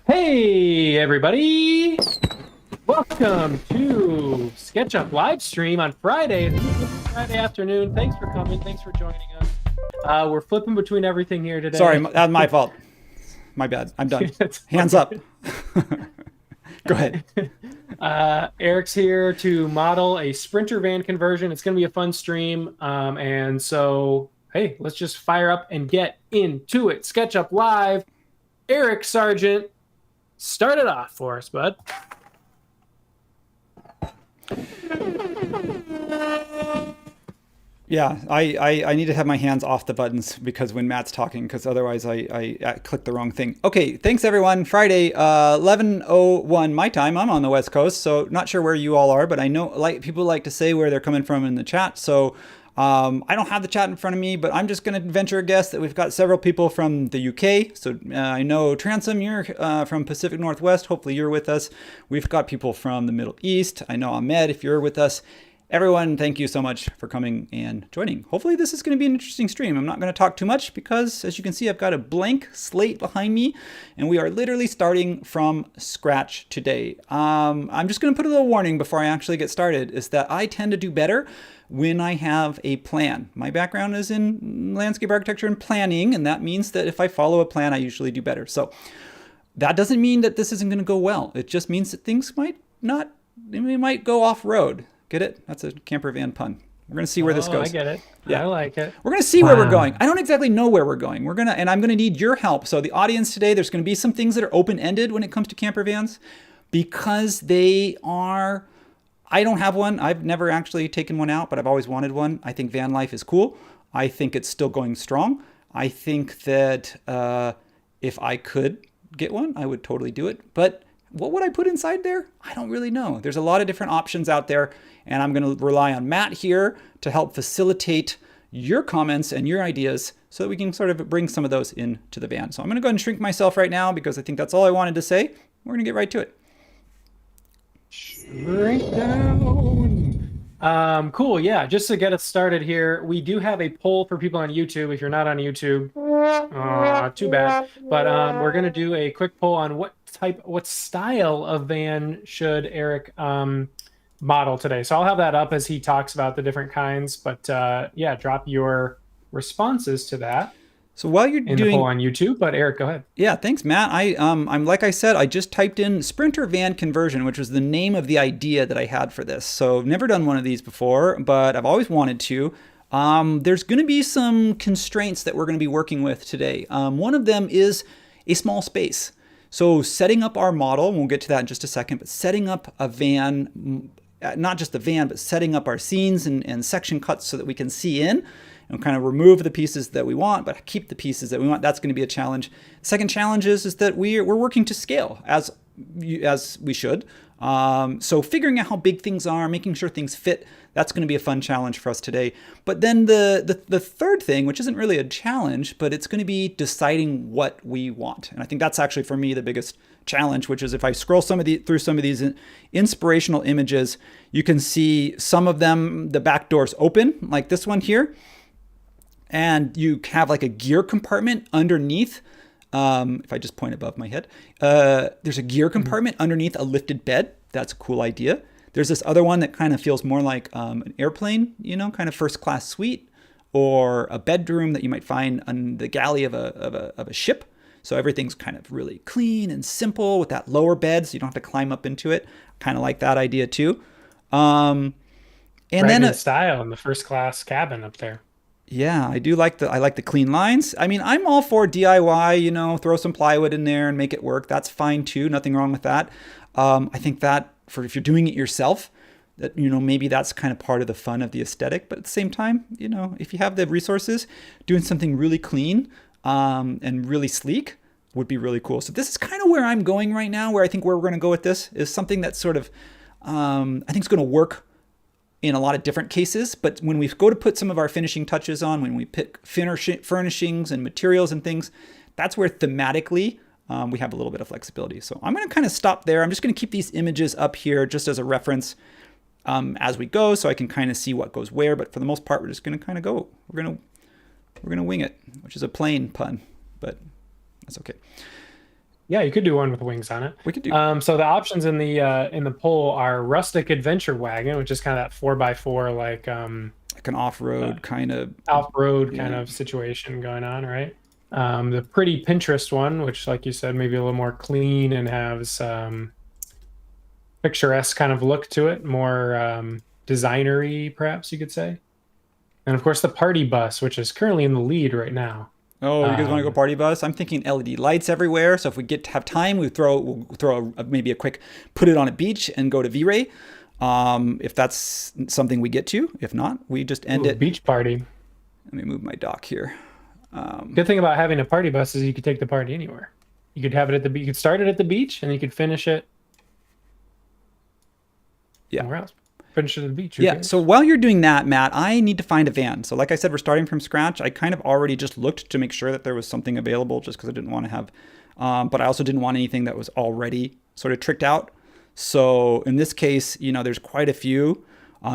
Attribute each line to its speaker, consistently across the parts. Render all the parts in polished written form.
Speaker 1: Hey everybody! Welcome to SketchUp live stream on Friday. Friday afternoon. Thanks for coming. Thanks for joining us. We're flipping between everything here today.
Speaker 2: Sorry, that's my fault. My bad. I'm done. Hands up. Go ahead.
Speaker 1: Eric's here to model a Sprinter van conversion. It's going to be a fun stream. And so, hey, let's just fire up and get into it. SketchUp Live. Eric Sargent, start it off for us, bud.
Speaker 2: Yeah, I need to have my hands off the buttons because when Matt's talking, because otherwise I click the wrong thing. Okay, thanks everyone. Friday, 11:01 my time. I'm on the West Coast, so not sure where you all are, but I know people like to say where they're coming from in the chat. So I don't have the chat in front of me, but I'm just going to venture a guess that we've got several people from the UK. So I know Transom, you're from Pacific Northwest. Hopefully you're with us. We've got people from the Middle East. I know Ahmed, if you're with us. Everyone, thank you so much for coming and joining. Hopefully this is going to be an interesting stream. I'm not going to talk too much because, as you can see, I've got a blank slate behind me, and we are literally starting from scratch today. I'm just going to put a little warning before I actually get started, is that I tend to do better when I have a plan. My background is in landscape architecture and planning, and that means that if I follow a plan, I usually do better. So that doesn't mean that this isn't going to go well. It just means that things might go off-road. Get it? That's a camper van pun. We're going to see where this goes.
Speaker 1: I get it.
Speaker 2: Yeah.
Speaker 1: I like it.
Speaker 2: We're going to see where we're going. I don't exactly know where we're going. And I'm going to need your help. So the audience today, there's going to be some things that are open-ended when it comes to camper vans because they are, I don't have one. I've never actually taken one out, but I've always wanted one. I think van life is cool. I think it's still going strong. I think that if I could get one, I would totally do it. But what would I put inside there? I don't really know. There's a lot of different options out there, and I'm going to rely on Matt here to help facilitate your comments and your ideas so that we can sort of bring some of those into the van. So I'm going to go ahead and shrink myself right now because I think that's all I wanted to say. We're going to get right to it.
Speaker 1: Shrink down. Cool. Yeah. Just to get us started here, we do have a poll for people on YouTube. If you're not on YouTube, too bad. But we're going to do a quick poll on what style of van should Eric model today. So I'll have that up as he talks about the different kinds. But yeah, drop your responses to that.
Speaker 2: So while you're
Speaker 1: in the poll on YouTube, but Eric, go ahead.
Speaker 2: Yeah, thanks, Matt. I'm like I said, I just typed in Sprinter van conversion, which was the name of the idea that I had for this. So never done one of these before, but I've always wanted to. There's going to be some constraints that we're going to be working with today. One of them is a small space. So setting up our model, and we'll get to that in just a second, but setting up a van, not just the van, but setting up our scenes and section cuts so that we can see in and kind of remove the pieces that we want, but keep the pieces that we want. That's going to be a challenge. The second challenge is that we're working to scale as we should. So figuring out how big things are, making sure things fit, that's going to be a fun challenge for us today. But then the third thing, which isn't really a challenge, but it's going to be deciding what we want. And I think that's actually for me the biggest challenge, which is if I scroll through some of these inspirational images, you can see some of them, the back doors open, like this one here. And you have like a gear compartment underneath. If I just point above my head, there's a gear compartment underneath a lifted bed. That's a cool idea. There's this other one that kind of feels more like an airplane, kind of first class suite, or a bedroom that you might find on the galley of a ship. So everything's kind of really clean and simple with that lower bed, so you don't have to climb up into it. Kind of like that idea too. And
Speaker 1: right,
Speaker 2: then
Speaker 1: in style in the first class cabin up there.
Speaker 2: Yeah, I like the clean lines. I mean, I'm all for DIY, throw some plywood in there and make it work. That's fine too. Nothing wrong with that. I think that if you're doing it yourself, that, maybe that's kind of part of the fun of the aesthetic. But at the same time, if you have the resources, doing something really clean and really sleek would be really cool. So this is kind of where I'm going right now, where we're going to go with this is something that's sort of, I think it's going to work in a lot of different cases, but when we go to put some of our finishing touches on, when we pick furnishings and materials and things, that's where thematically we have a little bit of flexibility. So I'm going to kind of stop there. I'm just going to keep these images up here just as a reference as we go, so I can kind of see what goes where. But for the most part, we're just going to kind of go. We're going to wing it, which is a plain pun, but that's okay.
Speaker 1: Yeah, you could do one with wings on it.
Speaker 2: We could do
Speaker 1: So the options in the poll are rustic adventure wagon, which is kind of that 4x4 like
Speaker 2: like an
Speaker 1: uh,
Speaker 2: off-road kind of,
Speaker 1: off-road kind
Speaker 2: yeah.
Speaker 1: of situation going on, right? The pretty Pinterest one, which, like you said, maybe a little more clean and has picturesque kind of look to it, more designery, perhaps you could say. And of course, the party bus, which is currently in the lead right now.
Speaker 2: Oh, you guys want to go
Speaker 1: Um,
Speaker 2: party bus? I'm thinking LED lights everywhere. So if we get to have time, we'll throw maybe a quick put it on a beach and go to V-Ray. If that's something we get to. If not, we just end
Speaker 1: ooh,
Speaker 2: it.
Speaker 1: beach party.
Speaker 2: Let me move my dock here.
Speaker 1: Good thing about having a party bus is you could take the party anywhere. You could have it at the you could start it at the beach and you could finish it
Speaker 2: Yeah.
Speaker 1: somewhere else. Finish it at the beach. Who
Speaker 2: Yeah. So
Speaker 1: cares?
Speaker 2: while you're doing that, Matt, I need to find a van. So like I said, we're starting from scratch. I kind of already just looked to make sure that there was something available just because I didn't want to have, but I also didn't want anything that was already sort of tricked out. So in this case, there's quite a few.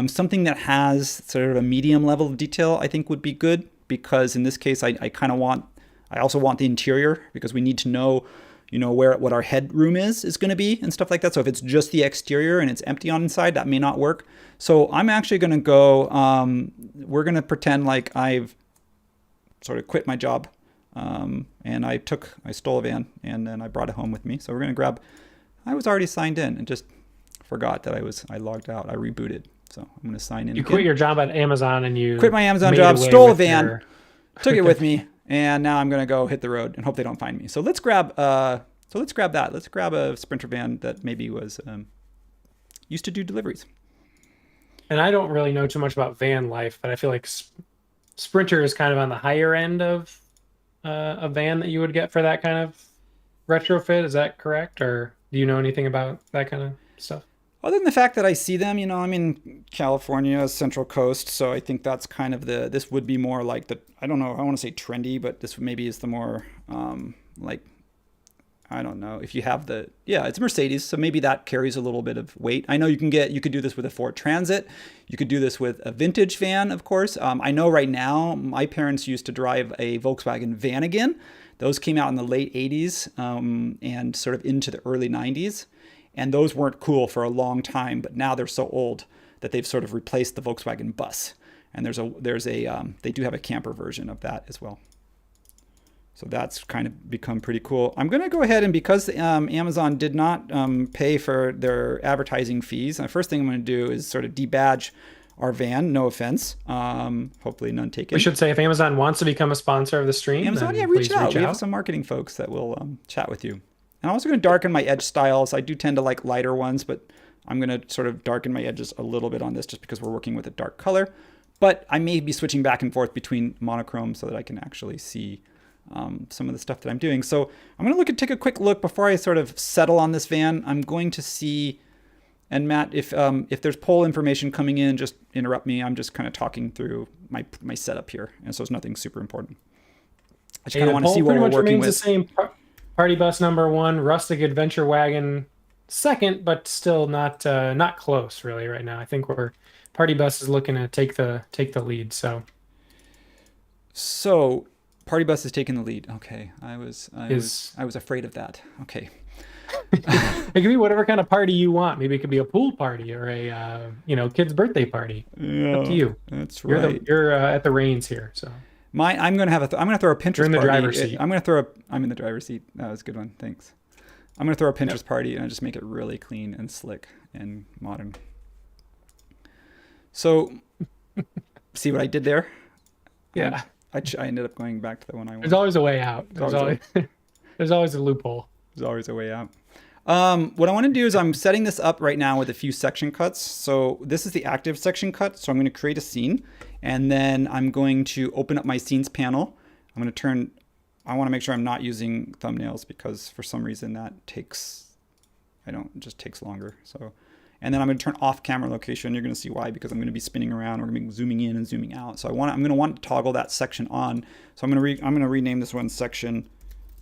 Speaker 2: Something that has sort of a medium level of detail, I think would be good because in this case, I kind of want, I also want the interior because we need to know, where what our headroom is going to be and stuff like that. So if it's just the exterior and it's empty on inside, that may not work. So I'm actually going to go, we're going to pretend like I've sort of quit my job. And I stole a van and then I brought it home with me. So we're going to grab, I was already signed in and just forgot that I logged out. I rebooted. So I'm going to sign in
Speaker 1: You
Speaker 2: again.
Speaker 1: quit your job at Amazon and you
Speaker 2: Quit my Amazon
Speaker 1: made
Speaker 2: job,
Speaker 1: away
Speaker 2: stole a
Speaker 1: with
Speaker 2: van, took it with me, and now I'm gonna go hit the road and hope they don't find me. So let's grab that. Let's grab a Sprinter van that maybe was used to do deliveries.
Speaker 1: And I don't really know too much about van life, but I feel like Sprinter is kind of on the higher end of a van that you would get for that kind of retrofit. Is that correct? Or do you know anything about that kind of stuff?
Speaker 2: Other than the fact that I see them, I'm in California, Central Coast, so I think that's kind of this would be more like I don't know, I want to say trendy, but this maybe is the more, like, I don't know, if you have it's Mercedes, so maybe that carries a little bit of weight. I know you could do this with a Ford Transit, you could do this with a vintage van, of course. I know right now, my parents used to drive a Volkswagen Vanagon. Those came out in the late 80s and sort of into the early 90s. And those weren't cool for a long time, but now they're so old that they've sort of replaced the Volkswagen bus. And they do have a camper version of that as well. So that's kind of become pretty cool. I'm going to go ahead and because Amazon did not pay for their advertising fees, the first thing I'm going to do is sort of debadge our van. No offense. Hopefully none taken.
Speaker 1: We should say if Amazon wants to become a sponsor of the stream,
Speaker 2: Amazon,
Speaker 1: then
Speaker 2: yeah, reach
Speaker 1: please
Speaker 2: out.
Speaker 1: reach
Speaker 2: We
Speaker 1: out.
Speaker 2: have some marketing folks that will chat with you. And I'm also going to darken my edge styles. I do tend to like lighter ones, but I'm going to sort of darken my edges a little bit on this just because we're working with a dark color. But I may be switching back and forth between monochrome so that I can actually see some of the stuff that I'm doing. So I'm going to take a quick look before I sort of settle on this van. I'm going to see, and Matt, if there's poll information coming in, just interrupt me. I'm just kind of talking through my setup here, and so it's nothing super important. I just kind of want to see what we're working with.
Speaker 1: The same. Party bus number one, rustic adventure wagon second, but still not close really right now. I think party bus is looking to take the lead.
Speaker 2: So party bus is taking the lead. Okay, I was afraid of that. Okay.
Speaker 1: It could be whatever kind of party you want. Maybe it could be a pool party or a kid's birthday party.
Speaker 2: Yeah,
Speaker 1: up to you.
Speaker 2: That's right.
Speaker 1: You're at the reins here, so.
Speaker 2: I'm gonna throw a Pinterest
Speaker 1: You're in the
Speaker 2: party.
Speaker 1: driver's seat.
Speaker 2: I'm in the driver's seat. That was a good one. Thanks. I'm gonna throw a Pinterest party and I just make it really clean and slick and modern. So, see what I did there?
Speaker 1: Yeah.
Speaker 2: I ended up going back to the one I wanted.
Speaker 1: There's always a way out. There's always a loophole.
Speaker 2: There's always a way out. What I want to do is I'm setting this up right now with a few section cuts. So this is the active section cut. So I'm going to create a scene and then I'm going to open up my scenes panel. I want to make sure I'm not using thumbnails because for some reason it just takes longer. So, and then I'm going to turn off camera location. You're going to see why, because I'm going to be spinning around. We're going to be zooming in and zooming out. So I'm going to want to toggle that section on. So I'm going to rename this one section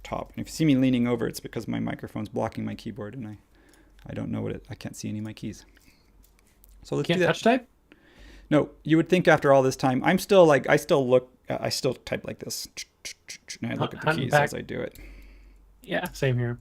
Speaker 2: top. And if you see me leaning over, it's because my microphone's blocking my keyboard and I don't know I can't see any of my keys. So let's do that.
Speaker 1: Touch type?
Speaker 2: No, you would think after all this time, I still type like this. And I look at the keys as I do it.
Speaker 1: Yeah, same here.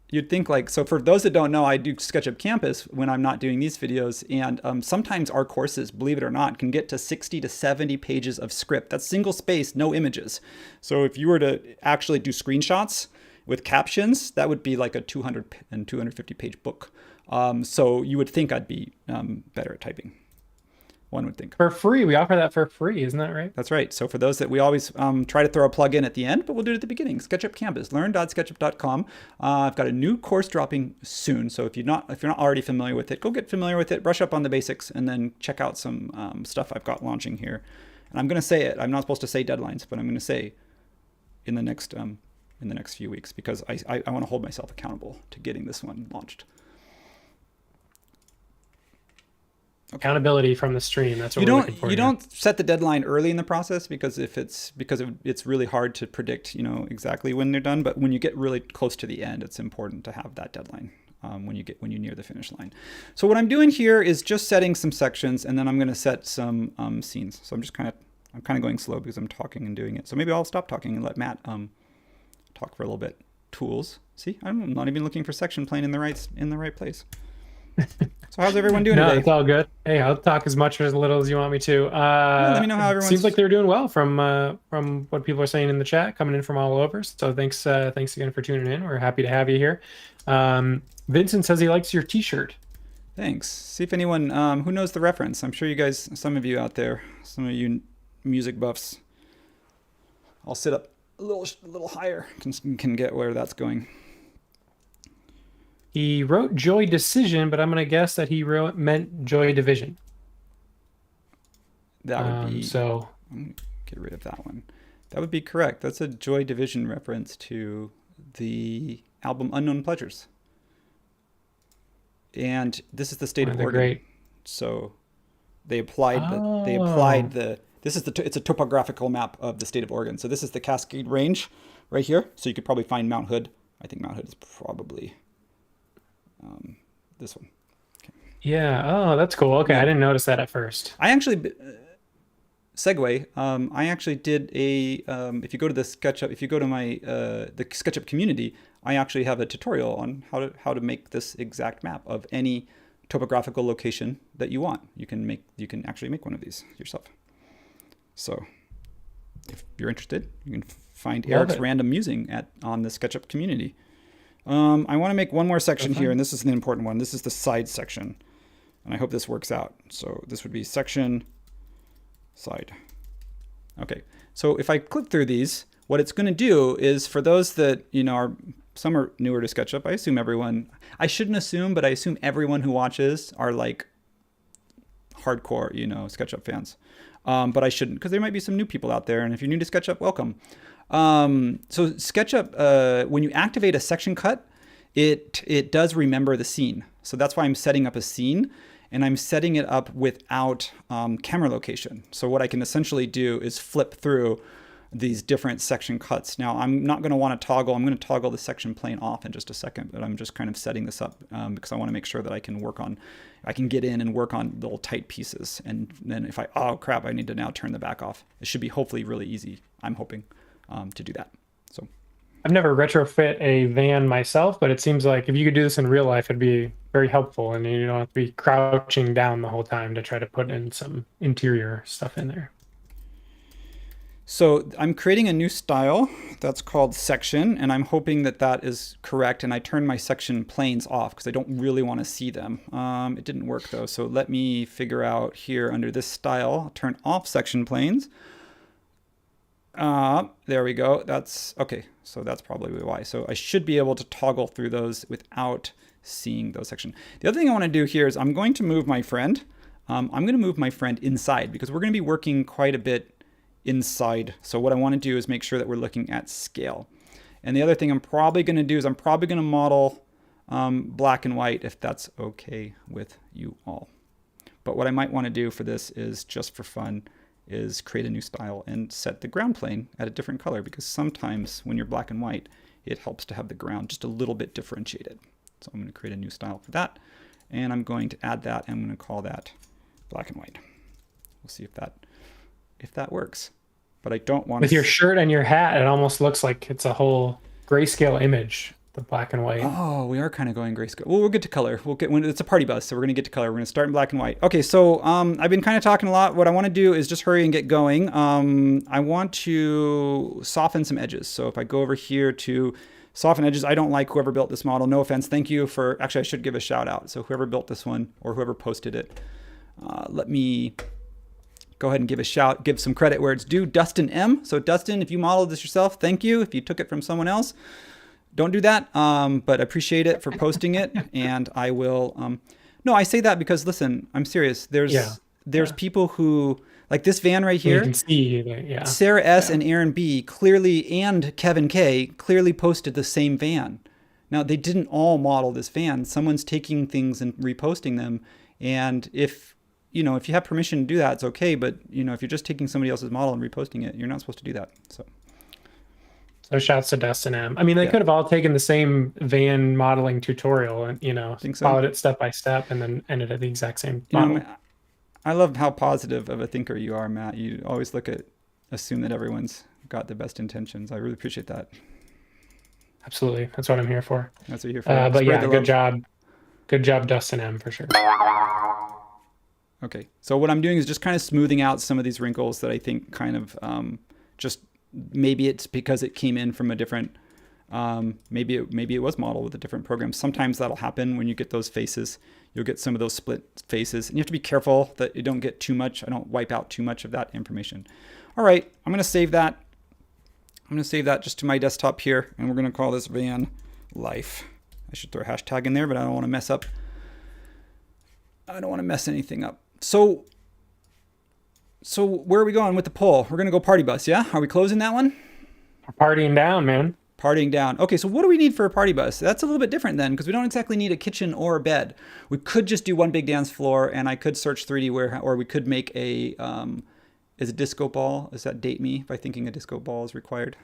Speaker 2: you'd think like, so for those that don't know, I do SketchUp Campus when I'm not doing these videos. And sometimes our courses, believe it or not, can get to 60 to 70 pages of script. That's single space, no images. So if you were to actually do screenshots with captions, that would be like a 200 and 250 page book. So you would think I'd be better at typing. One would think.
Speaker 1: For free. We offer that for free, isn't that right?
Speaker 2: That's right. So for those that we always try to throw a plug in at the end, but we'll do it at the beginning. SketchUp Campus, learn.sketchup.com. I've got a new course dropping soon. So if you're not already familiar with it, go get familiar with it, brush up on the basics, and then check out some stuff I've got launching here. And I'm going to say it. I'm not supposed to say deadlines, but I'm going to say in the next few weeks, because I want to hold myself accountable to getting this one launched.
Speaker 1: Okay. Accountability from the stream. That's what we're looking for.
Speaker 2: You don't set the deadline early in the process because it's really hard to predict, exactly when they're done. But when you get really close to the end, it's important to have that deadline when you near the finish line. So what I'm doing here is just setting some sections, and then I'm going to set some scenes. So I'm kind of going slow because I'm talking and doing it. So maybe I'll stop talking and let Matt talk for a little bit. Tools. See, I'm not even looking for section plane in the right place. So how's everyone doing today?
Speaker 1: It's all good. Hey, I'll talk as much or as little as you want me to.
Speaker 2: Let me know how everyone
Speaker 1: seems like they're doing well from what people are saying in the chat, coming in from all over. So thanks again for tuning in. We're happy to have you here. Vincent says he likes your T-shirt.
Speaker 2: Thanks. See if anyone who knows the reference. I'm sure you guys, some of you out there, some of you music buffs. I'll sit up a little higher. Can get where that's going.
Speaker 1: He wrote Joy Decision, but I'm going to guess that he meant Joy Division.
Speaker 2: That would be...
Speaker 1: So...
Speaker 2: I'm going to get rid of that one. That would be correct. That's a Joy Division reference to the album Unknown Pleasures. And this is the state of Oregon.
Speaker 1: Great.
Speaker 2: So they applied it's a topographical map of the state of Oregon. So this is the Cascade Range right here. So you could probably find Mount Hood. I think Mount Hood is probably... this one. Okay.
Speaker 1: Yeah. Oh, that's cool. Okay. Yeah. I didn't notice that at first.
Speaker 2: I actually, segue. I actually did a, if you go to the SketchUp, if you go to my, the SketchUp community, I actually have a tutorial on how to make this exact map of any topographical location that you want. You can actually make one of these yourself. So if you're interested, you can find Eric's random musing on the SketchUp community. I want to make one more section here, and this is an important one. This is the side section, and I hope this works out. So this would be section, side. Okay, so if I click through these, what it's going to do is, for those that, some are newer to SketchUp, I shouldn't assume, but I assume everyone who watches are like hardcore, SketchUp fans. But I shouldn't, because there might be some new people out there, and if you're new to SketchUp, welcome. So SketchUp, when you activate a section cut, it does remember the scene. So that's why I'm setting up a scene, and I'm setting it up without camera location. So what I can essentially do is flip through these different section cuts. Now I'm not going to want to toggle. I'm going to toggle the section plane off in just a second, but I'm just kind of setting this up because I want to make sure that I can get in and work on little tight pieces. And then oh crap, I need to now turn the back off. It should be hopefully really easy. I'm hoping. To do that. So
Speaker 1: I've never retrofit a van myself, but it seems like if you could do this in real life, it'd be very helpful, and you don't have to be crouching down the whole time to try to put in some interior stuff in there.
Speaker 2: So I'm creating a new style that's called section, and I'm hoping that is correct, and I turn my section planes off because I don't really want to see them. It didn't work though, so let me figure out here under this style, I'll turn off section planes. There we go. That's okay. So that's probably why. So I should be able to toggle through those without seeing those sections. The other thing I want to do here is I'm going to move my friend. I'm going to move my friend inside because we're going to be working quite a bit inside. So what I want to do is make sure that we're looking at scale. And the other thing I'm probably going to do is I'm probably going to model black and white if that's okay with you all. But what I might want to do for this is just for fun is create a new style and set the ground plane at a different color, because sometimes when you're black and white, it helps to have the ground just a little bit differentiated. So I'm going to create a new style for that, and I'm going to add that, and I'm going to call that black and white. We'll see if that works. But I don't want
Speaker 1: with your shirt and your hat, it almost looks like it's a whole grayscale image. the black and white.
Speaker 2: Oh, we are kind of going grayscale. Well, we'll get to color. We'll get when it's a party bus, so we're gonna get to color. We're gonna start in black and white. Okay, so I've been kind of talking a lot. What I want to do is just hurry and get going. I want to soften some edges. So if I go over here to soften edges, I don't like whoever built this model. No offense. Thank you for. Actually, I should give a shout out. So whoever built this one or whoever posted it, let me go ahead and give some credit where it's due. Dustin M. So Dustin, if you modeled this yourself, thank you. If you took it from someone else, don't do that. But I appreciate it for posting it. And I will, no, I say that because listen, I'm serious. There's people who like this van right here.
Speaker 1: You can see that,
Speaker 2: Sarah S and Aaron B clearly, and Kevin K clearly posted the same van. Now they didn't all model this van. Someone's taking things and reposting them. And if you have permission to do that, it's okay. But if you're just taking somebody else's model and reposting it, you're not supposed to do that.
Speaker 1: So shouts to Dustin M. I mean, they could have all taken the same van modeling tutorial and, followed it step by step and then ended at the exact same model.
Speaker 2: I love how positive of a thinker you are, Matt. You always assume that everyone's got the best intentions. I really appreciate that.
Speaker 1: Absolutely. That's what I'm here for.
Speaker 2: That's what you're here for.
Speaker 1: But yeah, good job. Good job, Dustin M, for sure.
Speaker 2: Okay. So what I'm doing is just kind of smoothing out some of these wrinkles that I think kind of just maybe it's because it came in from a different, maybe it was modeled with a different program. Sometimes that'll happen when you get those faces. You'll get some of those split faces, and you have to be careful that you don't get too much. I don't wipe out too much of that information. All right, I'm going to save that. I'm going to save that just to my desktop here, and we're going to call this van life. I should throw a hashtag in there, but I don't want to mess up. I don't want to mess anything up. So where are we going with the poll? We're going to go party bus, yeah? Are we closing that one?
Speaker 1: Partying down, man.
Speaker 2: Partying down. Okay, so what do we need for a party bus? That's a little bit different then, because we don't exactly need a kitchen or a bed. We could just do one big dance floor, and I could search 3D warehouse, or we could make a, is a disco ball? Does that date me by thinking a disco ball is required?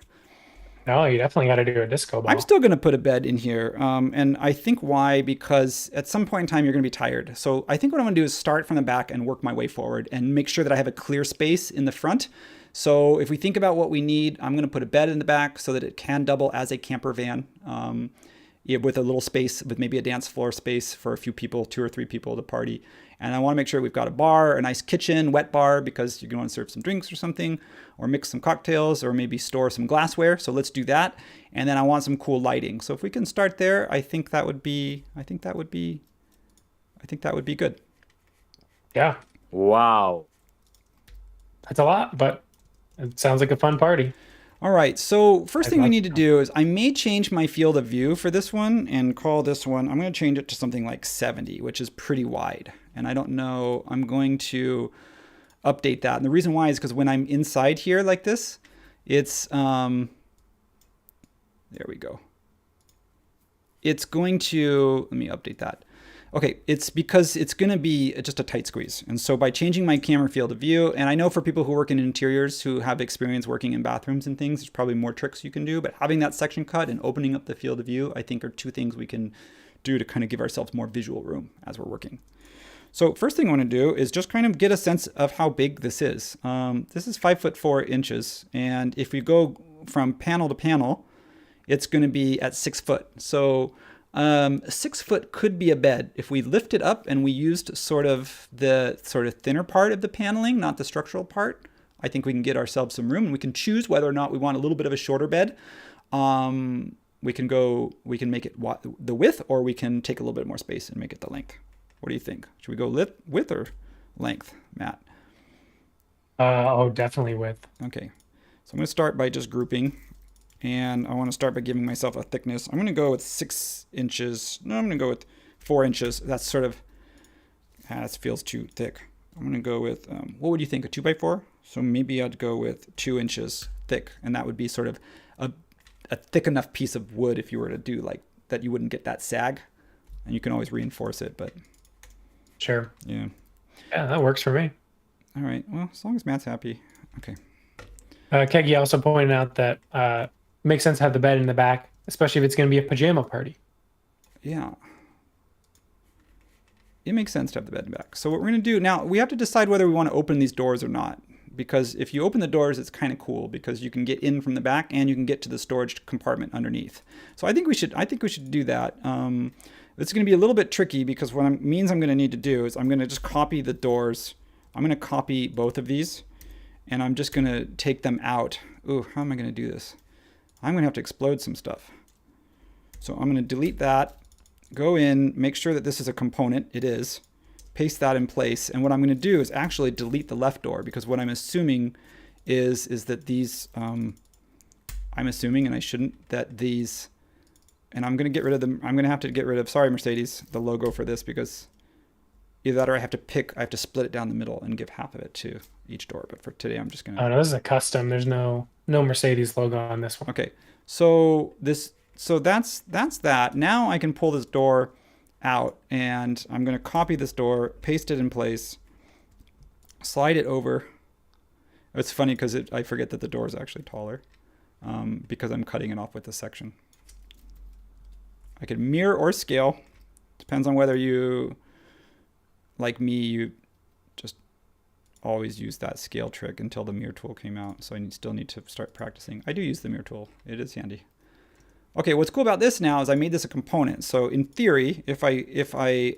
Speaker 1: No, you definitely got to do a disco ball.
Speaker 2: I'm still going to put a bed in here. And I think why? Because at some point in time, you're going to be tired. So I think what I'm going to do is start from the back and work my way forward and make sure that I have a clear space in the front. So if we think about what we need, I'm going to put a bed in the back so that it can double as a camper van with a little space, with maybe a dance floor space for a few people, 2 or 3 people to party. And I want to make sure we've got a bar, a nice kitchen, wet bar, because you're going to want to serve some drinks or something, or mix some cocktails, or maybe store some glassware. So let's do that. And then I want some cool lighting. So if we can start there, I think that would be good.
Speaker 1: Yeah.
Speaker 3: Wow.
Speaker 1: That's a lot, but it sounds like a fun party.
Speaker 2: All right, so first thing we need to do is I may change my field of view for this one and call this one, I'm going to change it to something like 70, which is pretty wide. And I don't know, I'm going to update that. And the reason why is because when I'm inside here like this, it's, there we go. It's going to, let me update that. Okay, it's because it's going to be just a tight squeeze. And so by changing my camera field of view, and I know for people who work in interiors who have experience working in bathrooms and things, there's probably more tricks you can do, but having that section cut and opening up the field of view, I think are 2 things we can do to kind of give ourselves more visual room as we're working. So first thing I want to do is just kind of get a sense of how big this is. This is 5'4" inches. And if we go from panel to panel, it's going to be at 6 foot. So 6 foot could be a bed. If we lift it up and we used the thinner part of the paneling, not the structural part, I think we can get ourselves some room, and we can choose whether or not we want a little bit of a shorter bed. We can make it the width, or we can take a little bit more space and make it the length. What do you think? Should we go width or length, Matt?
Speaker 1: Definitely width.
Speaker 2: Okay. So I'm going to start by just grouping. And I want to start by giving myself a thickness. I'm going to go with 6 inches. No, I'm going to go with 4 inches. That's sort of, that feels too thick. I'm going to go with, what would you think, a 2x4? So maybe I'd go with 2 inches thick. And that would be sort of a thick enough piece of wood if you were to do like that, you wouldn't get that sag. And you can always reinforce it, but.
Speaker 1: Sure.
Speaker 2: Yeah.
Speaker 1: Yeah, that works for me.
Speaker 2: All right. Well, as long as Matt's happy. Okay.
Speaker 1: Keggy also pointed out that makes sense to have the bed in the back, especially if it's going to be a pajama party.
Speaker 2: Yeah. It makes sense to have the bed in the back. So what we're going to do now, we have to decide whether we want to open these doors or not. because if you open the doors, it's kind of cool because you can get in from the back and you can get to the storage compartment underneath. So I think we should do that. It's going to be a little bit tricky because what it means I'm going to need to do is I'm going to just copy the doors. I'm going to copy both of these and I'm just going to take them out. Ooh, how am I going to do this? I'm going to have to explode some stuff. So I'm going to delete that, go in, make sure that this is a component. It is. Paste that in place. And what I'm going to do is actually delete the left door because what I'm assuming is that these, I'm assuming, and I shouldn't, that these, and I'm going to get rid of them. I'm going to have to get rid of, sorry, Mercedes, the logo for this because either that or I have to split it down the middle and give half of it to each door. But for today, I'm just going to.
Speaker 1: Oh no, this is a custom. There's no Mercedes logo on this one.
Speaker 2: Okay. So that's that. Now I can pull this door out and I'm going to copy this door, paste it in place, slide it over. It's funny because I forget that the door is actually taller because I'm cutting it off with this section. I could mirror or scale. Depends on whether you, like me, you just always use that scale trick until the mirror tool came out. So I still need to start practicing. I do use the mirror tool. It is handy. Okay, what's cool about this now is I made this a component. So in theory, if I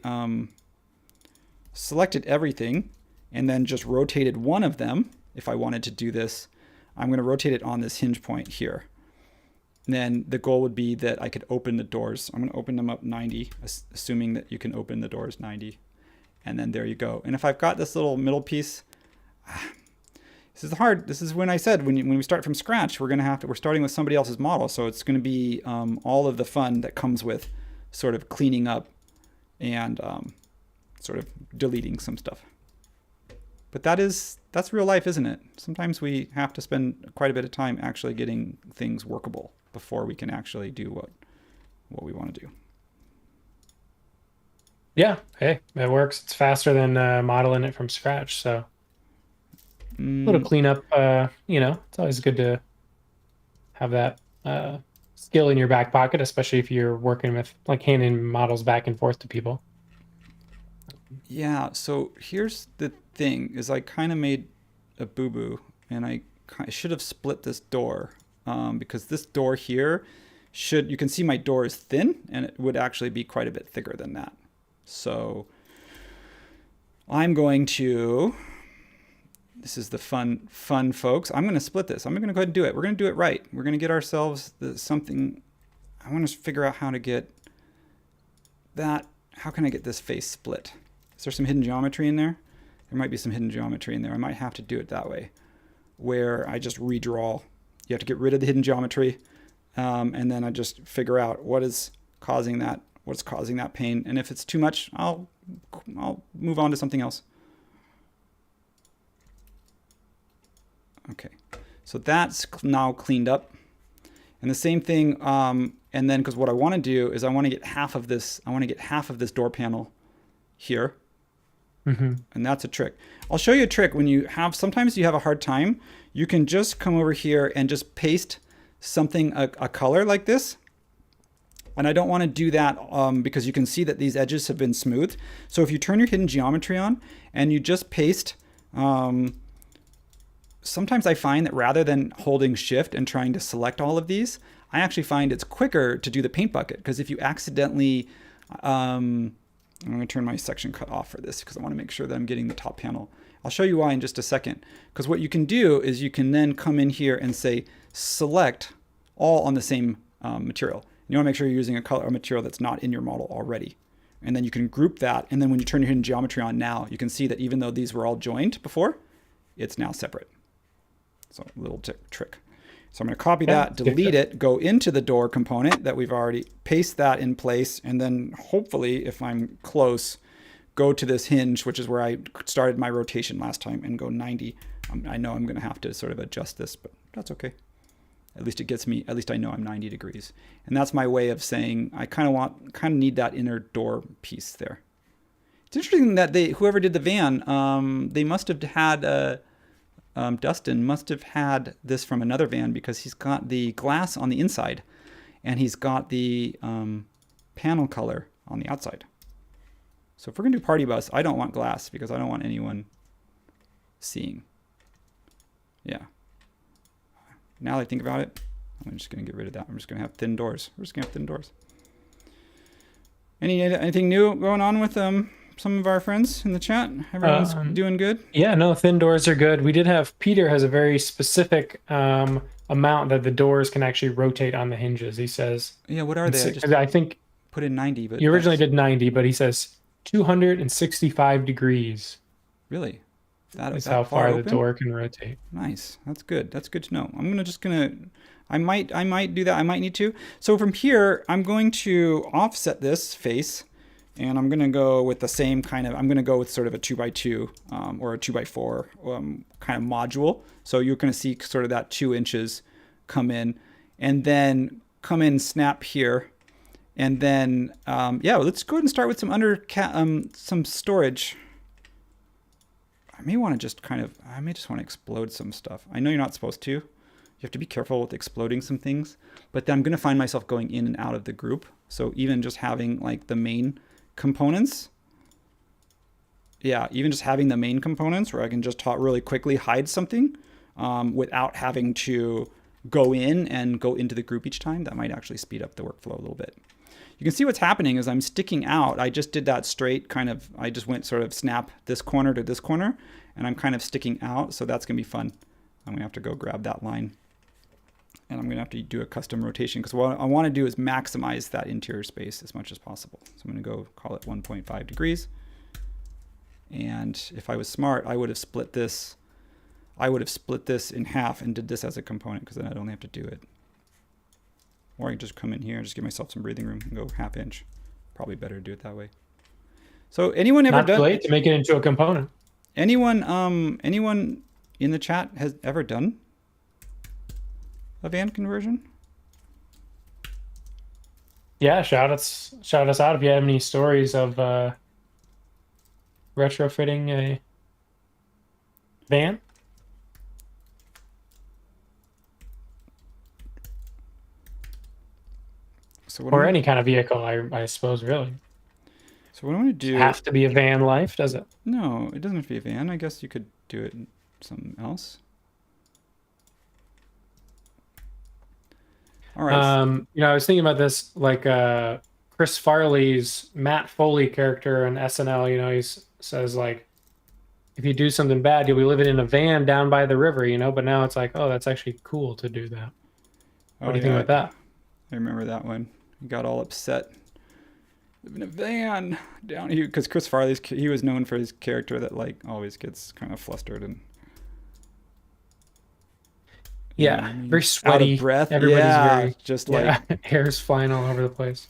Speaker 2: selected everything and then just rotated one of them, if I wanted to do this, I'm going to rotate it on this hinge point here. And then the goal would be that I could open the doors. I'm going to open them up 90, assuming that you can open the doors 90. And then there you go. And if I've got this little middle piece, this is hard. This is when I said when we start from scratch, we're starting with somebody else's model, so it's going to be all of the fun that comes with sort of cleaning up and sort of deleting some stuff. But that's real life, isn't it? Sometimes we have to spend quite a bit of time actually getting things workable before we can actually do what we want to do.
Speaker 1: Yeah, hey, it works. It's faster than modeling it from scratch. So a little cleanup, it's always good to have that skill in your back pocket, especially if you're working with like handing models back and forth to people.
Speaker 2: Yeah, so here's the thing is I kind of made a boo-boo and I should have split this door because this door here you can see my door is thin and it would actually be quite a bit thicker than that. So I'm going to, this is the fun folks. I'm going to split this. I'm going to go ahead and do it. We're going to do it right. We're going to get ourselves something. I want to figure out how to get that. How can I get this face split? Is there some hidden geometry in there? There might be some hidden geometry in there. I might have to do it that way, where I just redraw. You have to get rid of the hidden geometry, and then I just figure out what's causing that pain. And if it's too much, I'll move on to something else. Okay, so that's now cleaned up. And the same thing, and then because what I want to do is I want to get half of this door panel here.
Speaker 1: Mm-hmm.
Speaker 2: And that's a trick. I'll show you a trick when sometimes you have a hard time. You can just come over here and just paste something, a color like this. And I don't want to do that because you can see that these edges have been smoothed. So if you turn your hidden geometry on and you just paste, sometimes I find that rather than holding shift and trying to select all of these, I actually find it's quicker to do the paint bucket. Because if you accidentally, I'm going to turn my section cut off for this because I want to make sure that I'm getting the top panel. I'll show you why in just a second. Because what you can do is you can then come in here and say, select all on the same material. You want to make sure you're using a material that's not in your model already. And then you can group that. And then when you turn your hidden geometry on now, you can see that even though these were all joined before, it's now separate. So a little trick. So I'm going to copy that, delete it, go into the door component that we've already, paste that in place. And then hopefully, if I'm close, go to this hinge, which is where I started my rotation last time, and go 90. I know I'm going to have to sort of adjust this, but that's okay. At least I know I'm 90 degrees. And that's my way of saying I kind of need that inner door piece there. It's interesting that whoever did the van, they must have had, Dustin must have had this from another van because he's got the glass on the inside and he's got the panel color on the outside. So if we're going to do party bus, I don't want glass because I don't want anyone seeing. Yeah. Now that I think about it, I'm just going to get rid of that. I'm just going to have thin doors. We're just going to have thin doors. Anything new going on with some of our friends in the chat? Everyone's doing good?
Speaker 1: Yeah, no, thin doors are good. We did have Peter has a very specific amount that the doors can actually rotate on the hinges, he says.
Speaker 2: Yeah, what are they?
Speaker 1: I think
Speaker 2: put in 90, but
Speaker 1: you originally did 90, but he says 265 degrees.
Speaker 2: Really?
Speaker 1: That's how far the door can rotate.
Speaker 2: Nice. That's good. That's good to know. I might do that. I might need to. So from here, I'm going to offset this face, and I'm going to go with the same kind of, I'm going to go with sort of a 2x2 or a 2x4 kind of module. So you're going to see sort of that 2 inches come in, and then come in, snap here. And then, yeah, let's go ahead and start with some storage. I may want to just I may just want to explode some stuff. I know you're not supposed to. You have to be careful with exploding some things, but then I'm going to find myself going in and out of the group. So even just having like the main components. Yeah, even just having the main components where I can just really quickly hide something without having to go in and go into the group each time. That might actually speed up the workflow a little bit. You can see what's happening is I'm sticking out. I just did that straight I just went sort of snap this corner to this corner, and I'm kind of sticking out. So that's going to be fun. I'm going to have to go grab that line, and I'm going to have to do a custom rotation because what I want to do is maximize that interior space as much as possible. So I'm going to go call it 1.5 degrees. And if I was smart, I would have split this. I would have split this in half and did this as a component because then I'd only have to do it. Or I can just come in here and just give myself some breathing room and go 1/2 inch. Probably better to do it that way. So anyone ever done?
Speaker 1: Not too late to make it into a component.
Speaker 2: Anyone in the chat has ever done a van conversion?
Speaker 1: Yeah, shout us out if you have any stories of retrofitting a van. Or any kind of vehicle, I suppose, really.
Speaker 2: So what I want to do...
Speaker 1: Does it have to be a van life, does it?
Speaker 2: No, it doesn't have to be a van. I guess you could do it in something else. All right.
Speaker 1: I was thinking about this, like Chris Farley's Matt Foley character in SNL. He says, like, if you do something bad, you'll be living in a van down by the river, But now it's like, oh, that's actually cool to do that. What do you think about that?
Speaker 2: I remember that one. He got all upset. Live in a van down here because Chris Farley's he was known for his character that like always gets kind of flustered and
Speaker 1: very sweaty,
Speaker 2: out of breath.
Speaker 1: Everybody's
Speaker 2: just like
Speaker 1: hair's flying all over the place.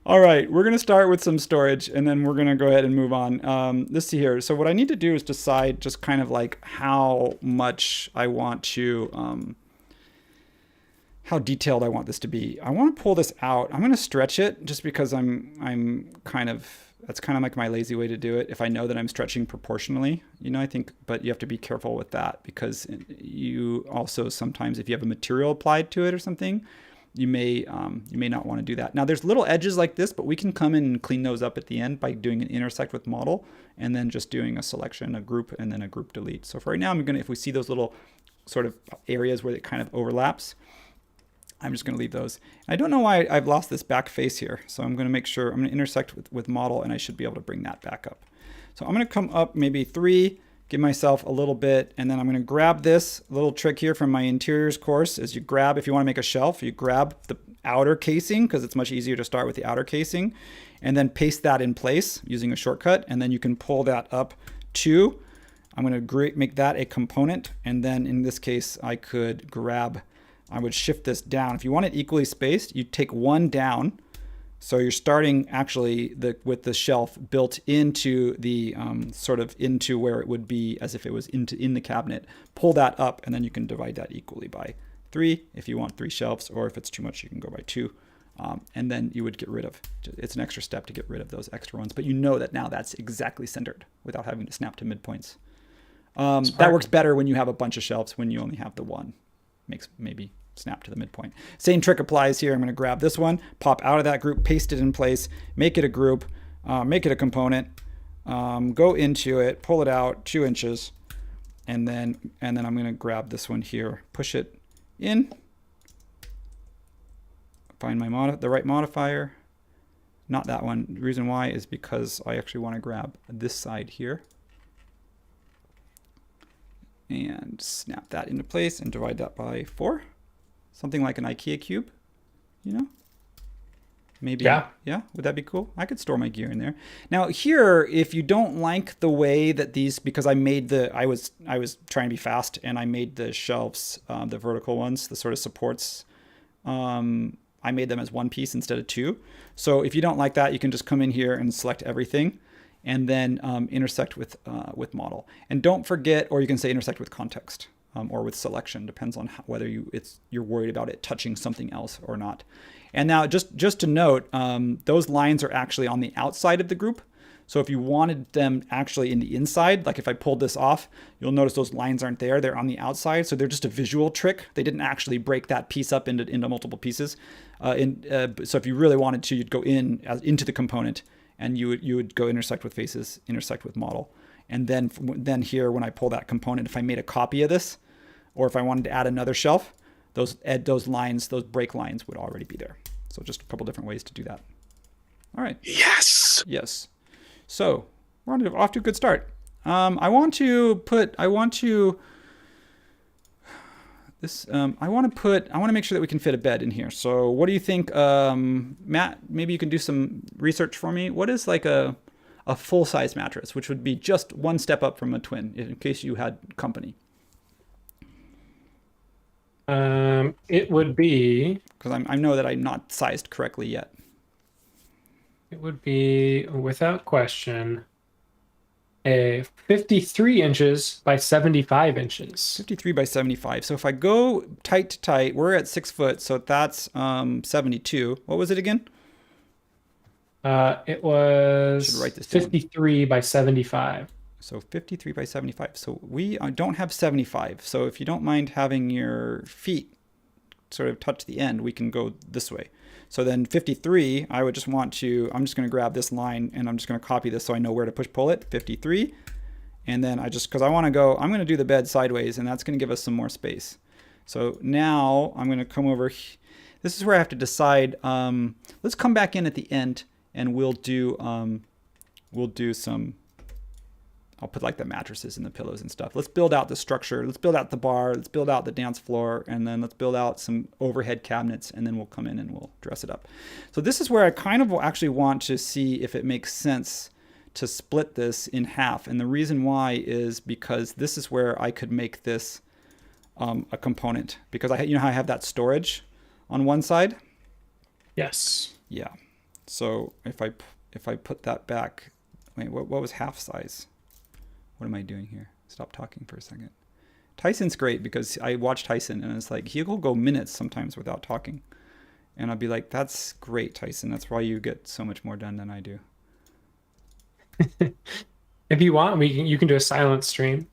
Speaker 2: All right, we're gonna start with some storage and then we're gonna go ahead and move on. Let's see here. So what I need to do is decide just kind of like how much I want to how detailed I want this to be. I want to pull this out. I'm going to stretch it just because I'm kind of, that's kind of like my lazy way to do it. If I know that I'm stretching proportionally, I think, but you have to be careful with that because you also sometimes, if you have a material applied to it or something, you may not want to do that. Now there's little edges like this, but we can come in and clean those up at the end by doing an intersect with model and then just doing a selection, a group, and then a group delete. So for right now, if we see those little sort of areas where it kind of overlaps, I'm just going to leave those. I don't know why I've lost this back face here. So I'm going to make sure I'm going to intersect with model and I should be able to bring that back up. So I'm going to come up maybe 3, give myself a little bit, and then I'm going to grab this little trick here from my interiors course is you grab, if you want to make a shelf, you grab the outer casing because it's much easier to start with the outer casing and then paste that in place using a shortcut. And then you can pull that up to, I'm going to make that a component. And then in this case, I would shift this down. If you want it equally spaced, you take 1 down. So you're starting actually with the shelf built into the sort of into where it would be as if it was in the cabinet. Pull that up and then you can divide that equally by 3 if you want 3 shelves, or if it's too much, you can go by 2. And then you would get rid of, it's an extra step to get rid of those extra ones, but you know that now that's exactly centered without having to snap to midpoints. That works better when you have a bunch of shelves. When you only have the one, makes maybe snap to the midpoint. Same trick applies here. I'm going to grab this one, pop out of that group, paste it in place, make it a group, make it a component, go into it, pull it out 2 inches, and then I'm going to grab this one here, push it in, find my the right modifier. Not that one. The reason why is because I actually want to grab this side here and snap that into place and divide that by 4. Something like an IKEA cube, you know? Maybe.
Speaker 1: Yeah.
Speaker 2: Yeah, would that be cool? I could store my gear in there. Now here, if you don't like the way that these, because I made I was trying to be fast and I made the shelves, the vertical ones, the sort of supports, I made them as one piece instead of 2. So if you don't like that, you can just come in here and select everything and then intersect with model. And don't forget, or you can say intersect with context or with selection, depends on whether you're worried about it touching something else or not. And now just to note, those lines are actually on the outside of the group. So if you wanted them actually in the inside, like if I pulled this off, you'll notice those lines aren't there. They're on the outside. So they're just a visual trick. They didn't actually break that piece up into multiple pieces. So if you really wanted to, you'd go into the component and you would go intersect with faces, intersect with model. And then here, when I pull that component, if I made a copy of this, or if I wanted to add another shelf, those lines, those break lines would already be there. So just a couple different ways to do that. All right.
Speaker 3: Yes.
Speaker 2: Yes. So we're off to a good start. I want to make sure that we can fit a bed in here. So what do you think, Matt? Maybe you can do some research for me. What is like a full-size mattress, which would be just one step up from a twin, in case you had company?
Speaker 1: It would be,
Speaker 2: because I know that I'm not sized correctly yet.
Speaker 1: it would be without question a 53 inches by 75 inches.
Speaker 2: 53 by 75. So if I go tight to tight, we're at 6 foot, so that's 72. What was it again?
Speaker 1: It was
Speaker 2: Should write this down.
Speaker 1: 53 by 75.
Speaker 2: So 53 by 75. So we don't have 75. So if you don't mind having your feet sort of touch the end, we can go this way. So then 53, I'm just going to grab this line and I'm just going to copy this so I know where to pull it, 53. And then because I'm going to do the bed sideways and that's going to give us some more space. So now I'm going to come over. This is where I have to decide. Let's come back in at the end and we'll do some, I'll put like the mattresses and the pillows and stuff. Let's build out the structure. Let's build out the bar. Let's build out the dance floor. And then let's build out some overhead cabinets. And then we'll come in and we'll dress it up. So this is where I kind of actually want to see if it makes sense to split this in half. And the reason why is because this is where I could make this a component. Because you know how I have that storage on one side?
Speaker 1: Yes.
Speaker 2: Yeah. So if I put that back, wait, what was half size? What am I doing here? Stop talking for a second. Tyson's great because I watch Tyson and it's like he'll go minutes sometimes without talking. And I'll be like, that's great, Tyson. That's why you get so much more done than I do.
Speaker 1: If you want, you can do a silent stream.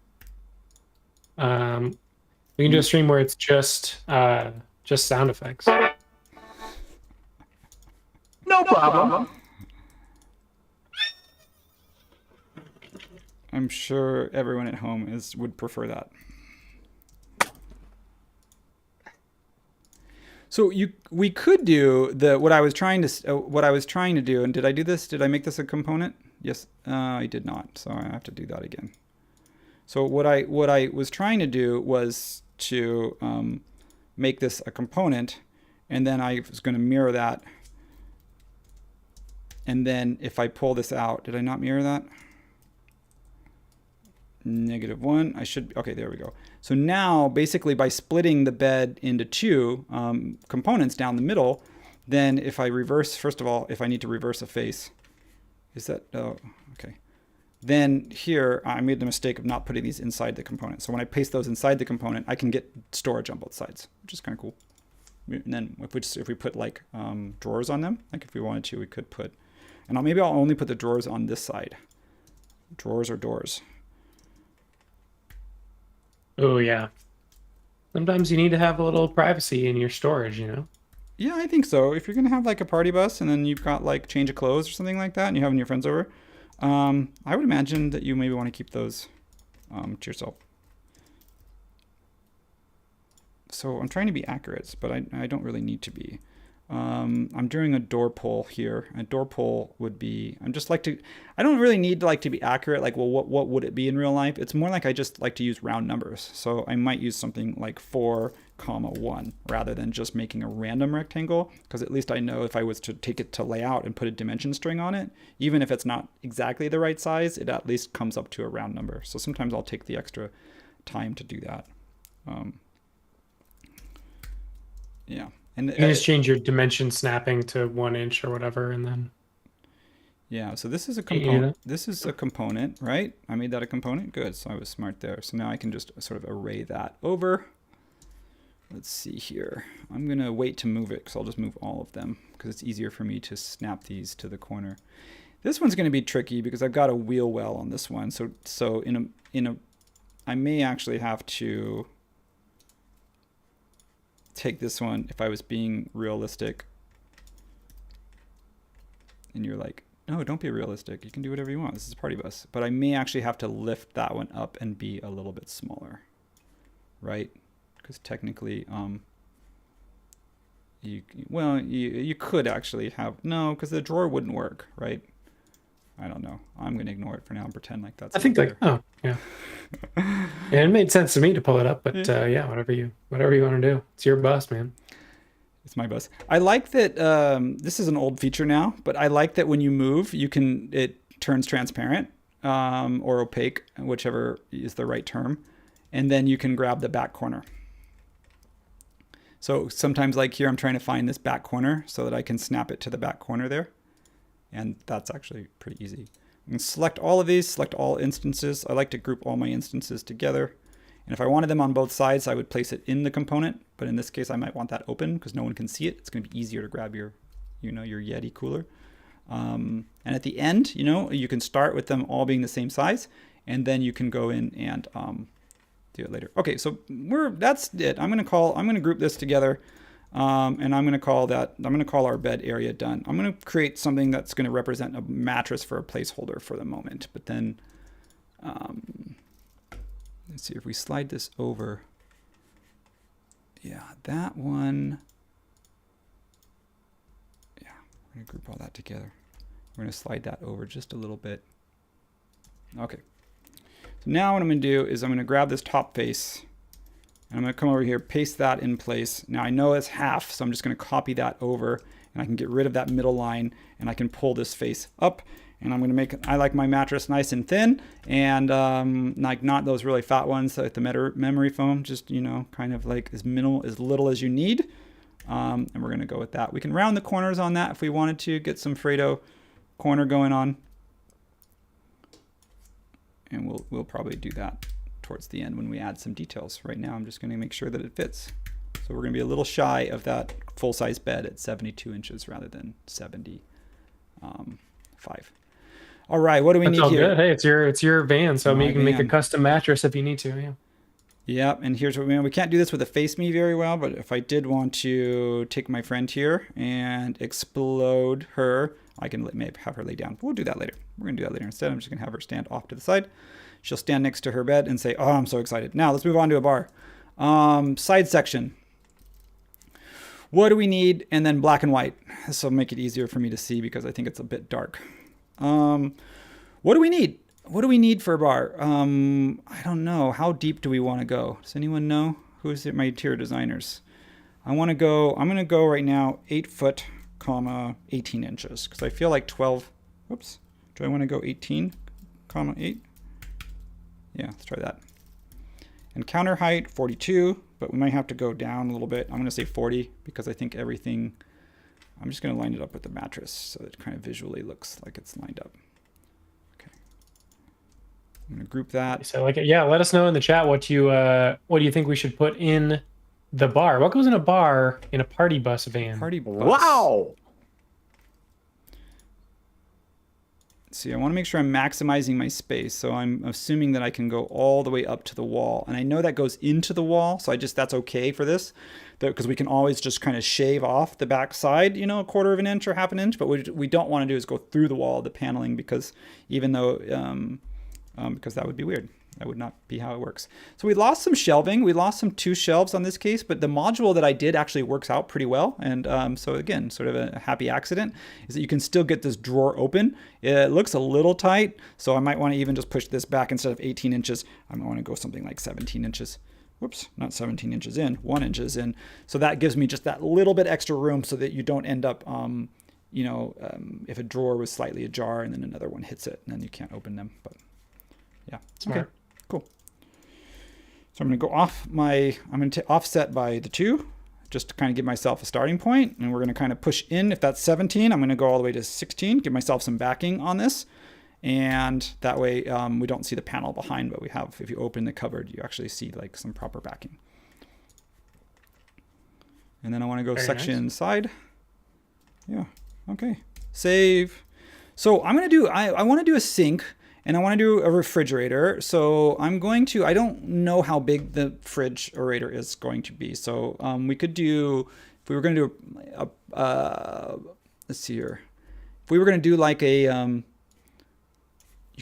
Speaker 1: We can do a stream where it's just sound effects.
Speaker 3: No problem.
Speaker 2: I'm sure everyone at home would prefer that. So we could do what I was trying to do. And did I do this? Did I make this a component? Yes, I did not. So I have to do that again. So what I was trying to do was to make this a component, and then I was going to mirror that. And then if I pull this out, did I not mirror that? -1. I should, okay, there we go. So now basically by splitting the bed into 2 components down the middle, then if I reverse, first of all, if I need to reverse a face, is that, oh, okay. Then here I made the mistake of not putting these inside the component. So when I paste those inside the component, I can get storage on both sides, which is kind of cool. And then if we put like drawers on them, like if we wanted to, we could put, and maybe I'll only put the drawers on this side. Drawers or doors.
Speaker 1: Oh, yeah. Sometimes you need to have a little privacy in your storage, you know?
Speaker 2: Yeah, I think so. If you're going to have like a party bus and then you've got like change of clothes or something like that and you're having your friends over, I would imagine that you maybe want to keep those to yourself. so I'm trying to be accurate, but I don't really need to be. I'm doing a door pull here. A door pull would be, I don't really need to be accurate. Like, well, what would it be in real life? It's more like I just like to use round numbers. So I might use something like 4, 1 rather than just making a random rectangle, because at least I know if I was to take it to layout and put a dimension string on it, even if it's not exactly the right size, it at least comes up to a round number. So sometimes I'll take the extra time to do that. Yeah. And
Speaker 1: You can just change your dimension snapping to 1 inch or whatever, and then.
Speaker 2: yeah, so this is a
Speaker 1: Can you do
Speaker 2: component.
Speaker 1: that?
Speaker 2: This is a component, right? I made that a component. Good. So I was smart there. So now I can just sort of array that over. Let's see here. I'm going to wait to move it because I'll just move all of them because it's easier for me to snap these to the corner. This one's going to be tricky because I've got a wheel well on this one. So I may actually have to take this one if I was being realistic. And you're like, no, don't be realistic. You can do whatever you want. This is a party bus. But I may actually have to lift that one up and be a little bit smaller, right? Because technically, you could actually have, no, because the drawer wouldn't work, right? I don't know. I'm going to ignore it for now and pretend like that's.
Speaker 1: I think like, oh yeah. Yeah, it made sense to me to pull it up, but yeah, whatever you want to do. It's your bus, man.
Speaker 2: It's my bus. I like that this is an old feature now, but I like that when you move, it turns transparent or opaque, whichever is the right term, and then you can grab the back corner. So sometimes like here, I'm trying to find this back corner so that I can snap it to the back corner there. And that's actually pretty easy. You can select all of these, select all instances. I like to group all my instances together. And if I wanted them on both sides, I would place it in the component. But in this case, I might want that open because no one can see it. It's going to be easier to grab your Yeti cooler. And at the end, you can start with them all being the same size, and then you can go in and do it later. Okay, so that's it. I'm going to group this together. And I'm going to call our bed area done. I'm going to create something that's going to represent a mattress for a placeholder for the moment. But then, let's see if we slide this over. Yeah, that one. Yeah, we're going to group all that together. We're going to slide that over just a little bit. Okay. So now what I'm going to do is I'm going to grab this top face. And I'm going to come over here, paste that in place. Now I know it's half, so I'm just going to copy that over, and I can get rid of that middle line, and I can pull this face up. And I'm going to I like my mattress nice and thin, and like not those really fat ones like the memory foam, just, kind of like as little as you need. And we're going to go with that. We can round the corners on that if we wanted to, get some Fredo corner going on. And we'll probably do that towards the end when we add some details. Right now, I'm just going to make sure that it fits. So we're going to be a little shy of that full-size bed at 72 inches rather than 75. All right, what do we
Speaker 1: That's
Speaker 2: need
Speaker 1: all
Speaker 2: here?
Speaker 1: good. Hey, it's your van, so
Speaker 2: My
Speaker 1: you can make a
Speaker 2: van.
Speaker 1: custom mattress if you need to. Yeah.
Speaker 2: Yeah, and here's what we can't do this with a face me very well, but if I did want to take my friend here and explode her, I can maybe have her lay down. We'll do that later. We're going to do that later instead. I'm just going to have her stand off to the side. She'll stand next to her bed and say, oh, I'm so excited. Now let's move on to a bar. Side section. What do we need? And then black and white. This will make it easier for me to see because I think it's a bit dark. What do we need? What do we need for a bar? I don't know. How deep do we want to go? Does anyone know? Who's my interior designers? I'm going to go right now 8 foot, 18 inches. Because I feel like 12, whoops. Do I want to go 18, 8? Yeah, let's try that. And counter height, 42, but we might have to go down a little bit. I'm going to say 40 because I think everything, I'm just going to line it up with the mattress so it kind of visually looks like it's lined up. Okay. I'm going to group that.
Speaker 1: So yeah, let us know in the chat what do you think we should put in the bar? What goes in a bar in a party bus van?
Speaker 2: Party bus.
Speaker 3: Wow.
Speaker 2: See, I want to make sure I'm maximizing my space. So I'm assuming that I can go all the way up to the wall. And I know that goes into the wall. So that's okay for this. Because we can always just kind of shave off the back side, a quarter of an inch or half an inch. But what we don't want to do is go through the wall of the paneling because even though, because that would be weird. That would not be how it works. So we lost some shelving. We lost some 2 shelves on this case, but the module that I did actually works out pretty well. And so again, sort of a happy accident is that you can still get this drawer open. It looks a little tight, so I might want to even just push this back instead of 18 inches. I might want to go something like 17 inches. Whoops, not 17 inches in, 1 inch in. So that gives me just that little bit extra room so that you don't end up, if a drawer was slightly ajar and then another one hits it, and then you can't open them. But yeah,
Speaker 1: Smart.
Speaker 2: Okay. Cool. So I'm going to go I'm going to offset by the 2, just to kind of give myself a starting point. And we're going to kind of push in. If that's 17, I'm going to go all the way to 16, give myself some backing on this. And that way we don't see the panel behind, but we have, if you open the cupboard, you actually see like some proper backing. And then I want to go
Speaker 1: Very
Speaker 2: section
Speaker 1: nice.
Speaker 2: side. Yeah. Okay. Save. So I'm going to do, I want to do a sink. And I want to do a refrigerator. So I'm going to, I don't know how big the refrigerator is going to be. So we could do, if we were going to do let's see here. If we were going to do like a, you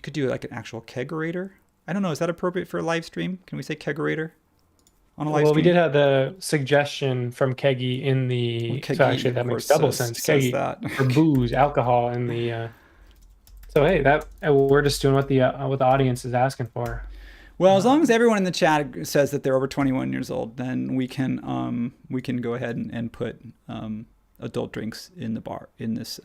Speaker 2: could do like an actual kegerator. I don't know. Is that appropriate for a live stream? Can we say kegerator on a live
Speaker 1: Well,
Speaker 2: stream?
Speaker 1: we did have the suggestion from Keggy in the.
Speaker 2: Well,
Speaker 1: So
Speaker 2: Keggy,
Speaker 1: actually, that
Speaker 2: of
Speaker 1: makes
Speaker 2: course,
Speaker 1: double
Speaker 2: says
Speaker 1: sense. Keggy
Speaker 2: that.
Speaker 1: for booze, alcohol, in the. So hey, that we're just doing what the audience is asking for.
Speaker 2: Well, as long as everyone in the chat says that they're over 21 years old, then we can go ahead and put adult drinks in the bar in this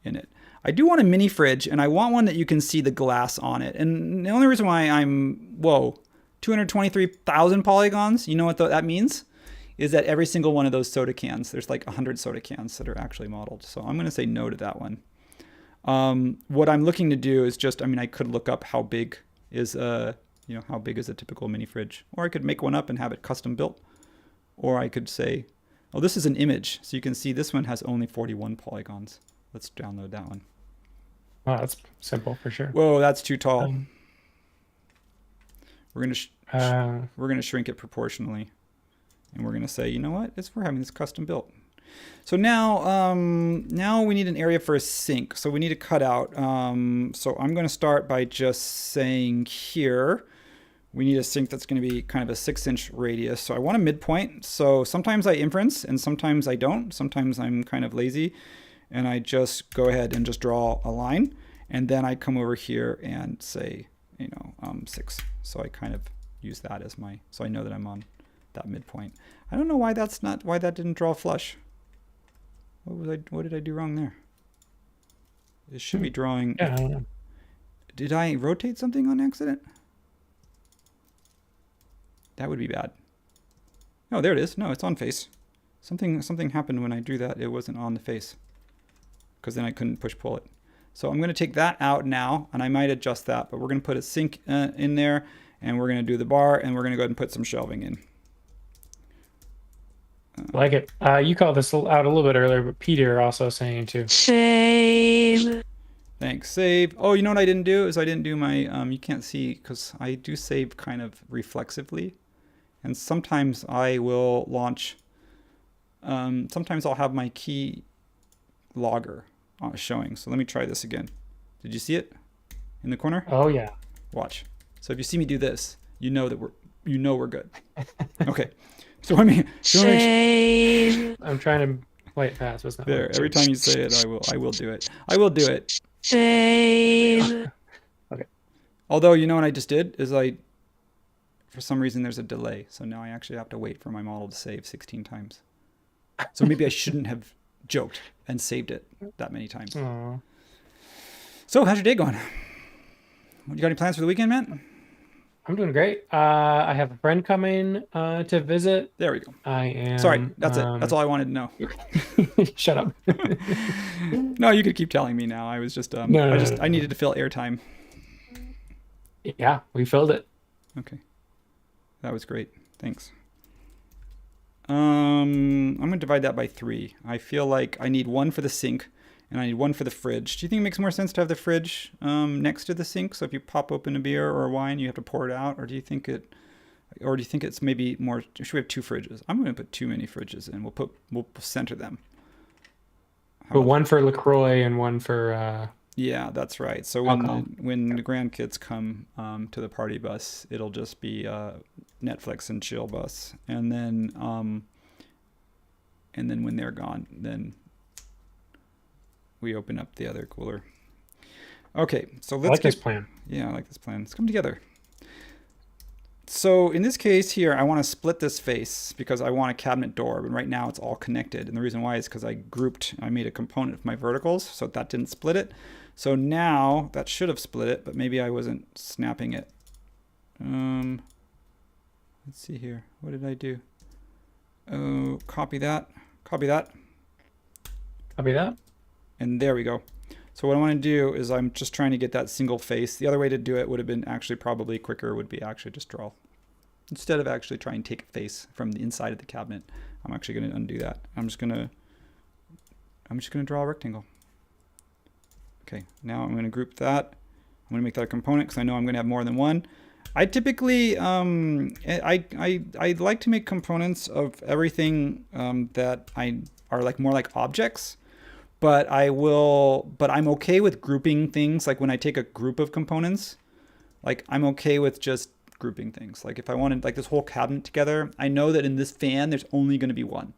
Speaker 2: in it. I do want a mini fridge, and I want one that you can see the glass on it. And the only reason why 223,000 polygons, you know what that means? Is that every single one of those soda cans, there's like 100 soda cans that are actually modeled. So I'm going to say no to that one. What I'm looking to do is just, I could look up how big is how big is a typical mini fridge, or I could make one up and have it custom built, or I could say, oh, this is an image, so you can see this one has only 41 polygons. Let's download that one.
Speaker 1: Wow, that's simple for sure.
Speaker 2: Whoa, that's too tall. We're gonna shrink it proportionally, and we're gonna say, you know what? We're having this custom built. So now we need an area for a sink. So we need to cut out. So I'm going to start by just saying here, we need a sink that's going to be kind of a 6-inch radius. So I want a midpoint. So sometimes I inference and sometimes I don't. Sometimes I'm kind of lazy and I just go ahead and just draw a line. And then I come over here and say, 6. So I kind of use that as so I know that I'm on that midpoint. I don't know why that didn't draw flush. What did I do wrong there? It should be drawing.
Speaker 1: Yeah, I don't know.
Speaker 2: Did I rotate something on accident? That would be bad. Oh, there it is. No, it's on face. Something happened when I drew that. It wasn't on the face, because then I couldn't pull it. So I'm going to take that out now, and I might adjust that. But we're going to put a sink in there, and we're going to do the bar, and we're going to go ahead and put some shelving in.
Speaker 1: Like it. You called this out a little bit earlier, but Peter also saying too.
Speaker 4: Save.
Speaker 2: Thanks. Save. Oh, you know what I didn't do is I didn't do my, you can't see because I do save kind of reflexively. And sometimes I will launch, sometimes I'll have my key logger showing. So let me try this again. Did you see it in the corner?
Speaker 1: Oh yeah.
Speaker 2: Watch. So if you see me do this, you know that we're good. Okay. So let me.
Speaker 4: Save.
Speaker 1: I'm trying to play it fast. It's not
Speaker 2: There.
Speaker 1: working.
Speaker 2: Every time you say it, I will do it. I will do it.
Speaker 4: Save.
Speaker 1: Okay.
Speaker 2: Although, you know what I just did is for some reason there's a delay. So now I actually have to wait for my model to save 16 times. So maybe I shouldn't have joked and saved it that many times.
Speaker 1: Aw.
Speaker 2: So how's your day going? You got any plans for the weekend, Matt?
Speaker 1: I'm doing great. I have a friend coming to visit.
Speaker 2: There we go.
Speaker 1: I am.
Speaker 2: Sorry, that's it. That's all I wanted to know.
Speaker 1: Shut up.
Speaker 2: No, you could keep telling me now. I was just,
Speaker 1: No.
Speaker 2: I needed to fill airtime.
Speaker 1: Yeah, we filled it.
Speaker 2: Okay. That was great. Thanks. I'm going to divide that by 3. I feel like I need 1 for the sink and I need 1 for the fridge. Do you think it makes more sense to have the fridge next to the sink? So if you pop open a beer or a wine, you have to pour it out? Or do you think it's maybe more, should we have 2 fridges? I'm going to put too many fridges in. We'll center them.
Speaker 1: But one for LaCroix and one for
Speaker 2: Yeah, that's right. So when the grandkids come to the party bus, it'll just be Netflix and chill bus, and then when they're gone, then we open up the other cooler. Okay, so let's
Speaker 1: I like this plan.
Speaker 2: Yeah, I like this plan. Let's come together. So in this case here, I want to split this face because I want a cabinet door, but right now it's all connected. And the reason why is because I made a component of my verticals, so that didn't split it. So now that should have split it, but maybe I wasn't snapping it. Let's see here. What did I do? Oh, copy that. Copy that.
Speaker 1: Copy that.
Speaker 2: And there we go. So what I want to do is I'm just trying to get that single face. The other way to do it would have been actually probably quicker, would be actually just draw. Instead of actually trying to take a face from the inside of the cabinet, I'm actually going to undo that. I'm just going to draw a rectangle. Okay, now I'm going to group that. I'm going to make that a component because I know I'm going to have more than one. I typically, I like to make components of everything that are like more like objects. But I'm okay with grouping things. Like when I take a group of components, like I'm okay with just grouping things. Like if I wanted like this whole cabinet together, I know that in this fan, there's only going to be one.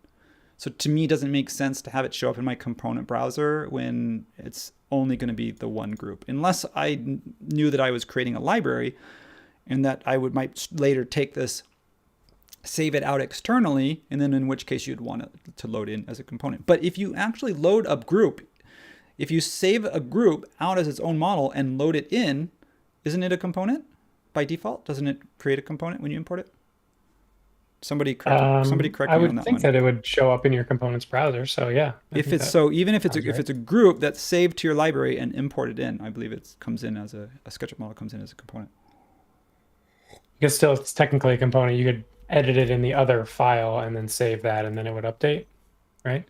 Speaker 2: So to me, it doesn't make sense to have it show up in my component browser when it's only going to be the one group, unless I knew that I was creating a library and that I might later take this, save it out externally, and then in which case you'd want it to load in as a component. But if you actually load a group, if you save a group out as its own model and load it in, isn't it a component by default? Doesn't it create a component when you import it? Somebody correct me on that one.
Speaker 1: I would think that it would show up in your components browser. So yeah.
Speaker 2: Even if it's a group that's saved to your library and imported in, I believe it comes in as a SketchUp model comes in as a component.
Speaker 1: Because still, it's technically a component. You could edit it in the other file and then save that, and then it would update, right?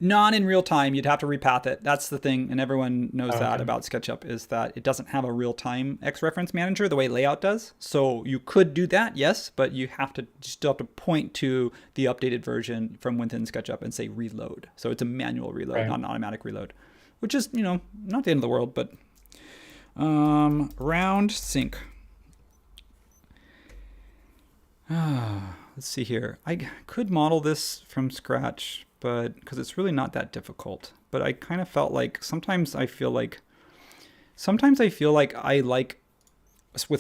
Speaker 2: Not in real time. You'd have to repath it. That's the thing, and everyone knows that about SketchUp, is that it doesn't have a real-time X-reference manager the way Layout does. So you could do that, yes, but you still have to point to the updated version from within SketchUp and say reload. So it's a manual reload, not an automatic reload, which is, not the end of the world, but round sync. Let's see here. I could model this from scratch, but because it's really not that difficult. But I kind of felt like sometimes I feel like with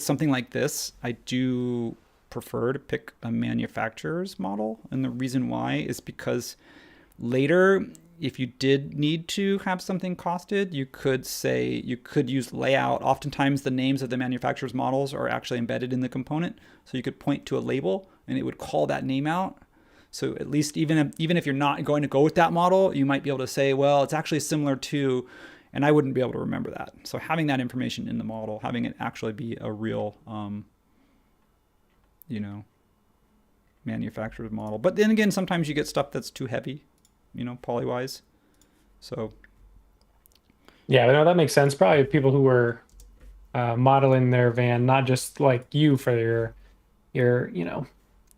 Speaker 2: something like this, I do prefer to pick a manufacturer's model. And the reason why is because later, if you did need to have something costed, you could use layout. Oftentimes the names of the manufacturer's models are actually embedded in the component. So you could point to a label and it would call that name out. So at least even if you're not going to go with that model, you might be able to say, well, it's actually similar to, and I wouldn't be able to remember that. So having that information in the model, having it actually be a real, manufacturer's model. But then again, sometimes you get stuff that's too heavy, poly-wise. So.
Speaker 1: Yeah, no, that makes sense. Probably people who were modeling their van, not just like you for your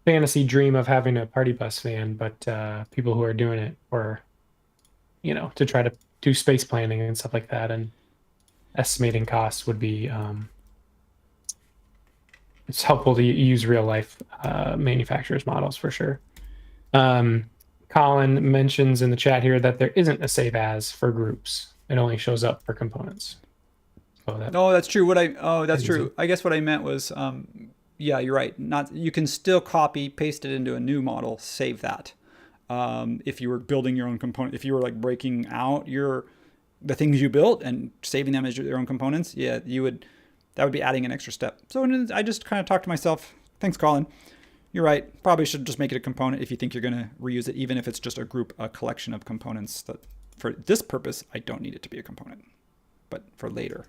Speaker 1: fantasy dream of having a party bus van, but people who are doing it for, to try to do space planning and stuff like that, and estimating costs would be, it's helpful to use real life manufacturers models for sure. Colin mentions in the chat here that there isn't a save as for groups. It only shows up for components. So
Speaker 2: that's true. That's true. I guess what I meant was, yeah, you're right. You can still copy, paste it into a new model, save that. If you were building your own component, if you were like breaking out the things you built and saving them as your own components, yeah, that would be adding an extra step. So I just kind of talked to myself. Thanks, Colin. You're right. Probably should just make it a component if you think you're going to reuse it, even if it's just a collection of components that for this purpose, I don't need it to be a component, but for later.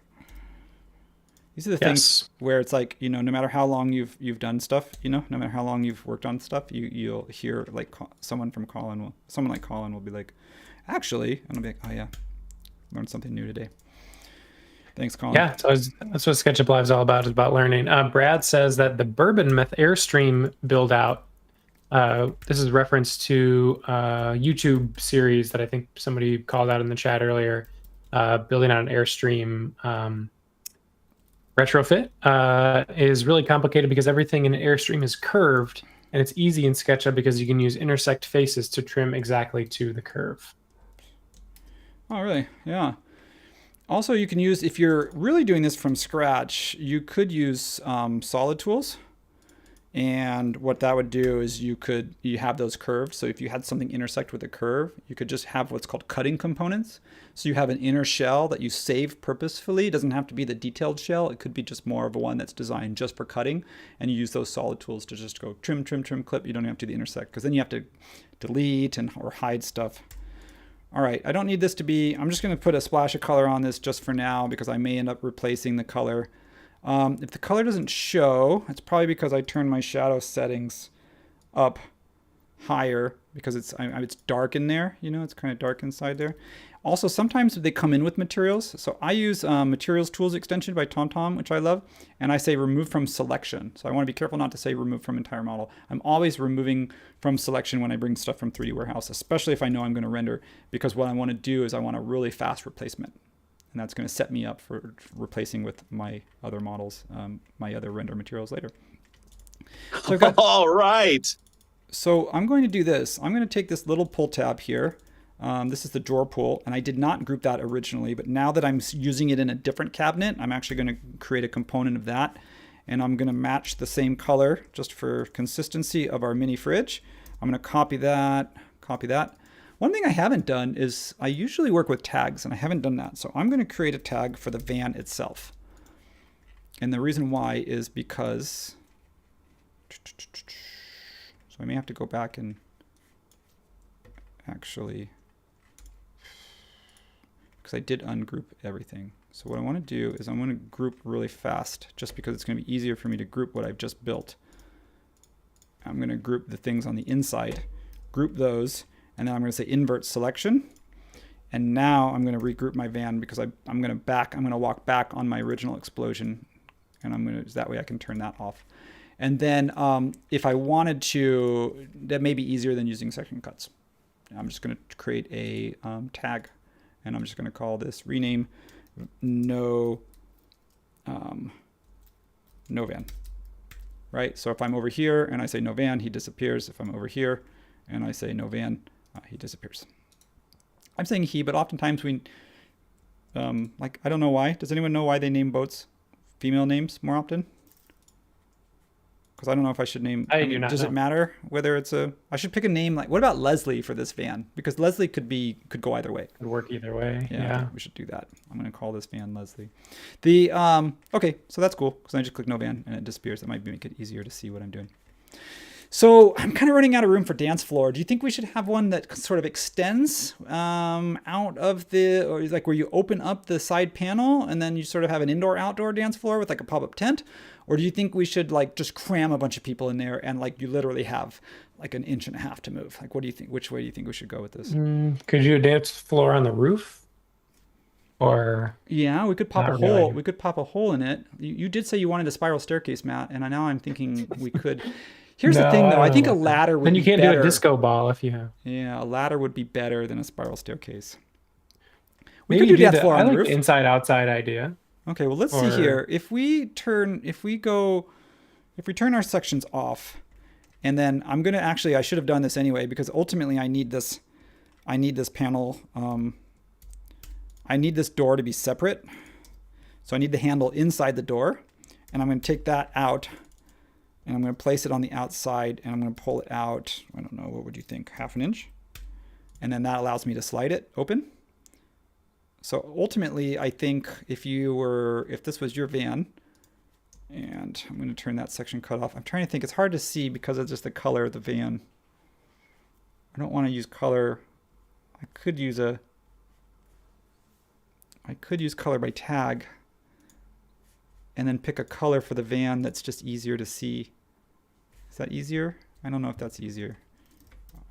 Speaker 2: These are the things where it's like, no matter how long you've done stuff, no matter how long you've worked on stuff, you'll hear like someone like Colin will be like, actually, and I'll be like, oh yeah, learned something new today. Thanks, Colin.
Speaker 1: Yeah, so that's what SketchUp Live is all about, is about learning. Brad says that the Bourbonmouth Airstream build out, this is reference to a YouTube series that I think somebody called out in the chat earlier. building on an Airstream retrofit is really complicated because everything in an Airstream is curved, and it's easy in SketchUp because you can use intersect faces to trim exactly to the curve.
Speaker 2: Oh, really? Yeah. Also, you can use, if you're really doing this from scratch, you could use solid tools. And what that would do is you have those curved. So if you had something intersect with a curve, you could just have what's called cutting components. So you have an inner shell that you save purposefully. It doesn't have to be the detailed shell. It could be just more of a one that's designed just for cutting. And you use those solid tools to just go trim, trim, trim, clip. You don't have to do the intersect because then you have to delete or hide stuff. All right, I don't need this to be, I'm just going to put a splash of color on this just for now because I may end up replacing the color. If the color doesn't show, it's probably because I turned my shadow settings up higher because it's dark in there. You know, it's kind of dark inside there. Also, sometimes they come in with materials. So I use Materials Tools extension by TomTom, which I love. And I say remove from selection. So I want to be careful not to say remove from entire model. I'm always removing from selection when I bring stuff from 3D Warehouse, especially if I know I'm going to render, because what I want to do is I want a really fast replacement. And that's going to set me up for replacing with my other models, my other render materials later. So I've got,
Speaker 3: All right.
Speaker 2: so I'm going to do this. I'm going to take this little pull tab here. This is the drawer pull, and I did not group that originally, but now that I'm using it in a different cabinet, I'm actually going to create a component of that. And I'm going to match the same color just for consistency of our mini fridge. I'm going to copy that, copy that. One thing I haven't done is I usually work with tags, and I haven't done that. So I'm going to create a tag for the van itself. And the reason why is because, so I may have to go back and actually, because I did ungroup everything. So what I want to do is I want to group really fast just because it's going to be easier for me to group what I've just built. I'm going to group the things on the inside, group those, and then I'm going to say invert selection. And now I'm going to regroup my van because I'm going to walk back on my original explosion, and that way I can turn that off. And then if I wanted to, that may be easier than using section cuts. I'm just going to create a tag, and I'm just going to call this rename no van, right? So if I'm over here and I say no van, he disappears. If I'm over here and I say no van, he disappears. I'm saying he, but oftentimes we, like, I don't know why. Does anyone know why they name boats female names more often? Because I don't know if I should name.
Speaker 1: I do not
Speaker 2: does
Speaker 1: know.
Speaker 2: it matter whether it's a? I should pick a name like. What about Leslie for this van? Because Leslie could go either way.
Speaker 1: Could work either way.
Speaker 2: Yeah, I
Speaker 1: Yeah.
Speaker 2: think we should do that. I'm going to call this van Leslie. The okay, so that's cool because I just click no van and it disappears. That might make it easier to see what I'm doing. So I'm kind of running out of room for dance floor. Do you think we should have one that sort of extends out of the, or like where you open up the side panel and then you sort of have an indoor-outdoor dance floor with like a pop-up tent? Or do you think we should like just cram a bunch of people in there and like you literally have like an inch and a half to move? Like, what do you think? Which way do you think we should go with this?
Speaker 1: Could you do a dance floor on the roof? Or
Speaker 2: Yeah, we could pop
Speaker 1: Not
Speaker 2: a hole.
Speaker 1: really.
Speaker 2: We could pop a hole in it. You did say you wanted a spiral staircase, Matt, and now I'm thinking we could. Here's the
Speaker 1: No,
Speaker 2: thing, though. I
Speaker 1: don't
Speaker 2: think a
Speaker 1: want that.
Speaker 2: ladder would
Speaker 1: Then
Speaker 2: be
Speaker 1: you can't
Speaker 2: better.
Speaker 1: do a disco ball if you have.
Speaker 2: Yeah, a ladder would be better than a spiral staircase. We
Speaker 1: Maybe
Speaker 2: could do
Speaker 1: you
Speaker 2: dance floor
Speaker 1: I
Speaker 2: on the
Speaker 1: like
Speaker 2: roof.
Speaker 1: the inside-outside idea.
Speaker 2: Okay, well, let's see
Speaker 1: Or-
Speaker 2: here. If we turn our sections off, and then I'm gonna actually, I should have done this anyway because ultimately I need this panel. I need this door to be separate, so I need the handle inside the door, and I'm gonna take that out, and I'm gonna place it on the outside, and I'm gonna pull it out. I don't know, what would you think? Half an inch, and then that allows me to slide it open. So ultimately, I think if this was your van, and I'm going to turn that section cut off. I'm trying to think. It's hard to see because of just the color of the van. I don't want to use color. I could use color by tag, and then pick a color for the van that's just easier to see. Is that easier? I don't know if that's easier.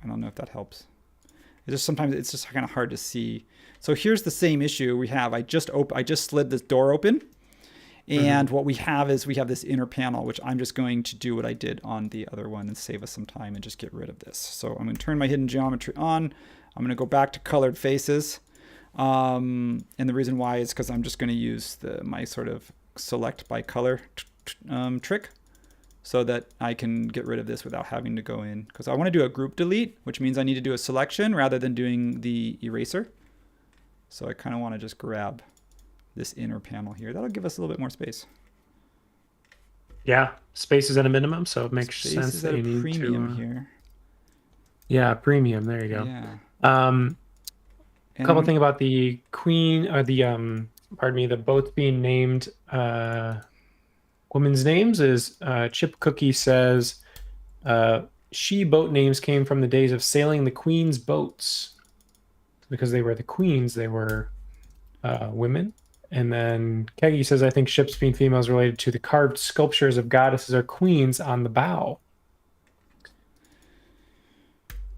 Speaker 2: I don't know if that helps. Sometimes it's just kind of hard to see. So here's the same issue we have. I just slid this door open, and what we have is we have this inner panel, which I'm just going to do what I did on the other one and save us some time and just get rid of this. So I'm going to turn my hidden geometry on. I'm going to go back to colored faces. And the reason why is because I'm just going to use my sort of select by color trick so that I can get rid of this without having to go in. Because I want to do a group delete, which means I need to do a selection rather than doing the eraser. So I kind of want to just grab this inner panel here. That'll give us a little bit more space.
Speaker 1: Yeah, space is at a minimum, so it makes
Speaker 2: Space
Speaker 1: sense
Speaker 2: is
Speaker 1: that
Speaker 2: at a
Speaker 1: you need
Speaker 2: premium
Speaker 1: to.
Speaker 2: here.
Speaker 1: Yeah, premium. There you go.
Speaker 2: Yeah.
Speaker 1: A couple things about the queen, or the pardon me, the boats being named women's names is Chip Cookie says she boat names came from the days of sailing the queen's boats because they were the queens, they were women. And then Keggy says, I think ships being females related to the carved sculptures of goddesses or queens on the bow.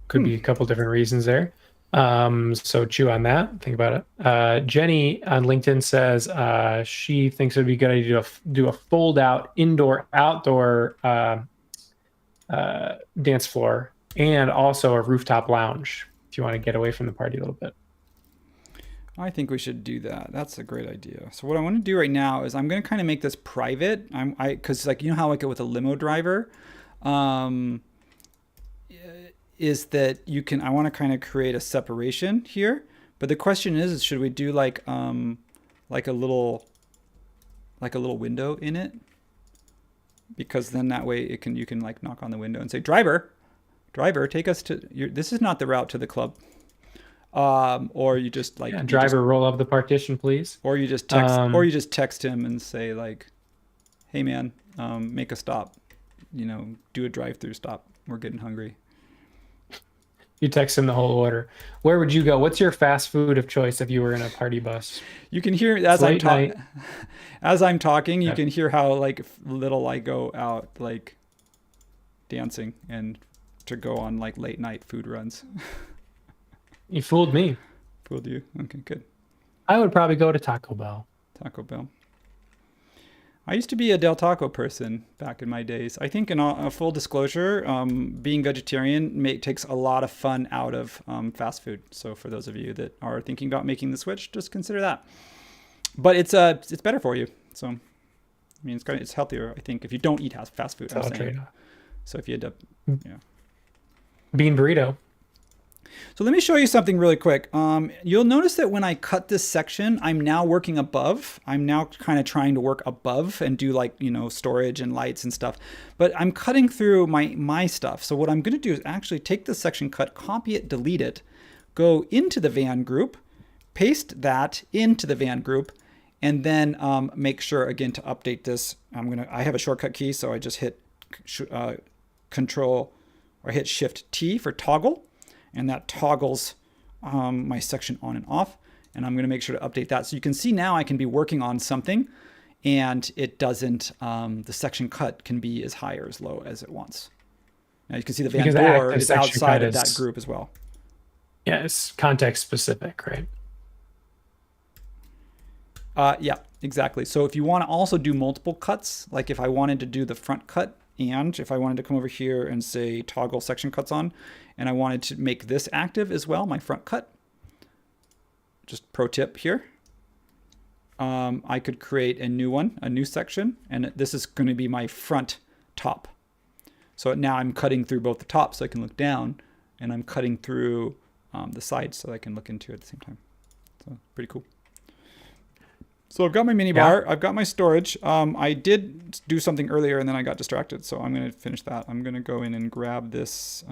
Speaker 1: Could be a couple different reasons there. So chew on that. Think about it. Jenny on LinkedIn says she thinks it would be a good idea to do a fold-out indoor-outdoor dance floor and also a rooftop lounge if you want to get away from the party a little bit.
Speaker 2: I think we should do that. That's a great idea. So what I want to do right now is I'm going to kind of make this private. Because like, you know how like with a limo driver, is that I want to kind of create a separation here. But the question is should we do like a little window in it? Because then that way you can like knock on the window and say, driver, take us to this is not the route to the club. Or you just like
Speaker 1: driver, roll up the partition, please.
Speaker 2: Or you just text him and say like, hey man, make a stop, do a drive-through stop. We're getting hungry.
Speaker 1: You text him the whole order. Where would you go? What's your fast food of choice if you were in a party bus?
Speaker 2: You can hear as I'm talking, you can hear how like little I go out like dancing and to go on like late night food runs.
Speaker 1: You fooled me.
Speaker 2: Fooled you? Okay, good.
Speaker 1: I would probably go to Taco Bell.
Speaker 2: Taco Bell. I used to be a Del Taco person back in my days. I think in a full disclosure, being vegetarian takes a lot of fun out of fast food. So for those of you that are thinking about making the switch, just consider that. But it's better for you. So I mean, it's healthier, I think, if you don't eat fast food. So if you end up,
Speaker 1: bean burrito.
Speaker 2: So let me show you something really quick. You'll notice that when I cut this section, I'm now working above. I'm now kind of trying to work above and do like, storage and lights and stuff. But I'm cutting through my stuff. So what I'm going to do is actually take this section cut, copy it, delete it, go into the van group, paste that into the van group, and then make sure, again, to update this. I have a shortcut key, so I just hit hit Shift T for toggle. And that toggles my section on and off. And I'm going to make sure to update that. So you can see now I can be working on something and it doesn't, the section cut can be as high or as low as it wants. Now you can see the van door is outside of that group as well.
Speaker 1: Yeah, it's context specific, right?
Speaker 2: Yeah, exactly. So if you want to also do multiple cuts, like if I wanted to do the front cut, and if I wanted to come over here and say toggle section cuts on, and I wanted to make this active as well, my front cut, just pro tip here, I could create a new section, and this is going to be my front top. So now I'm cutting through both the tops so I can look down, and I'm cutting through the sides so I can look into it at the same time. So pretty cool. So I've got my mini bar, I've got my storage. I did do something earlier and then I got distracted, so I'm going to finish that. I'm going to go in and grab this,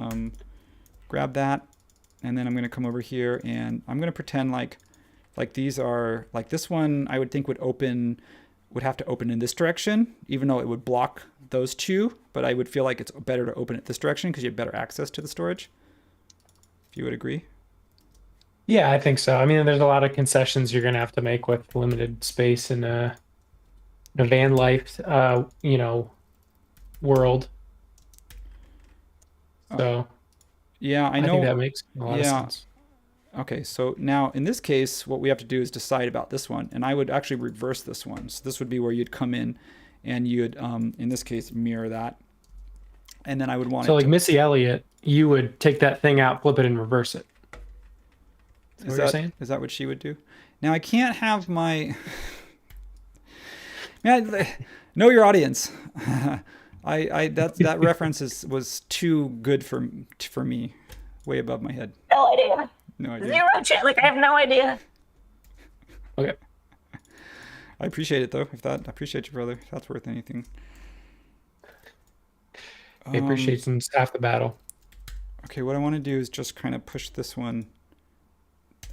Speaker 2: grab that, and then I'm going to come over here and I'm going to pretend like these are, like this one I would think would have to open in this direction, even though it would block those two, but I would feel like it's better to open it this direction because you have better access to the storage, if you would agree.
Speaker 1: Yeah, I think so. I mean, there's a lot of concessions you're going to have to make with limited space in a van life, world. So,
Speaker 2: yeah, I know.
Speaker 1: I think that makes a lot of sense.
Speaker 2: Okay, so now in this case, what we have to do is decide about this one, and I would actually reverse this one. So this would be where you'd come in, and you'd, in this case, mirror that, and then I would want.
Speaker 1: So, like Missy Elliott, you would take that thing out, flip it, and reverse it. what you're saying?
Speaker 2: Is that what she would do? Now I can't have my. Man, know your audience. That reference was too good for me, way above my head.
Speaker 5: No idea.
Speaker 2: No idea.
Speaker 5: Zero chat. Like, I have no idea.
Speaker 1: Okay.
Speaker 2: I appreciate it though. I appreciate you, brother. If that's worth anything.
Speaker 1: It appreciates half the battle.
Speaker 2: Okay, what I want to do is just kind of push this one,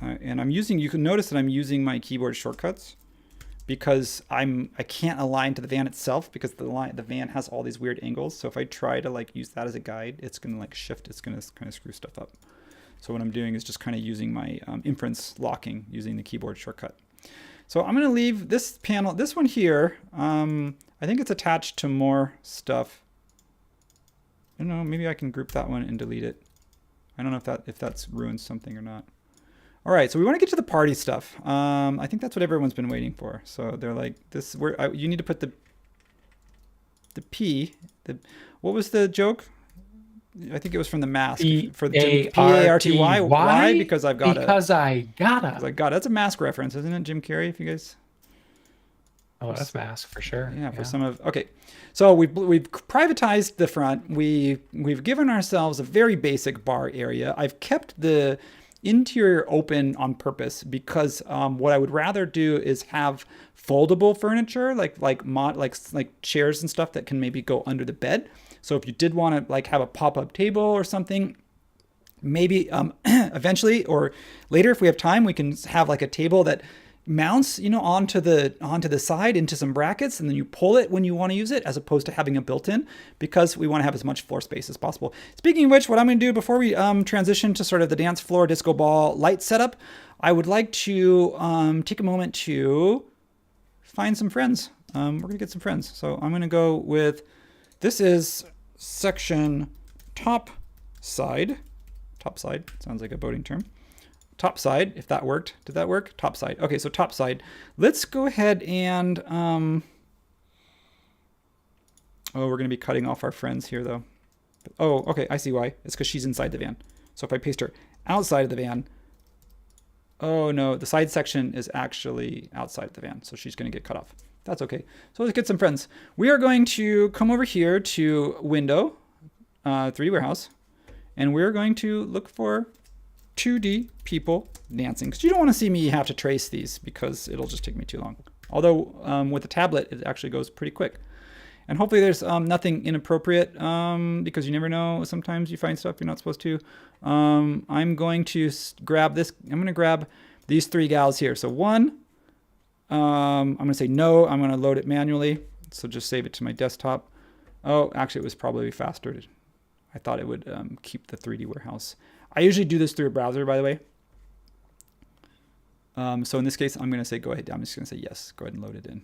Speaker 2: and I'm using. You can notice that I'm using my keyboard shortcuts because I can't align to the van itself because the van has all these weird angles. So if I try to like use that as a guide, it's gonna like shift. It's gonna kind of screw stuff up. So what I'm doing is just kind of using my inference locking using the keyboard shortcut. So I'm going to leave this panel, this one here. I think it's attached to more stuff. I don't know, maybe I can group that one and delete it. I don't know if that's ruined something or not. All right, so we want to get to the party stuff. I think that's what everyone's been waiting for. So they're like, you need to put the P. What was the joke? I think it was from the mask for the Party. Why? Because I gotta. That's a mask reference, isn't it, Jim Carrey? If you guys.
Speaker 1: Oh, that's mask for sure.
Speaker 2: Yeah, for some of. Okay, so we've privatized the front. We've given ourselves a very basic bar area. I've kept the interior open on purpose because what I would rather do is have foldable furniture like chairs and stuff that can maybe go under the bed. So if you did want to like have a pop-up table or something, maybe eventually or later if we have time, we can have like a table that mounts, onto the side into some brackets, and then you pull it when you want to use it, as opposed to having a built-in, because we want to have as much floor space as possible. Speaking of which, what I'm going to do before we transition to sort of the dance floor disco ball light setup, I would like to take a moment to find some friends. We're going to get some friends. So I'm going to go with, this is section top side. Top side sounds like a boating term. Top side, if that worked. Did that work? Top side. Okay, so top side. Let's go ahead and we're going to be cutting off our friends here though. Oh, okay, I see why. It's because she's inside the van. So if I paste her outside of the van, oh no, the side section is actually outside of the van, so she's going to get cut off. That's okay. So let's get some friends. We are going to come over here to Window, 3D Warehouse, and we're going to look for 2D people dancing, because you don't want to see me have to trace these because it'll just take me too long. Although with the tablet, it actually goes pretty quick. And hopefully there's nothing inappropriate because you never know. Sometimes you find stuff you're not supposed to. I'm going to grab this. I'm going to grab these 3 gals here. So one, I'm going to say no. I'm going to load it manually. So just save it to my desktop. Oh, actually, it was probably faster. I thought it would keep the 3D Warehouse. I usually do this through a browser, by the way. So in this case, I'm going to say go ahead. I'm just going to say yes. Go ahead and load it in.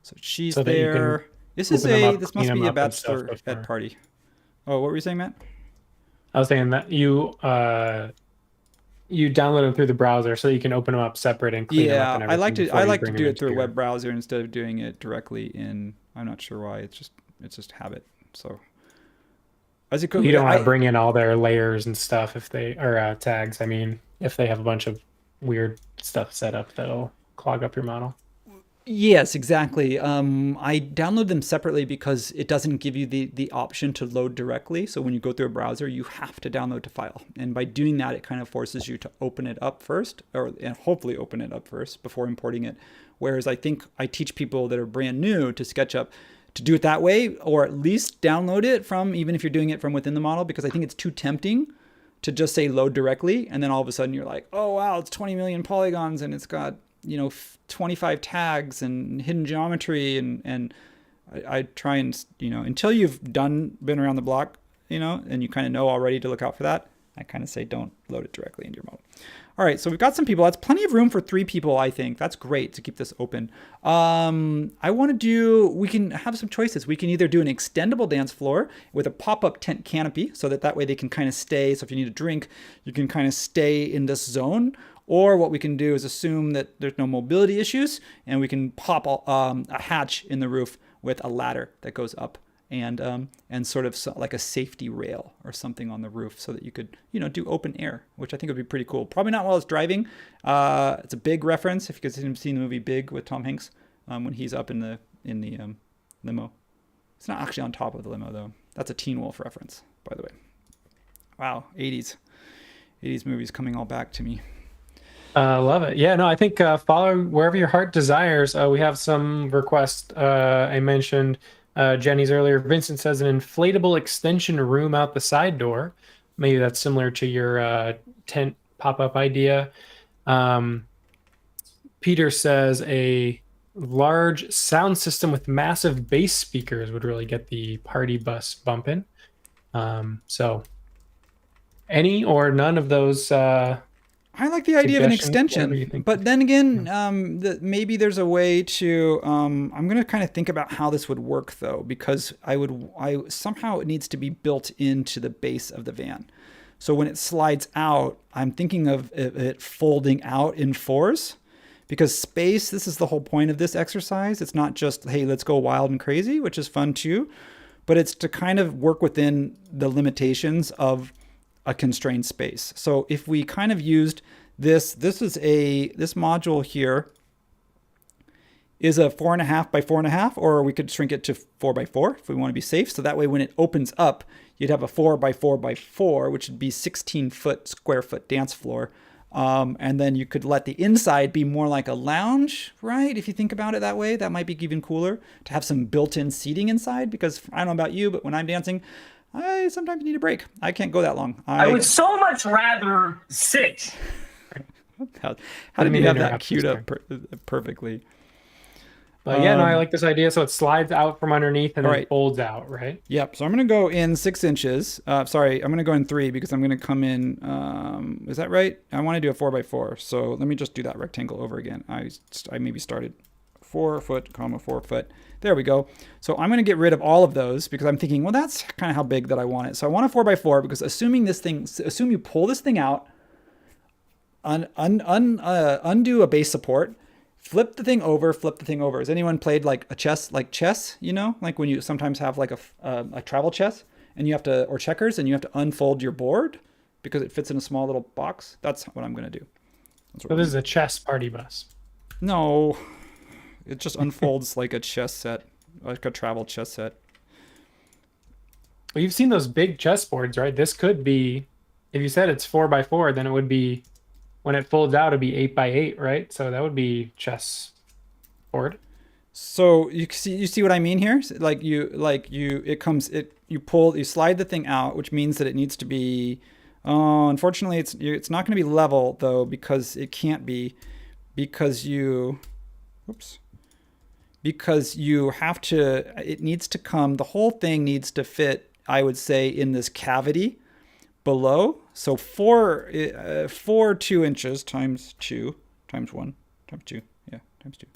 Speaker 2: So she's so there. This must be a bachelor at party. Oh, what were you saying, Matt?
Speaker 1: I was saying that you download them through the browser so you can open them up separate and clean them up. And
Speaker 2: I like to do it through a web browser instead of doing it directly in. I'm not sure why. It's just habit. So as
Speaker 1: you don't want to bring in all their layers and stuff if they are tags. I mean, if they have a bunch of weird stuff set up that'll clog up your model.
Speaker 2: Yes, exactly. I download them separately because it doesn't give you the option to load directly. So when you go through a browser, you have to download to file. And by doing that, it kind of forces you to open it up first, and hopefully open it up first before importing it. Whereas I think I teach people that are brand new to SketchUp to do it that way, or at least download it from, even if you're doing it from within the model, because I think it's too tempting to just say load directly. And then all of a sudden you're like, oh, wow, it's 20 million polygons and it's got, 25 tags and hidden geometry. And I try and, until you've been around the block, and you kind of know already to look out for that, I kind of say don't load it directly into your model. All right, so we've got some people. That's plenty of room for 3 people, I think. That's great to keep this open. We can have some choices. We can either do an extendable dance floor with a pop-up tent canopy so that way they can kind of stay. So if you need a drink, you can kind of stay in this zone. Or what we can do is assume that there's no mobility issues, and we can pop a hatch in the roof with a ladder that goes up and sort of like a safety rail or something on the roof so that you could, do open air, which I think would be pretty cool. Probably not while it's driving. It's a Big reference if you guys have seen the movie Big with Tom Hanks, when he's up in the limo. It's not actually on top of the limo though. That's a Teen Wolf reference, by the way. Wow, 80s movies coming all back to me.
Speaker 1: Love it. Yeah, no, I think follow wherever your heart desires. We have some requests. I mentioned Jenny's earlier. Vincent says an inflatable extension room out the side door. Maybe that's similar to your tent pop-up idea. Peter says a large sound system with massive bass speakers would really get the party bus bumping. So any or none of those
Speaker 2: I like the idea of an
Speaker 1: suggestions, whatever you
Speaker 2: extension,
Speaker 1: think.
Speaker 2: but then again, maybe there's a way to. I'm going to kind of think about how this would work though, because somehow it needs to be built into the base of the van. So when it slides out, I'm thinking of it folding out in fours, because space. This is the whole point of this exercise. It's not just, hey, let's go wild and crazy, which is fun too, but it's to kind of work within the limitations of a constrained space. So if we kind of used this module here is a 4.5 by 4.5, or we could shrink it to 4 by 4 if we want to be safe. So that way, when it opens up, you'd have a 4 by 4 by 4, which would be 16 square foot dance floor. And then you could let the inside be more like a lounge, right? If you think about it that way, that might be even cooler to have some built-in seating inside, because I don't know about you, but when I'm dancing, I sometimes need a break. I can't go that long.
Speaker 3: I would so much rather sit.
Speaker 2: How did you have that queued up perfectly?
Speaker 1: But yeah, no, I like this idea. So it slides out from underneath and then folds out, right?
Speaker 2: Yep. So I'm going to go in 6 inches. Sorry, I'm going to go in 3 because I'm going to come in. Is that right? I want to do a 4 by 4. So let me just do that rectangle over again. I maybe started 4 foot, 4 foot. There we go. So I'm going to get rid of all of those because I'm thinking, well, that's kind of how big that I want it. So I want a 4 by 4 because assume you pull this thing out, undo a base support, flip the thing over. Has anyone played like chess, like when you sometimes have like a travel chess and you have to, or checkers, and you have to unfold your board because it fits in a small little box? That's what I'm going to do.
Speaker 1: So this is a chess party bus.
Speaker 2: No. It just unfolds like a chess set, like a travel chess set.
Speaker 1: Well, you've seen those big chess boards, right? This could be, if you said it's 4 by 4, then it would be, when it folds out, it'd be 8 by 8, right? So that would be chess board.
Speaker 2: So you see what I mean here? You slide the thing out, which means that it needs to be. Unfortunately, it's not going to be level though, because it can't be, because you have to, it needs to come, the whole thing needs to fit, I would say, in this cavity below. So 4 2 inches times 2 times 1 times 2. Yeah, times 2.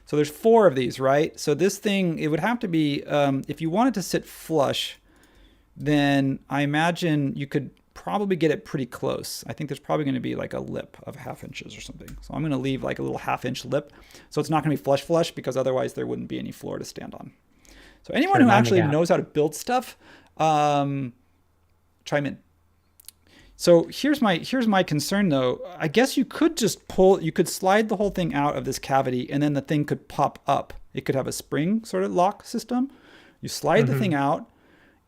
Speaker 2: So there's 4 of these, right? So this thing, it would have to be, if you wanted to sit flush, then I imagine you could probably get it pretty close. I think there's probably going to be like a lip of 1/2 inches or something. So I'm going to leave like a little 1/2 inch lip. So it's not going to be flush because otherwise there wouldn't be any floor to stand on. So anyone who actually knows how to build stuff, chime in. So here's my concern though. I guess you could just you could slide the whole thing out of this cavity and then the thing could pop up. It could have a spring sort of lock system. You slide the thing out,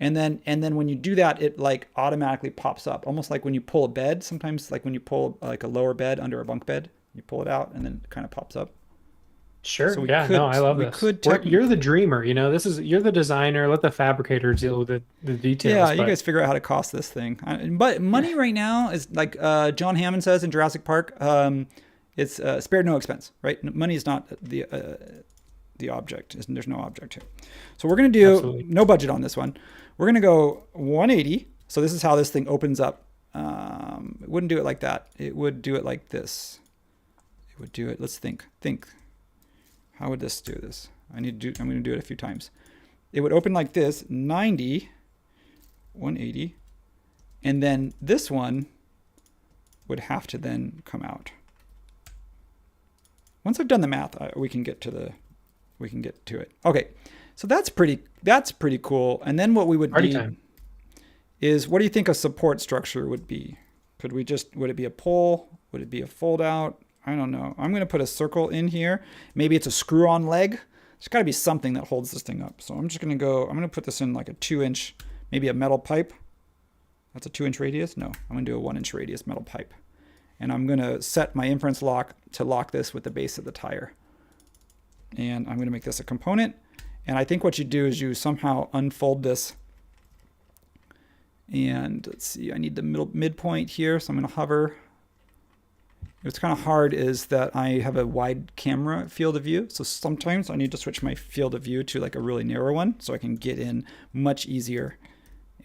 Speaker 2: and then when you do that, it like automatically pops up, almost like when you pull a bed. Sometimes like when you pull like a lower bed under a bunk bed, you pull it out and then it kind of pops up.
Speaker 1: Sure. So I love this. You're the dreamer, you're the designer. Let the fabricator deal with the details.
Speaker 2: Yeah, you guys figure out how to cost this thing. But money right now is like John Hammond says in Jurassic Park, it's spared no expense, right? Money is not the object. There's no object here. So we're going to do no budget on this one. We're going to go 180. So this is how this thing opens up. It wouldn't do it like that. It would do it like this. It would do it. Let's think. How would this do this? I'm going to do it a few times. It would open like this, 90, 180, and then this one would have to then come out. Once I've done the math, we can get to it. Okay, So that's pretty cool. And then what we would
Speaker 1: Party
Speaker 2: need
Speaker 1: time.
Speaker 2: is, what do you think a support structure would be? Would it be a pole? Would it be a fold out? I don't know. I'm going to put a circle in here. Maybe it's a screw on leg. There's got to be something that holds this thing up. So I'm just going to put this in like a 2-inch, maybe a metal pipe. That's a 2-inch radius. No, I'm going to do a 1-inch radius metal pipe. And I'm going to set my inference lock to lock this with the base of the tire. And I'm going to make this a component. And I think what you do is you somehow unfold this. And let's see, I need the midpoint here. So I'm going to hover. What's kind of hard is that I have a wide camera field of view. So sometimes I need to switch my field of view to like a really narrow one so I can get in much easier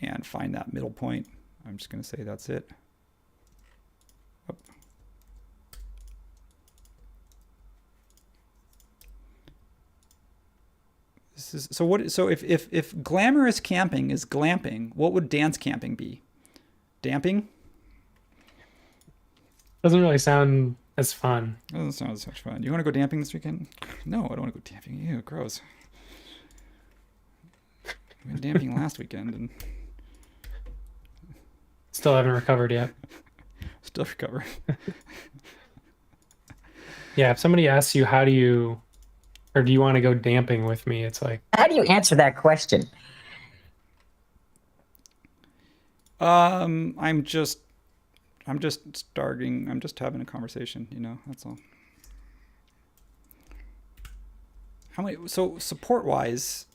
Speaker 2: and find that middle point. I'm just going to say that's it. Oh. So if glamorous camping is glamping, what would dance camping be? Damping?
Speaker 1: Doesn't really sound as fun.
Speaker 2: That doesn't sound as much fun. You want to go damping this weekend? No, I don't want to go damping. Ew, gross. We went damping last weekend and
Speaker 1: Still haven't recovered yet.
Speaker 2: still recovering.
Speaker 1: Yeah, if somebody asks you do you want to go damping with me, it's like,
Speaker 5: How do you answer that question?
Speaker 2: I'm just starting. I'm just having a conversation, that's all. So support wise,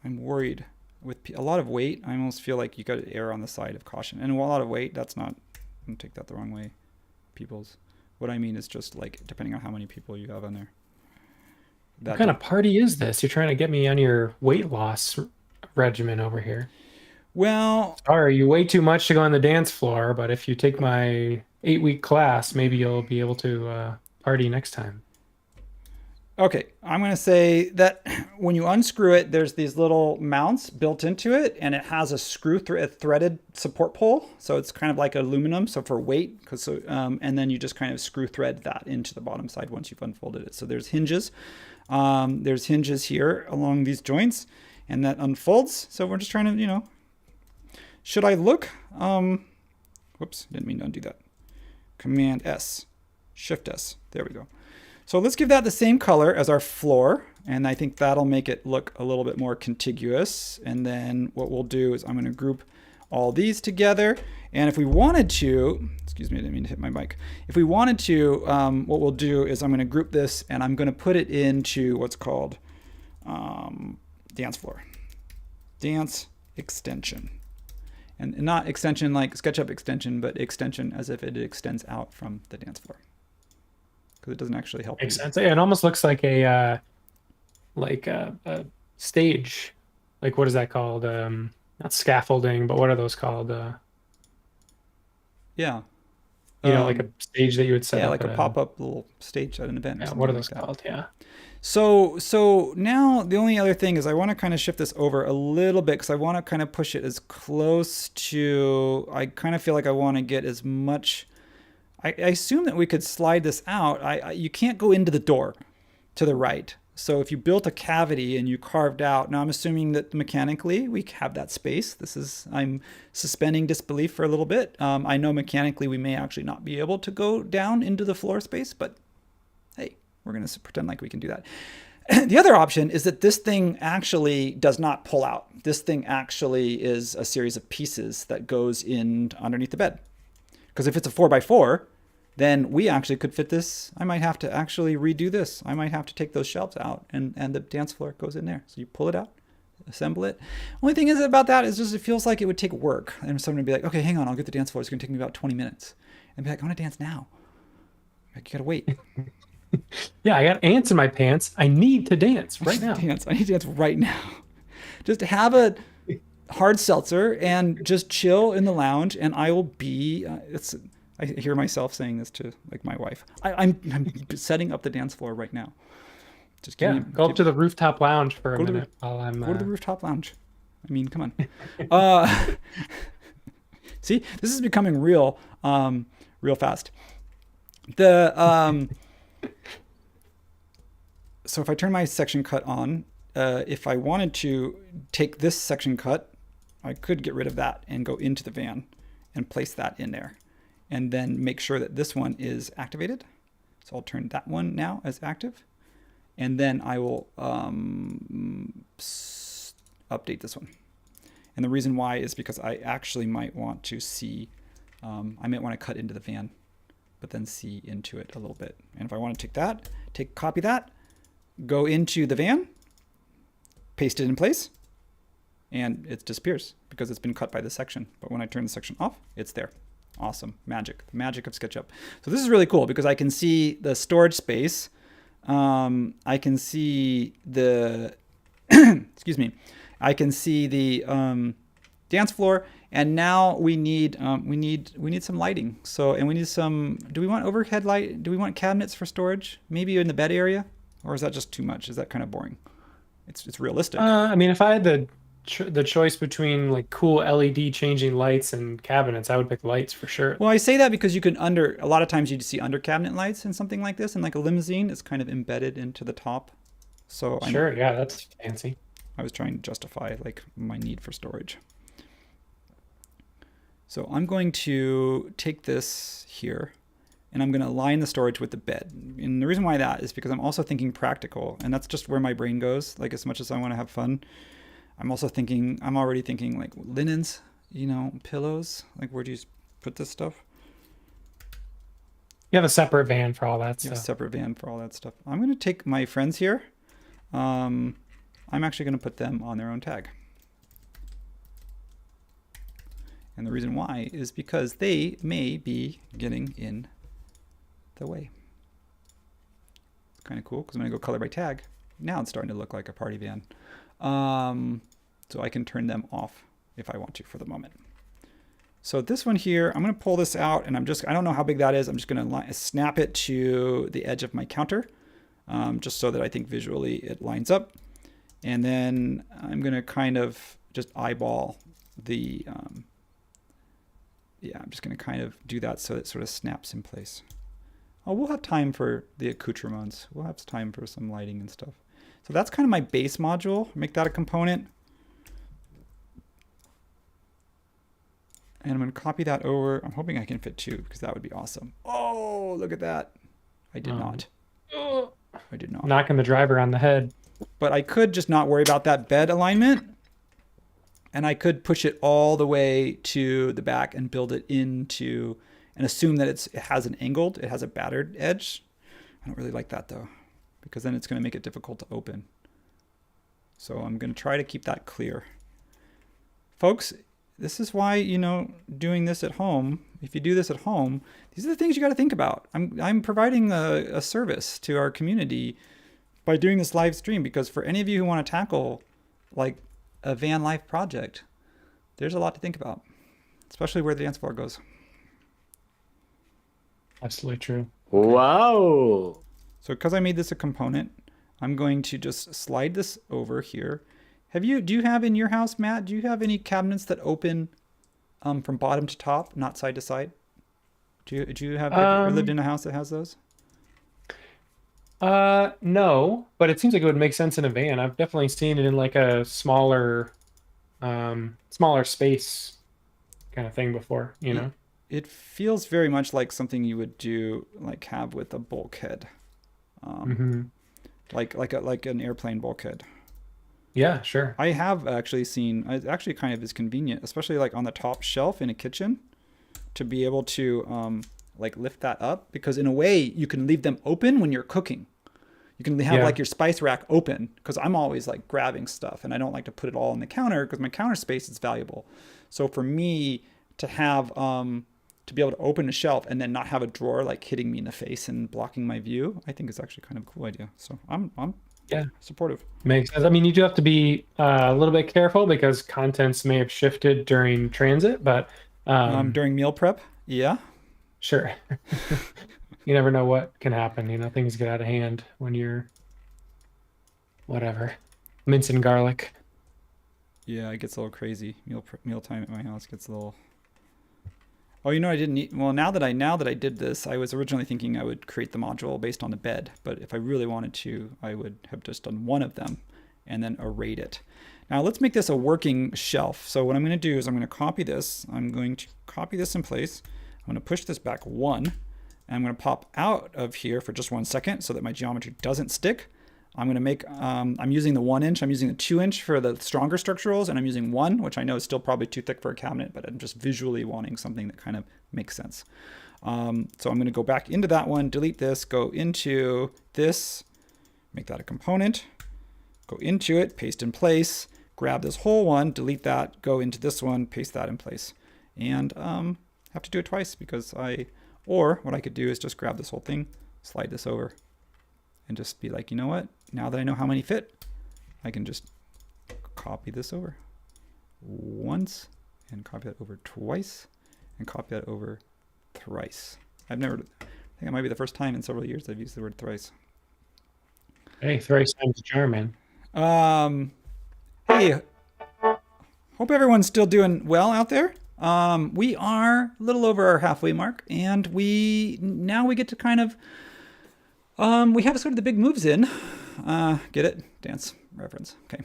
Speaker 2: I'm worried with a lot of weight. I almost feel like you got to err on the side of caution. And a lot of weight, that's not, don't take that the wrong way, peoples. What I mean is just like, depending on how many people you have on there.
Speaker 1: what kind of party is this? You're trying to get me on your weight loss regimen over here.
Speaker 2: Well,
Speaker 1: Sorry, you weigh too much to go on the dance floor, but if you take my 8-week class, maybe you'll be able to party next time.
Speaker 2: okay, I'm going to say that when you unscrew it, there's these little mounts built into it, and it has a threaded support pole. So it's kind of like aluminum, so for weight, and then you just kind of screw thread that into the bottom side once you've unfolded it. So there's hinges. There's hinges here along these joints, and that unfolds. So we're just trying to, should I look? Whoops, didn't mean to undo that. Command S, Shift S, there we go. So let's give that the same color as our floor, and I think that'll make it look a little bit more contiguous. And then what we'll do is I'm going to group all these together, and if we wanted to, excuse me, I didn't mean to hit my mic. If we wanted to, what we'll do is I'm going to group this, and I'm going to put it into what's called dance floor, dance extension. And not extension like SketchUp extension, but extension as if it extends out from the dance floor. Because it doesn't actually help.
Speaker 1: Makes sense. It almost looks like a stage. Like, what is that called? Not scaffolding, but what are those called?
Speaker 2: Yeah.
Speaker 1: Like a stage that you would set up.
Speaker 2: Like a pop-up little stage at an event.
Speaker 1: Yeah, what are those called? Yeah.
Speaker 2: So now the only other thing is I want to kind of shift this over a little bit because I want to kind of push it as close to, I kind of feel like I want to get as much, I assume that we could slide this out. You can't go into the door to the right. So if you built a cavity and you carved out, now I'm assuming that mechanically we have that space. I'm suspending disbelief for a little bit. I know mechanically we may actually not be able to go down into the floor space, but hey, we're going to pretend like we can do that. The other option is that this thing actually does not pull out. This thing actually is a series of pieces that goes in underneath the bed. Because if it's a 4x4, then we actually could fit this. I might have to actually redo this. I might have to take those shelves out and the dance floor goes in there. So you pull it out, assemble it. Only thing is about that is just it feels like it would take work. And someone would be like, okay, hang on, I'll get the dance floor. It's going to take me about 20 minutes. And be like, I want to dance now. Like, you got to wait.
Speaker 1: Yeah, I got ants in my pants. I need to dance right now.
Speaker 2: I need to dance right now. Just have a hard seltzer and just chill in the lounge, and I will be. I hear myself saying this to like my wife. I'm setting up the dance floor right now. Just
Speaker 1: go up to the rooftop lounge for a minute while I'm.
Speaker 2: Go to the rooftop lounge. I mean, come on. See, this is becoming real fast. So if I turn my section cut on, if I wanted to take this section cut, I could get rid of that and go into the van and place that in there. And then make sure that this one is activated. So I'll turn that one now as active. And then I will update this one. And the reason why is because I actually might want to see, I might want to cut into the van, but then see into it a little bit. And if I want to take that, copy that, go into the van, paste it in place, and it disappears because it's been cut by this section. But when I turn the section off, it's there. Awesome. Magic. The magic of SketchUp. So this is really cool because I can see the storage space. I can see the, excuse me, I can see the dance floor, and now we need some lighting. So, and we need some. Do we want overhead light? Do we want cabinets for storage? Maybe in the bed area, or is that just too much? Is that kind of boring? It's realistic.
Speaker 1: I mean, if I had the choice between like cool LED changing lights and cabinets, I would pick lights for sure.
Speaker 2: Well, I say that because you can a lot of times you see under cabinet lights in something like this, and like a limousine, it's kind of embedded into the top. So
Speaker 1: Sure, yeah, that's fancy.
Speaker 2: I was trying to justify like my need for storage. So I'm going to take this here and I'm going to align the storage with the bed. And the reason why that is because I'm also thinking practical, and that's just where my brain goes. Like, as much as I want to have fun, I'm already thinking like linens, pillows. Like, where do you put this stuff?
Speaker 1: You have a separate van for all that
Speaker 2: You have a
Speaker 1: stuff.
Speaker 2: separate van for all that stuff. I'm going to take my friends here. I'm actually going to put them on their own tag. And the reason why is because they may be getting in the way. Kind of cool, because when I go color by tag, now it's starting to look like a party van. So I can turn them off if I want to for the moment. So this one here, I'm going to pull this out, and I don't know how big that is. I'm just going to snap it to the edge of my counter, just so that I think visually it lines up. And then I'm going to kind of just eyeball the, I'm just going to kind of do that so it sort of snaps in place. Oh, we'll have time for the accoutrements. We'll have time for some lighting and stuff. So that's kind of my base module. Make that a component. And I'm going to copy that over. I'm hoping I can fit two because that would be awesome. Oh, look at that. I did not. I did not.
Speaker 1: Knocking the driver on the head.
Speaker 2: But I could just not worry about that bed alignment. And I could push it all the way to the back and build it into, and assume that it has a battered edge. I don't really like that though, because then it's going to make it difficult to open. So I'm going to try to keep that clear. Folks, this is why, doing this at home, if you do this at home, these are the things you got to think about. I'm providing a service to our community by doing this live stream, because for any of you who want to tackle like a van life project, there's a lot to think about, especially where the dance floor goes.
Speaker 1: Absolutely true.
Speaker 3: Wow.
Speaker 2: So because I made this a component, I'm going to just slide this over here. Do you have in your house, Matt, do you have any cabinets that open from bottom to top, not side to side? Have you ever lived in a house that has those?
Speaker 1: No, but it seems like it would make sense in a van. I've definitely seen it in like a smaller space kind of thing before,
Speaker 2: It feels very much like something you would do, like have with a bulkhead, like an airplane bulkhead.
Speaker 1: Yeah, sure.
Speaker 2: I have actually seen. It actually kind of is convenient, especially like on the top shelf in a kitchen, to be able to like lift that up, because in a way you can leave them open when you're cooking. You can have like your spice rack open, because I'm always like grabbing stuff and I don't like to put it all on the counter because my counter space is valuable. So for me to have to be able to open a shelf and then not have a drawer like hitting me in the face and blocking my view, I think is actually kind of a cool idea. So I'm supportive.
Speaker 1: Makes sense. I mean, you do have to be a little bit careful because contents may have shifted during transit, but
Speaker 2: during meal prep, yeah.
Speaker 1: Sure. You never know what can happen. Things get out of hand when you're mincing garlic.
Speaker 2: Yeah, it gets a little crazy. Meal time at my house gets a little. Oh, you know, I didn't need, well, now that I did this, I was originally thinking I would create the module based on the bed, but if I really wanted to, I would have just done one of them and then arrayed it. Now let's make this a working shelf. So what I'm going to do is I'm going to copy this. I'm going to copy this in place. I'm going to push this back 1, and I'm going to pop out of here for just 1 second so that my geometry doesn't stick. I'm going to make, I'm using the 1 inch, I'm using the 2 inch for the stronger structurals, and I'm using 1, which I know is still probably too thick for a cabinet, but I'm just visually wanting something that kind of makes sense. So I'm going to go back into that one, delete this, go into this, make that a component, go into it, paste in place, grab this whole one, delete that, go into this one, paste that in place. And have to do it twice because or what I could do is just grab this whole thing, slide this over, and just be like, you know what? Now that I know how many fit, I can just copy this over once and copy that over twice and copy that over thrice. I think it might be the first time in several years I've used the word thrice.
Speaker 1: Hey, thrice times German.
Speaker 2: Hey, hope everyone's still doing well out there. We are a little over our halfway mark, and now we get to kind of we have sort of the big moves in. Get it? Dance reference. Okay.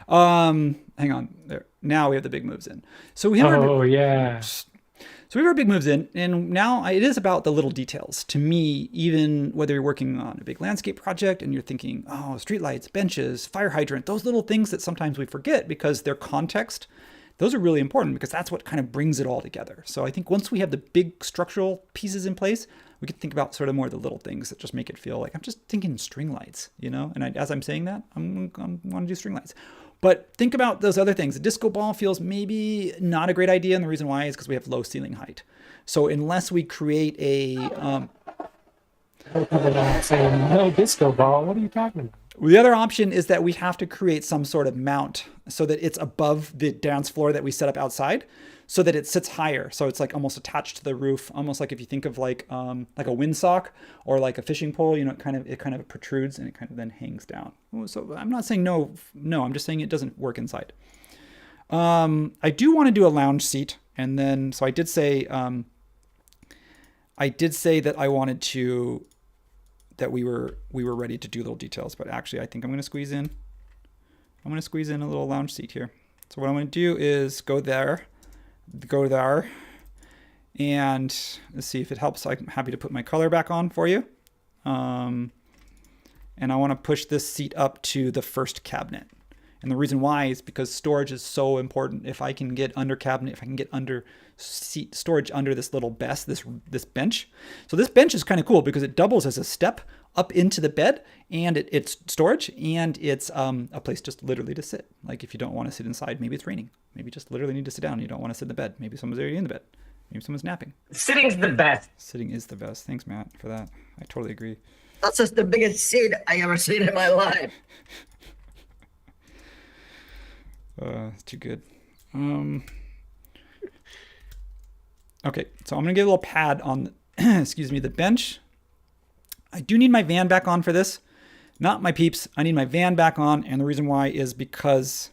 Speaker 2: Hang on there. Now we have the big moves in. So we have So we have our big moves in, and now it is about the little details. To me, even whether you're working on a big landscape project and you're thinking, oh, streetlights, benches, fire hydrant, those little things that sometimes we forget because they're context, those are really important because that's what kind of brings it all together. So I think once we have the big structural pieces in place, we can think about sort of more of the little things that just make it feel like I'm just thinking string lights, you know? And as I'm saying that, I'm want to do string lights. But think about those other things. A disco ball feels maybe not a great idea, and the reason why is because we have low ceiling height. So unless we create a...
Speaker 1: saying no disco ball. What are you talking about?
Speaker 2: The other option is that we have to create some sort of mount so that it's above the dance floor that we set up outside, so that it sits higher. So it's like almost attached to the roof, almost like if you think of like a windsock or like a fishing pole, you know, it kind of protrudes and it kind of then hangs down. So I'm not saying no, I'm just saying it doesn't work inside. I do want to do a lounge seat, and then so I did say that I wanted to, that we were ready to do little details, but actually I think I'm going to squeeze in a little lounge seat here. So what I'm going to do is go there, and let's see if it helps. I'm happy to put my color back on for you. And I want to push this seat up to the first cabinet. And the reason why is because storage is so important. If I can get under cabinet, if I can get under seat storage under this little this bench. So this bench is kind of cool because it doubles as a step up into the bed, and it's storage, and it's a place just literally to sit. Like if you don't want to sit inside, maybe it's raining. Maybe you just literally need to sit down. You don't want to sit in the bed. Maybe someone's already in the bed. Maybe someone's napping.
Speaker 5: Sitting's the best.
Speaker 2: Sitting is the best. Thanks, Matt, for that. I totally agree.
Speaker 6: That's just the biggest seed I ever seen in my life.
Speaker 2: It's too good. Okay, so I'm gonna get a little pad on, excuse me, the bench. I do need my van back on for this. Not my peeps. I need my van back on, and the reason why is because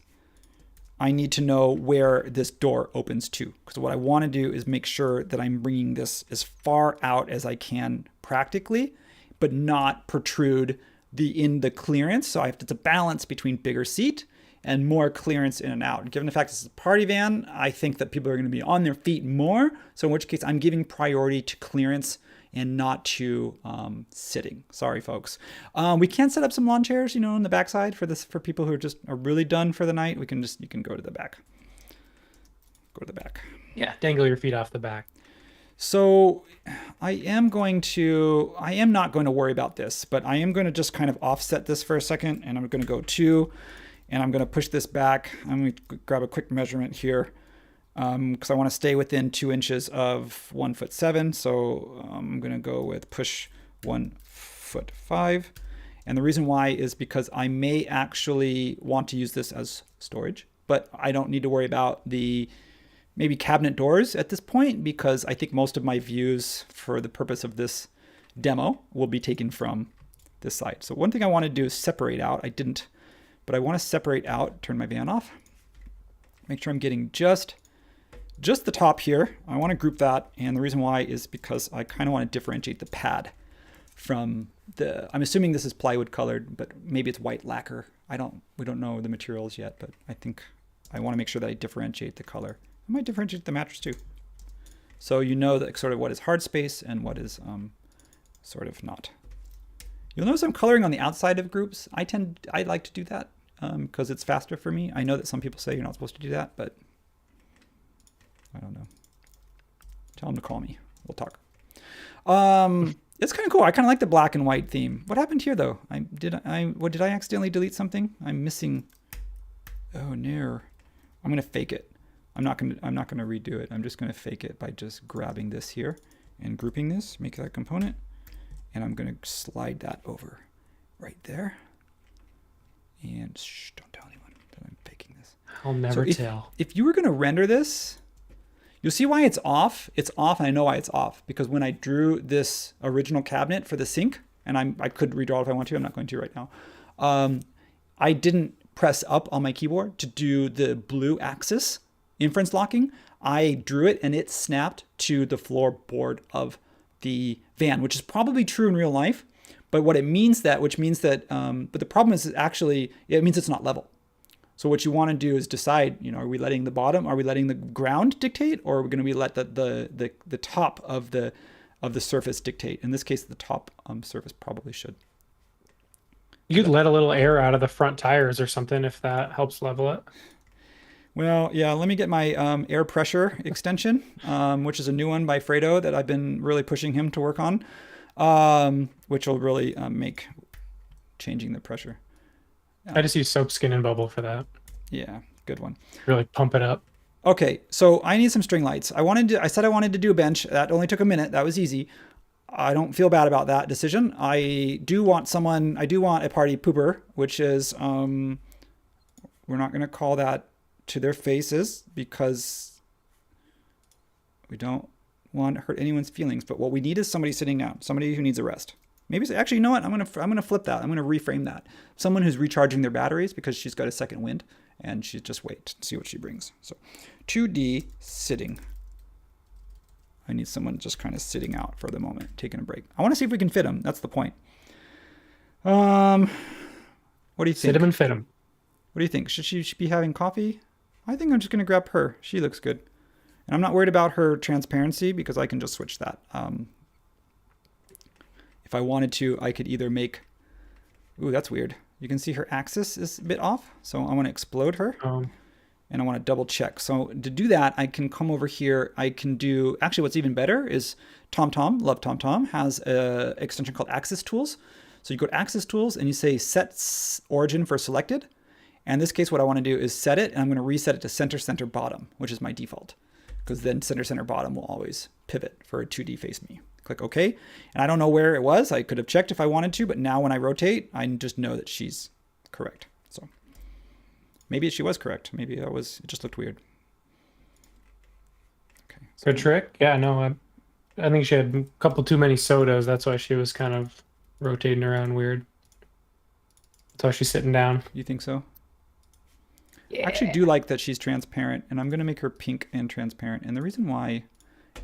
Speaker 2: I need to know where this door opens to. Because what I want to do is make sure that I'm bringing this as far out as I can practically, but not protrude in the clearance. So it's a balance between bigger seat and more clearance in and out. And given the fact this is a party van, I think that people are going to be on their feet more. So in which case I'm giving priority to clearance and not to sitting. Sorry, folks. We can set up some lawn chairs, you know, on the backside for people who are really done for the night. You can go to the back. Go to the back.
Speaker 1: Yeah, dangle your feet off the back.
Speaker 2: So I am not going to worry about this, but I am going to just kind of offset this for a second, and I'm going to go 2, and I'm going to push this back. I'm going to grab a quick measurement here because I want to stay within 2 inches of 1'7". So I'm going to go with push 1'5". And the reason why is because I may actually want to use this as storage, but I don't need to worry about the maybe cabinet doors at this point, because I think most of my views for the purpose of this demo will be taken from this side. So one thing I want to do is separate out. I didn't, but I want to separate out, turn my van off, make sure I'm getting just just the top here. I want to group that, and the reason why is because I kind of want to differentiate the pad from the, I'm assuming this is plywood colored, but maybe it's white lacquer. We don't know the materials yet, but I think I want to make sure that I differentiate the color. I might differentiate the mattress too. So you know that sort of what is hard space and what is sort of not. You'll notice I'm coloring on the outside of groups. I like to do that because it's faster for me. I know that some people say you're not supposed to do that, but I don't know. Tell them to call me. We'll talk. It's kind of cool. I kind of like the black and white theme. What happened here though? Did I accidentally delete something? I'm missing. Oh no. I'm gonna fake it. I'm not gonna redo it. I'm just gonna fake it by just grabbing this here and grouping this, make that component, and I'm gonna slide that over right there. And shh, don't tell anyone that I'm faking this.
Speaker 1: I'll never tell.
Speaker 2: If you were gonna render this, you'll see why it's off. It's off, and I know why it's off, because when I drew this original cabinet for the sink, and I could redraw it if I want to, I'm not going to right now. I didn't press up on my keyboard to do the blue axis inference locking. I drew it and it snapped to the floorboard of the van, which is probably true in real life. But what it means that, but the problem is actually, it means it's not level. So what you want to do is decide, are we letting the ground dictate, or are we going to let the top of the surface dictate? In this case, the top surface probably should.
Speaker 1: You could let a little air out of the front tires or something if that helps level it.
Speaker 2: Well, yeah, let me get my air pressure extension, which is a new one by Fredo that I've been really pushing him to work on, which will really make changing the pressure.
Speaker 1: I just use soap, skin, and bubble for that.
Speaker 2: Yeah, good one.
Speaker 1: Really pump it up.
Speaker 2: Okay, so I need some string lights. I said I wanted to do a bench. That only took a minute. That was easy. I don't feel bad about that decision. I do want a party pooper, which is, we're not going to call that to their faces because we don't want to hurt anyone's feelings. But what we need is somebody sitting down, somebody who needs a rest. Maybe actually, you know what? I'm gonna flip that. I'm gonna reframe that. Someone who's recharging their batteries because she's got a second wind, and she's just wait and see what she brings. So, 2D sitting. I need someone just kind of sitting out for the moment, taking a break. I want to see if we can fit him. That's the point. What do you think?
Speaker 1: Sit him and fit him.
Speaker 2: What do you think? Should she be having coffee? I think I'm just gonna grab her. She looks good, and I'm not worried about her transparency because I can just switch that. If I wanted to, I could either make, ooh, that's weird. You can see her axis is a bit off. So I want to explode her and I want to double check. So to do that, I can come over here. I can do, actually what's even better is love TomTom, has an extension called Axis Tools. So you go to Axis Tools and you say set origin for selected. And in this case, what I want to do is set it, and I'm going to reset it to center bottom, which is my default, because then center bottom will always pivot for a 2D face me. Click OK. And I don't know where it was. I could have checked if I wanted to, but now when I rotate, I just know that she's correct. So maybe she was correct. Maybe it just looked weird. Okay. So
Speaker 1: Good trick. Yeah, no, I think she had a couple too many sodas. That's why she was kind of rotating around weird. That's why she's sitting down.
Speaker 2: you think so?
Speaker 6: Yeah.
Speaker 2: I actually do like that she's transparent, and I'm going to make her pink and transparent. And the reason why,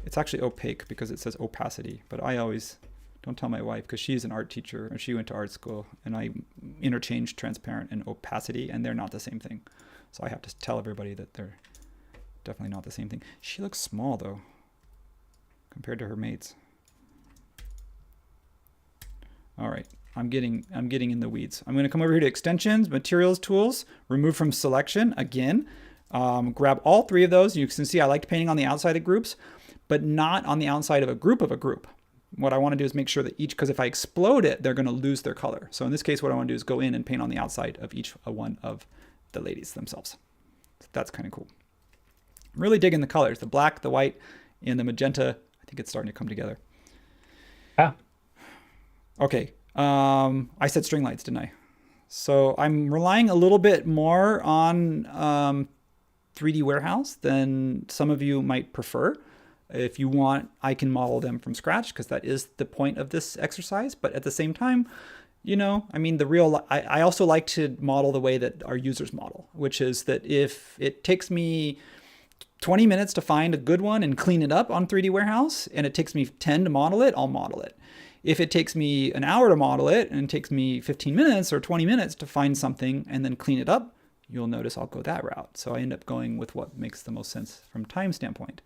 Speaker 2: it's actually opaque because it says opacity, but I always don't tell my wife because she's an art teacher and she went to art school, and I interchange transparent and opacity, and they're not the same thing. So I have to tell everybody that they're definitely not the same thing. She looks small though compared to her mates. All right, I'm getting in the weeds. I'm going to come over here to extensions, materials, tools, remove from selection again. Grab all three of those. You can see I liked painting on the outside of groups, but not on the outside of a group. What I want to do is make sure that because if I explode it, they're going to lose their color. So in this case, what I want to do is go in and paint on the outside of each one of the ladies themselves. So that's kind of cool. I'm really digging the colors, the black, the white, and the magenta. I think it's starting to come together.
Speaker 1: Yeah.
Speaker 2: Okay. I said string lights, didn't I? So I'm relying a little bit more on 3D Warehouse than some of you might prefer. If you want, I can model them from scratch because that is the point of this exercise. But at the same time, I also like to model the way that our users model, which is that if it takes me 20 minutes to find a good one and clean it up on 3D Warehouse, and it takes me 10 to model it, I'll model it. If it takes me an hour to model it and it takes me 15 minutes or 20 minutes to find something and then clean it up, you'll notice I'll go that route. So I end up going with what makes the most sense from time standpoint.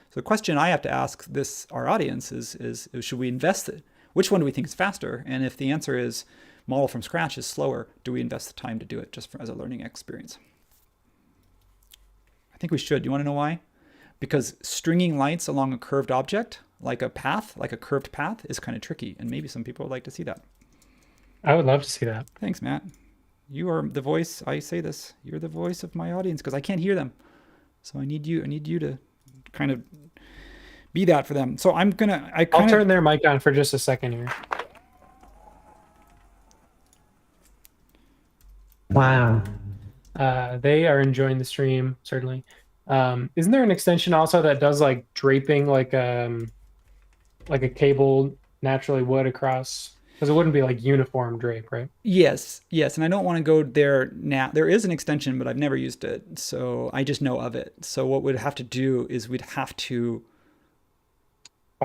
Speaker 2: So the question I have to ask our audience is should we invest it? Which one do we think is faster? And if the answer is model from scratch is slower, do we invest the time to do it just as a learning experience? I think we should. Do you want to know why? Because stringing lights along a curved object, like a path, like a curved path, is kind of tricky. And maybe some people would like to see that.
Speaker 1: I would love to see that.
Speaker 2: Thanks, Matt. You are the voice. I say this. You're the voice of my audience because I can't hear them. So I need you to kind of be that for them. So I'll
Speaker 1: turn their mic on for just a second here.
Speaker 6: Wow.
Speaker 1: They are enjoying the stream, certainly. Isn't there an extension also that does like draping, like a cable naturally would across? Because it wouldn't be like uniform drape, right?
Speaker 2: Yes. And I don't want to go there now. There is an extension, but I've never used it. So I just know of it. So what we'd have to do is we'd have to,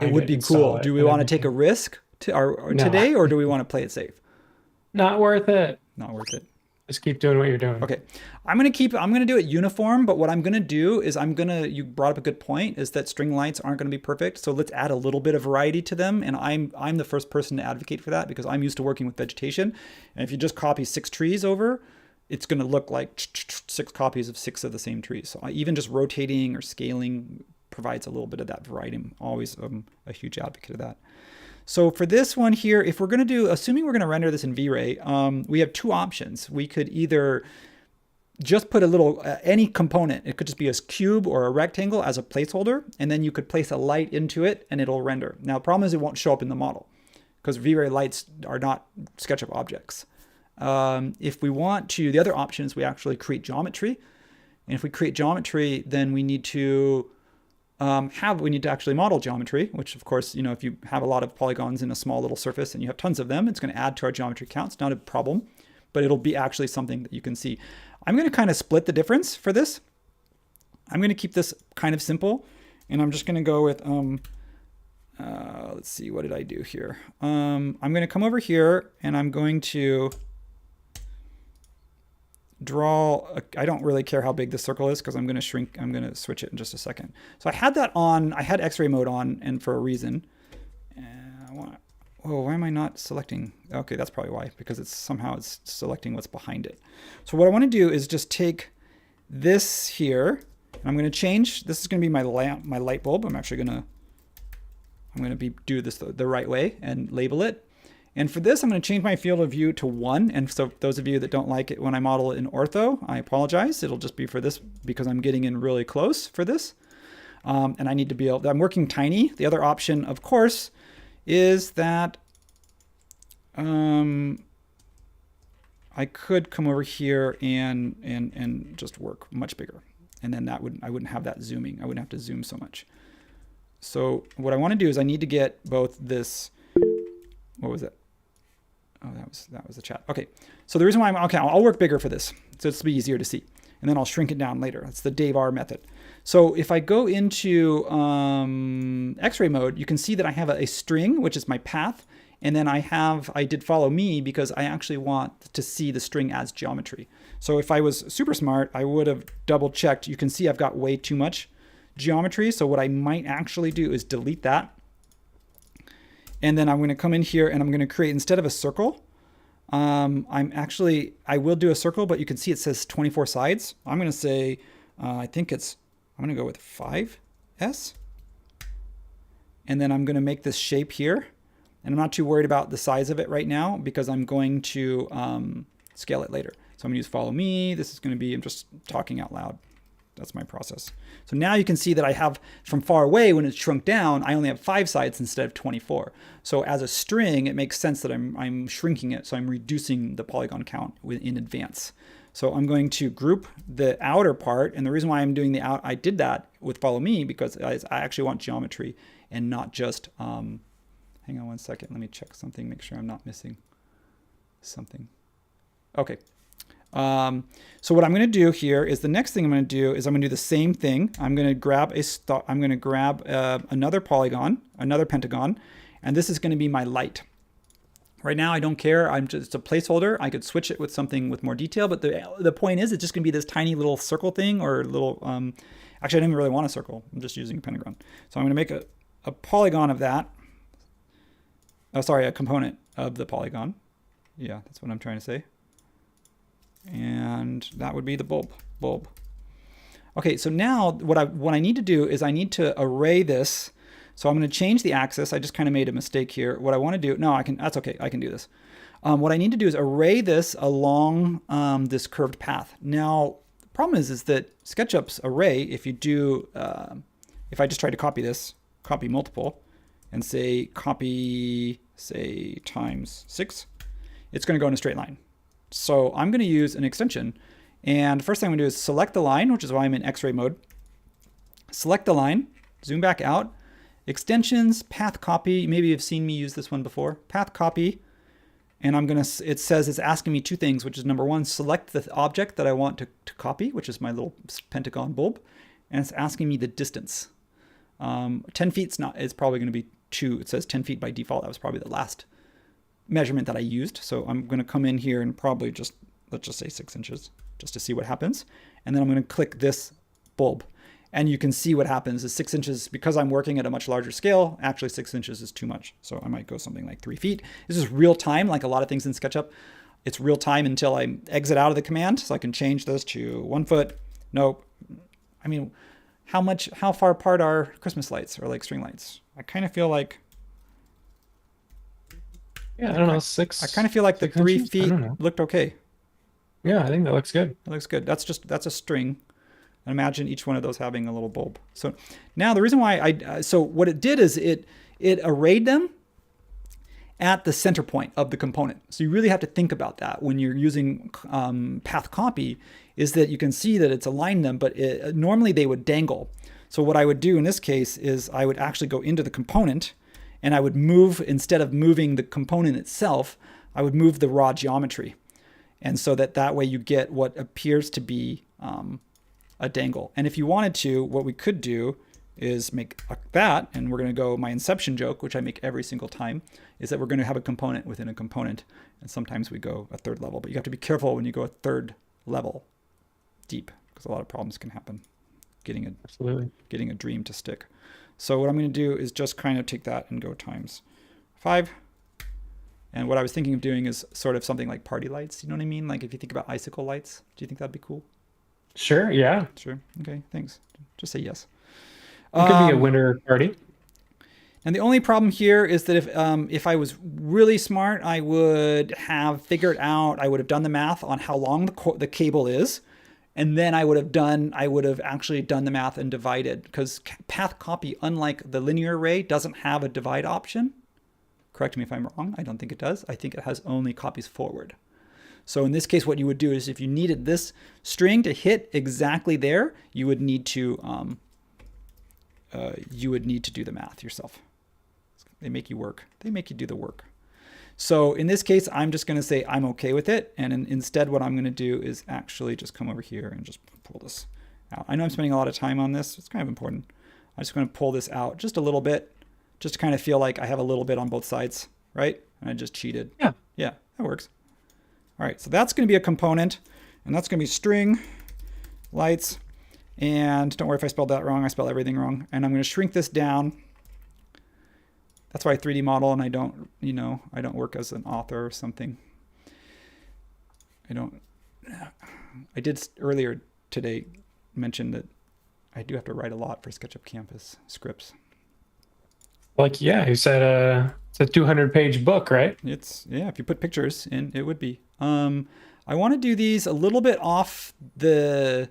Speaker 2: it would be cool. Do we want to take a risk today, or do we want to play it safe?
Speaker 1: Not worth it.
Speaker 2: Not worth it.
Speaker 1: Just keep doing what you're doing.
Speaker 2: Okay. I'm going to do it uniform, but what I'm going to do is you brought up a good point, is that string lights aren't going to be perfect. So let's add a little bit of variety to them. And I'm the first person to advocate for that because I'm used to working with vegetation. And if you just copy 6 trees over, it's going to look like 6 copies of 6 of the same trees. So even just rotating or scaling provides a little bit of that variety. I'm always a huge advocate of that. So for this one here, if we're going to assuming we're going to render this in V-Ray, we have 2 options. We could either just put a little, any component, it could just be a cube or a rectangle as a placeholder, and then you could place a light into it and it'll render. Now the problem is it won't show up in the model because V-Ray lights are not SketchUp objects. If we want to, the other option is we actually create geometry. And if we create geometry, then we need to actually model geometry, which of course, if you have a lot of polygons in a small little surface and you have tons of them, it's going to add to our geometry count. It's not a problem, but it'll be actually something that you can see. I'm going to kind of split the difference for this. I'm going to keep this kind of simple, and I'm just going to go with, let's see, what did I do here? I'm going to come over here and I'm going to draw, I don't really care how big the circle is because I'm going to switch it in just a second. So I had that on, I had X-ray mode on, and for a reason. Why am I not selecting? Okay, that's probably why, because it's selecting what's behind it. So what I want to do is just take this here, and I'm going to change, this is going to be my light bulb. I'm going to do this the right way and label it. And for this, I'm going to change my field of view to 1. And so those of you that don't like it when I model it in ortho, I apologize. It'll just be for this because I'm getting in really close for this. And I need to be able, I'm working tiny. The other option, of course, is that I could come over here and just work much bigger. And then I wouldn't have that zooming. I wouldn't have to zoom so much. So what I want to do is I need to get both this, what was it? Oh, that was the chat. Okay, so the reason why I'll work bigger for this, so it's be easier to see, and then I'll shrink it down later. That's the Dave R method. So if I go into X-ray mode, you can see that I have a string, which is my path, and then I did follow me because I actually want to see the string as geometry. So if I was super smart, I would have double checked. You can see I've got way too much geometry. So what I might actually do is delete that. And then I'm going to come in here and I'm going to create, instead of a circle, I will do a circle, but you can see it says 24 sides. I'm going to say, I'm going to go with 5S. And then I'm going to make this shape here. And I'm not too worried about the size of it right now because I'm going to scale it later. So I'm going to use follow me. This is going to be, I'm just talking out loud. That's my process. So now you can see that I have, from far away, when it's shrunk down, I only have 5 sides instead of 24. So as a string, it makes sense that I'm shrinking it. So I'm reducing the polygon count in advance. So I'm going to group the outer part. And the reason why I'm doing I did that with follow me because I actually want geometry and not just, hang on one second. Let me check something, make sure I'm not missing something. Okay. So what I'm going to do here is the next thing I'm going to do is I'm going to do the same thing. I'm going to grab another polygon, another pentagon, and this is going to be my light. Right now, I don't care. It's a placeholder. I could switch it with something with more detail, but the point is it's just going to be this tiny little circle thing or little, actually, I don't even really want a circle. I'm just using a pentagon. So I'm going to make a polygon of that. Oh, sorry, a component of the polygon. Yeah, that's what I'm trying to say. And that would be the bulb. Okay, so now what I need to do is I need to array this. So I'm going to change the axis. I just kind of made a mistake here. What I want to do, no, that's okay. I can do this. What I need to do is array this along this curved path. Now, the problem is that SketchUp's array, if I just try to copy this, copy multiple, and say copy, say times 6, it's going to go in a straight line. So I'm going to use an extension. And the first thing I'm going to do is select the line, which is why I'm in X-ray mode. Select the line, zoom back out. Extensions, path copy. Maybe you've seen me use this one before. Path copy. And it says it's asking me two things, which is number one, select the object that I want to copy, which is my little pentagon bulb. And it's asking me the distance. 10 feet it's probably going to be 2. It says 10 feet by default. That was probably the last measurement that I used. So I'm going to come in here and probably let's just say 6 inches just to see what happens. And then I'm going to click this bulb. And you can see what happens is 6 inches, because I'm working at a much larger scale, actually 6 inches is too much. So I might go something like 3 feet. This is real time, like a lot of things in SketchUp. It's real time until I exit out of the command. So I can change this to 1 foot. Nope. I mean, how far apart are Christmas lights or like string lights? I kind of feel like,
Speaker 1: Yeah, I don't know, 6.
Speaker 2: I kind of feel like the 3
Speaker 1: inches? I
Speaker 2: feet
Speaker 1: don't know.
Speaker 2: looked okay.
Speaker 1: Yeah, I think that looks good.
Speaker 2: That looks good. That's a string. And imagine each one of those having a little bulb. So now the reason why so what it did is it arrayed them at the center point of the component. So you really have to think about that when you're using path copy, is that you can see that it's aligned them, but normally they would dangle. So what I would do in this case is I would actually go into the component and I would move, instead of moving the component itself, I would move the raw geometry. And so that way you get what appears to be a dangle. And if you wanted to, what we could do is make that, and we're going to go, my inception joke, which I make every single time, is that we're going to have a component within a component. And sometimes we go a third level, but you have to be careful when you go a third level deep, because a lot of problems can happen getting a dream to stick. So what I'm going to do is just kind of take that and go times 5. And what I was thinking of doing is sort of something like party lights. You know what I mean? Like if you think about icicle lights, do you think that'd be cool?
Speaker 1: Sure, yeah.
Speaker 2: Sure. Okay, thanks. Just say yes.
Speaker 1: It could be a winter party.
Speaker 2: And the only problem here is that if I was really smart, I would have figured out, I would have done the math on how long the cable is. And then I would have actually done the math and divided, because path copy, unlike the linear array, doesn't have a divide option. Correct me if I'm wrong. I don't think it does. I think it has only copies forward. So in this case, what you would do is if you needed this string to hit exactly there, you would need to do the math yourself. They make you work. They make you do the work. So in this case, I'm just going to say I'm okay with it. And instead, what I'm going to do is actually just come over here and just pull this out. I know I'm spending a lot of time on this. It's kind of important. I'm just going to pull this out just a little bit, just to kind of feel like I have a little bit on both sides, right? And I just cheated.
Speaker 1: Yeah.
Speaker 2: Yeah, that works. All right, so that's going to be a component, and that's going to be string lights. And don't worry if I spelled that wrong. I spelled everything wrong. And I'm going to shrink this down. That's why I 3D model, and I don't work as an author or something. I did earlier today mention that I do have to write a lot for SketchUp Campus scripts.
Speaker 1: Like, yeah, you said it's a 200-page book, right?
Speaker 2: It's, yeah, if you put pictures in, it would be. I want to do these a little bit off the,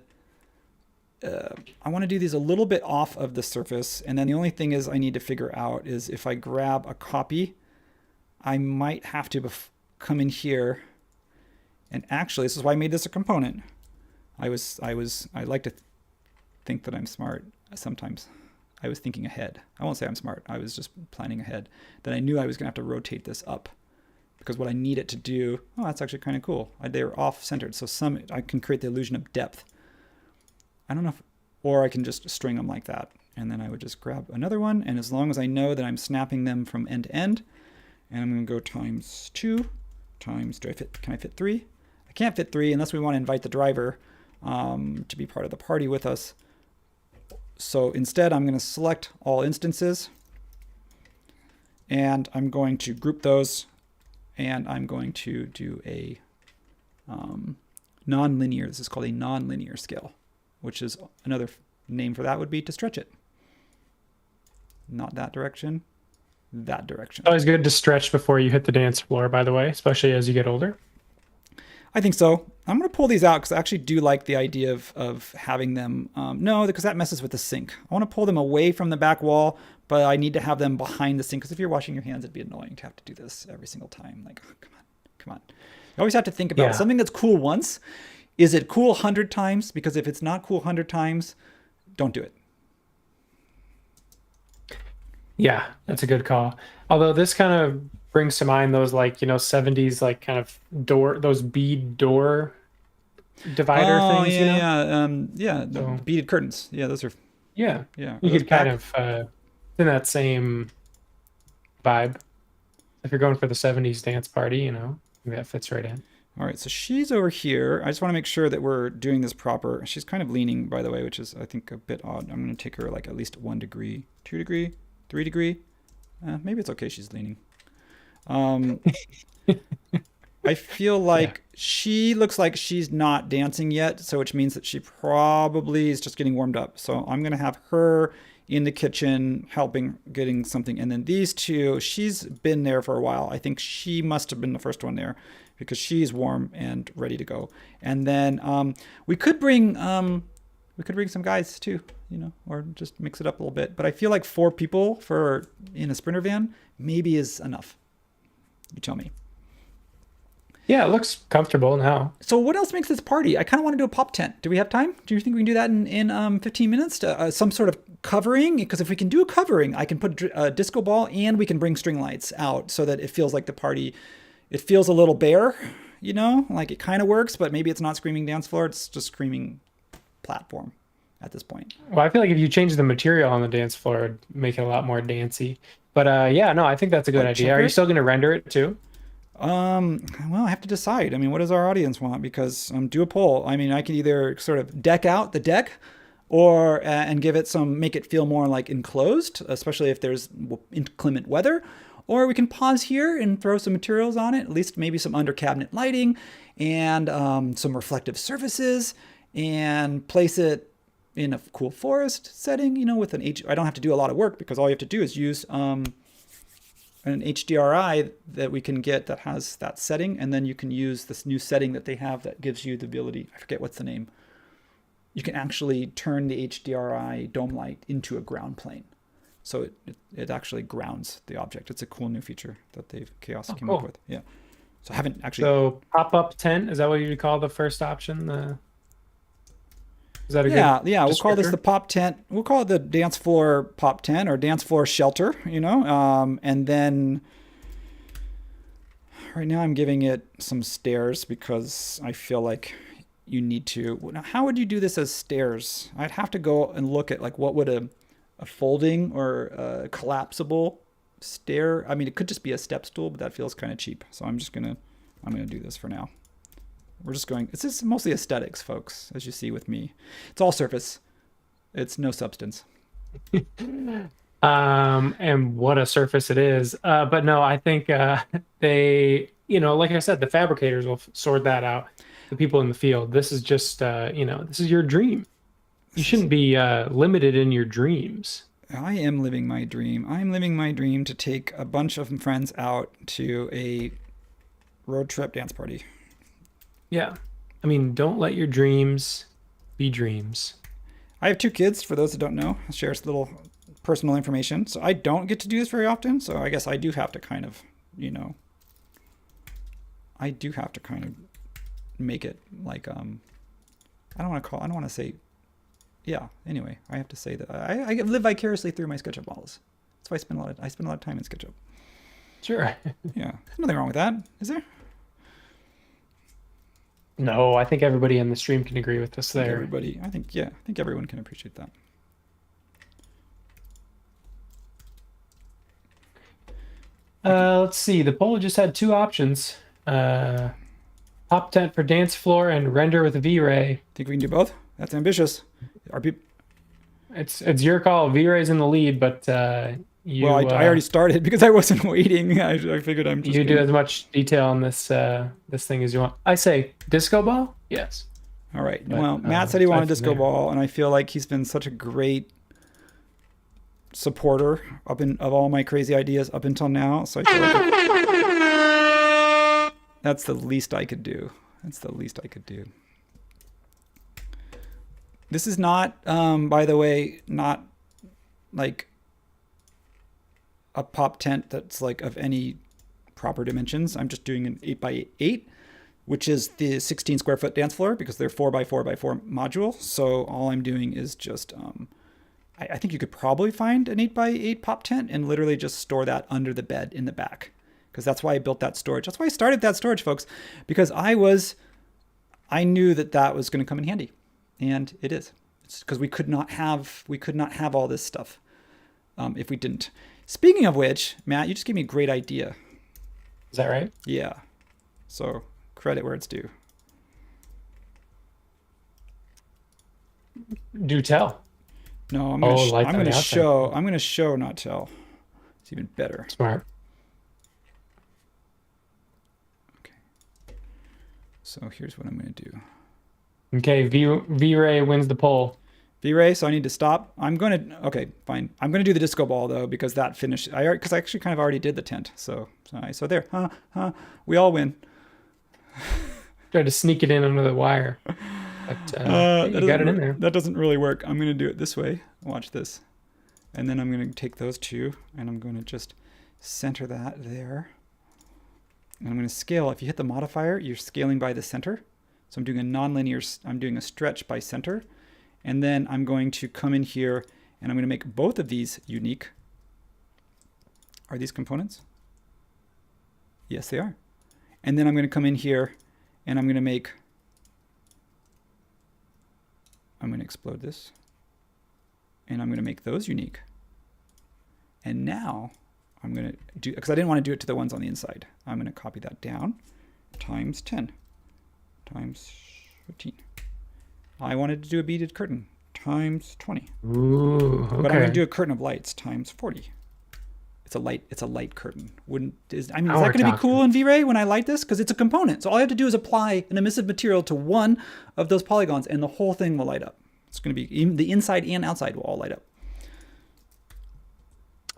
Speaker 2: I want to do these a little bit off of the surface. And then the only thing is I need to figure out is if I grab a copy, I might have to come in here. And actually, this is why I made this a component. I like to think that I'm smart sometimes. I was thinking ahead. I won't say I'm smart. I was just planning ahead. Then I knew I was going to have to rotate this up because what I need it to do, oh, that's actually kind of cool. They're off-centered, so I can create the illusion of depth. I don't know or I can just string them like that. And then I would just grab another one, and as long as I know that I'm snapping them from end to end, and I'm going to go times 2 times, can I fit 3? I can't fit 3 unless we want to invite the driver to be part of the party with us. So instead, I'm going to select all instances, and I'm going to group those, and I'm going to do a non-linear. This is called a non-linear scale, which is another name for that would be to stretch it. Not that direction, that direction.
Speaker 1: Always good to stretch before you hit the dance floor, by the way, especially as you get older.
Speaker 2: I think so. I'm going to pull these out because I actually do like the idea of having them. No, because that messes with the sink. I want to pull them away from the back wall, but I need to have them behind the sink because if you're washing your hands, it'd be annoying to have to do this every single time. Like, oh, come on. You always have to think about something that's cool once. Is it cool 100 times? Because if it's not cool 100 times, don't do it.
Speaker 1: Yeah, that's a good call. Although this kind of brings to mind those 70s kind of those bead door divider things.
Speaker 2: The beaded curtains. Yeah, those are.
Speaker 1: Yeah.
Speaker 2: Yeah.
Speaker 1: You could kind of in that same vibe. If you're going for the 70s dance party, maybe that fits right in.
Speaker 2: All right, so she's over here. I just want to make sure that we're doing this proper. She's kind of leaning, by the way, which is, I think, a bit odd. I'm going to take her at least 1 degree, 2 degree, 3 degree. Maybe it's okay she's leaning. I feel like she looks like she's not dancing yet, so which means that she probably is just getting warmed up. So I'm going to have her in the kitchen helping getting something. And then these two, she's been there for a while. I think she must have been the first one there because she's warm and ready to go. And then we could bring some guys too, or just mix it up a little bit. But I feel like 4 people in a Sprinter van maybe is enough. You tell me.
Speaker 1: Yeah, it looks comfortable now.
Speaker 2: So what else makes this party? I kind of want to do a pop tent. Do we have time? Do you think we can do that in 15 minutes? To, some sort of covering? Because if we can do a covering, I can put a disco ball and we can bring string lights out so that it feels like the party, it feels a little bare, like it kind of works, but maybe it's not screaming dance floor. It's just screaming platform at this point.
Speaker 1: Well, I feel like if you change the material on the dance floor, it'd make it a lot more dancey. But I think that's a good idea. Are you still going to render it too?
Speaker 2: Well, I have to decide. I mean, what does our audience want? Because do a poll. I mean, I could either sort of deck out the deck or and give it make it feel more like enclosed, especially if there's inclement weather, or we can pause here and throw some materials on it, at least maybe some under cabinet lighting and some reflective surfaces and place it in a cool forest setting, with I don't have to do a lot of work because all you have to do is use an HDRI that we can get that has that setting, and then you can use this new setting that they have that gives you the ability, I forget what's the name. You can actually turn the HDRI dome light into a ground plane. So it actually grounds the object. It's a cool new feature that Chaos came up with. Yeah. So I haven't actually.
Speaker 1: So pop-up tent, is that what you call the first option? Is that a good
Speaker 2: Yeah, we'll call this the pop tent. We'll call it the dance floor pop tent or dance floor shelter, and then right now I'm giving it some stairs because I feel like you need to. Now, how would you do this as stairs? I'd have to go and look at what would a folding or a collapsible stair. I mean, it could just be a step stool, but that feels kind of cheap. So I'm gonna do this for now. It's just mostly aesthetics, folks, as you see with me. It's all surface. It's no substance.
Speaker 1: And what a surface it is. But no, I think they, like I said, the fabricators will sort that out. The people in the field. This is just, this is your dream. You shouldn't be limited in your dreams.
Speaker 2: I am living my dream. I'm living my dream to take a bunch of friends out to a road trip dance party.
Speaker 1: Yeah. I mean, don't let your dreams be dreams.
Speaker 2: I have 2 kids, for those that don't know. I'll share some little personal information. So I don't get to do this very often. So I guess I do have to kind of, make it like, I don't want to say, anyway, I have to say that I live vicariously through my SketchUp models. That's why I spend a lot of time in SketchUp.
Speaker 1: Sure.
Speaker 2: Yeah, there's nothing wrong with that, is there?
Speaker 1: No, I think everybody in the stream can agree with us
Speaker 2: I think
Speaker 1: there.
Speaker 2: everybody, I think everyone can appreciate that.
Speaker 1: Let's see. The poll just had two options. Top tent for dance floor and render with V-Ray.
Speaker 2: Think we can do both? That's ambitious. Are people?
Speaker 1: It's your call. V-Ray's in the lead, but you
Speaker 2: Well, I already started because I wasn't waiting. I figured I'm just.
Speaker 1: you do as much detail on this this thing as you want. I say disco ball. Yes.
Speaker 2: All right.
Speaker 1: But,
Speaker 2: Well, Matt said he wanted
Speaker 1: aside from
Speaker 2: disco
Speaker 1: there.
Speaker 2: ball, and I feel like he's been such a great supporter of all my crazy ideas up until now. So I feel like that's the least I could do. That's the least I could do. This is not, by the way, not like a pop tent that's like of any proper dimensions. I'm just doing an 8x8, which is the 16 square foot dance floor because they're 4x4x4 module. So all I'm doing is just, I think you could probably find an 8x8 pop tent and literally just store that under the bed in the back. Because that's why I built that storage. That's why I started that storage, folks, because I knew that was going to come in handy. And it is. It's because we could not have all this stuff if we didn't. Speaking of which, Matt, you just gave me a great idea.
Speaker 1: Is that right?
Speaker 2: Yeah. So credit where it's due.
Speaker 1: Do tell.
Speaker 2: No, I'm
Speaker 1: lights on
Speaker 2: going
Speaker 1: the
Speaker 2: to
Speaker 1: outside.
Speaker 2: show. I'm going to show, not tell. It's even better.
Speaker 1: Smart.
Speaker 2: Okay. So here's what I'm going to do.
Speaker 1: Okay. V-Ray wins the poll.
Speaker 2: V-Ray, so I need to stop. Okay, fine. I'm going to do the disco ball though, because that finished. Because I actually kind of already did the tent. So there. We all win.
Speaker 1: Tried to sneak it in under the wire. But you got it in there.
Speaker 2: That doesn't really work. I'm going to do it this way. Watch this. And then I'm going to take those two and I'm going to just center that there. And I'm going to scale. If you hit the modifier, you're scaling by the center. So I'm doing I'm doing a stretch by center. And then I'm going to come in here and I'm going to make both of these unique. Are these components? Yes, they are. And then I'm going to come in here and I'm going to explode this. And I'm going to make those unique. And now I'm going to do, because I didn't want to do it to the ones on the inside. I'm going to copy that down times 10 times 15. I wanted to do a beaded curtain times 20.
Speaker 1: Ooh, okay.
Speaker 2: But I'm going to do a curtain of lights times 40. It's a light curtain. Is that going to be cool in V-Ray when I light this? Because it's a component. So all I have to do is apply an emissive material to one of those polygons and the whole thing will light up. It's going to be, even the inside and outside will all light up.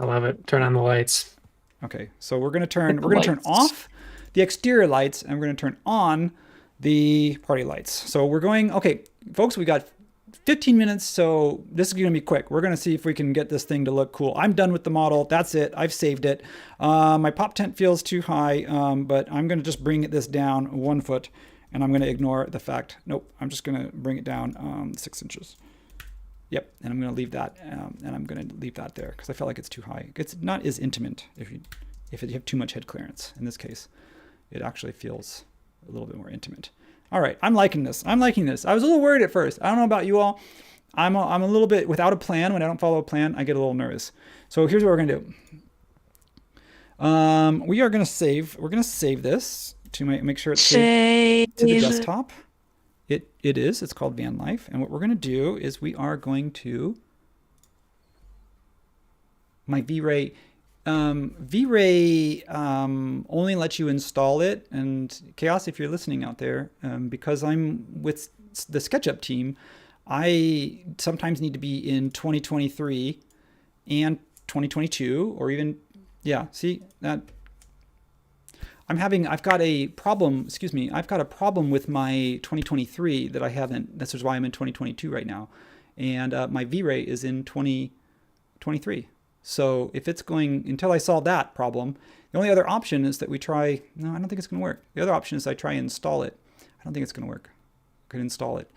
Speaker 1: I love it. Turn on the lights.
Speaker 2: Okay, so we're going to turn off the exterior lights and we're going to turn on the party lights. So we're going, okay, folks, we got 15 minutes, so this is going to be quick. We're going to see if we can get this thing to look cool. I'm done with the model. That's it. I've saved it. My pop tent feels too high, but I'm going to just bring this down 1 foot, and I'm going to ignore the fact. Nope, I'm just going to bring it down 6 inches. Yep, and I'm going to leave that, and I'm going to leave that there because I felt like it's too high. It's not as intimate if you have too much head clearance. In this case, it actually feels a little bit more intimate. All right, I'm liking this. I was a little worried at first. I don't know about you all. I'm a little bit without a plan. When I don't follow a plan, I get a little nervous. So here's what we're gonna do. We are gonna save. We're gonna save this to make sure it's saved to the desktop. It is. It's called Van Life. And what we're gonna do is we are going to my V-Ray. V-Ray only lets you install it, and Chaos, if you're listening out there, because I'm with the SketchUp team, I sometimes need to be in 2023 and 2022, or even, yeah, see that I've got a problem with my 2023 that I haven't, this is why I'm in 2022 right now. And my V-Ray is in 2023. So if it's going, until I solve that problem, the only other option is that we try, no, I don't think it's going to work. The other option is I try and install it. I don't think it's going to work. I could install it.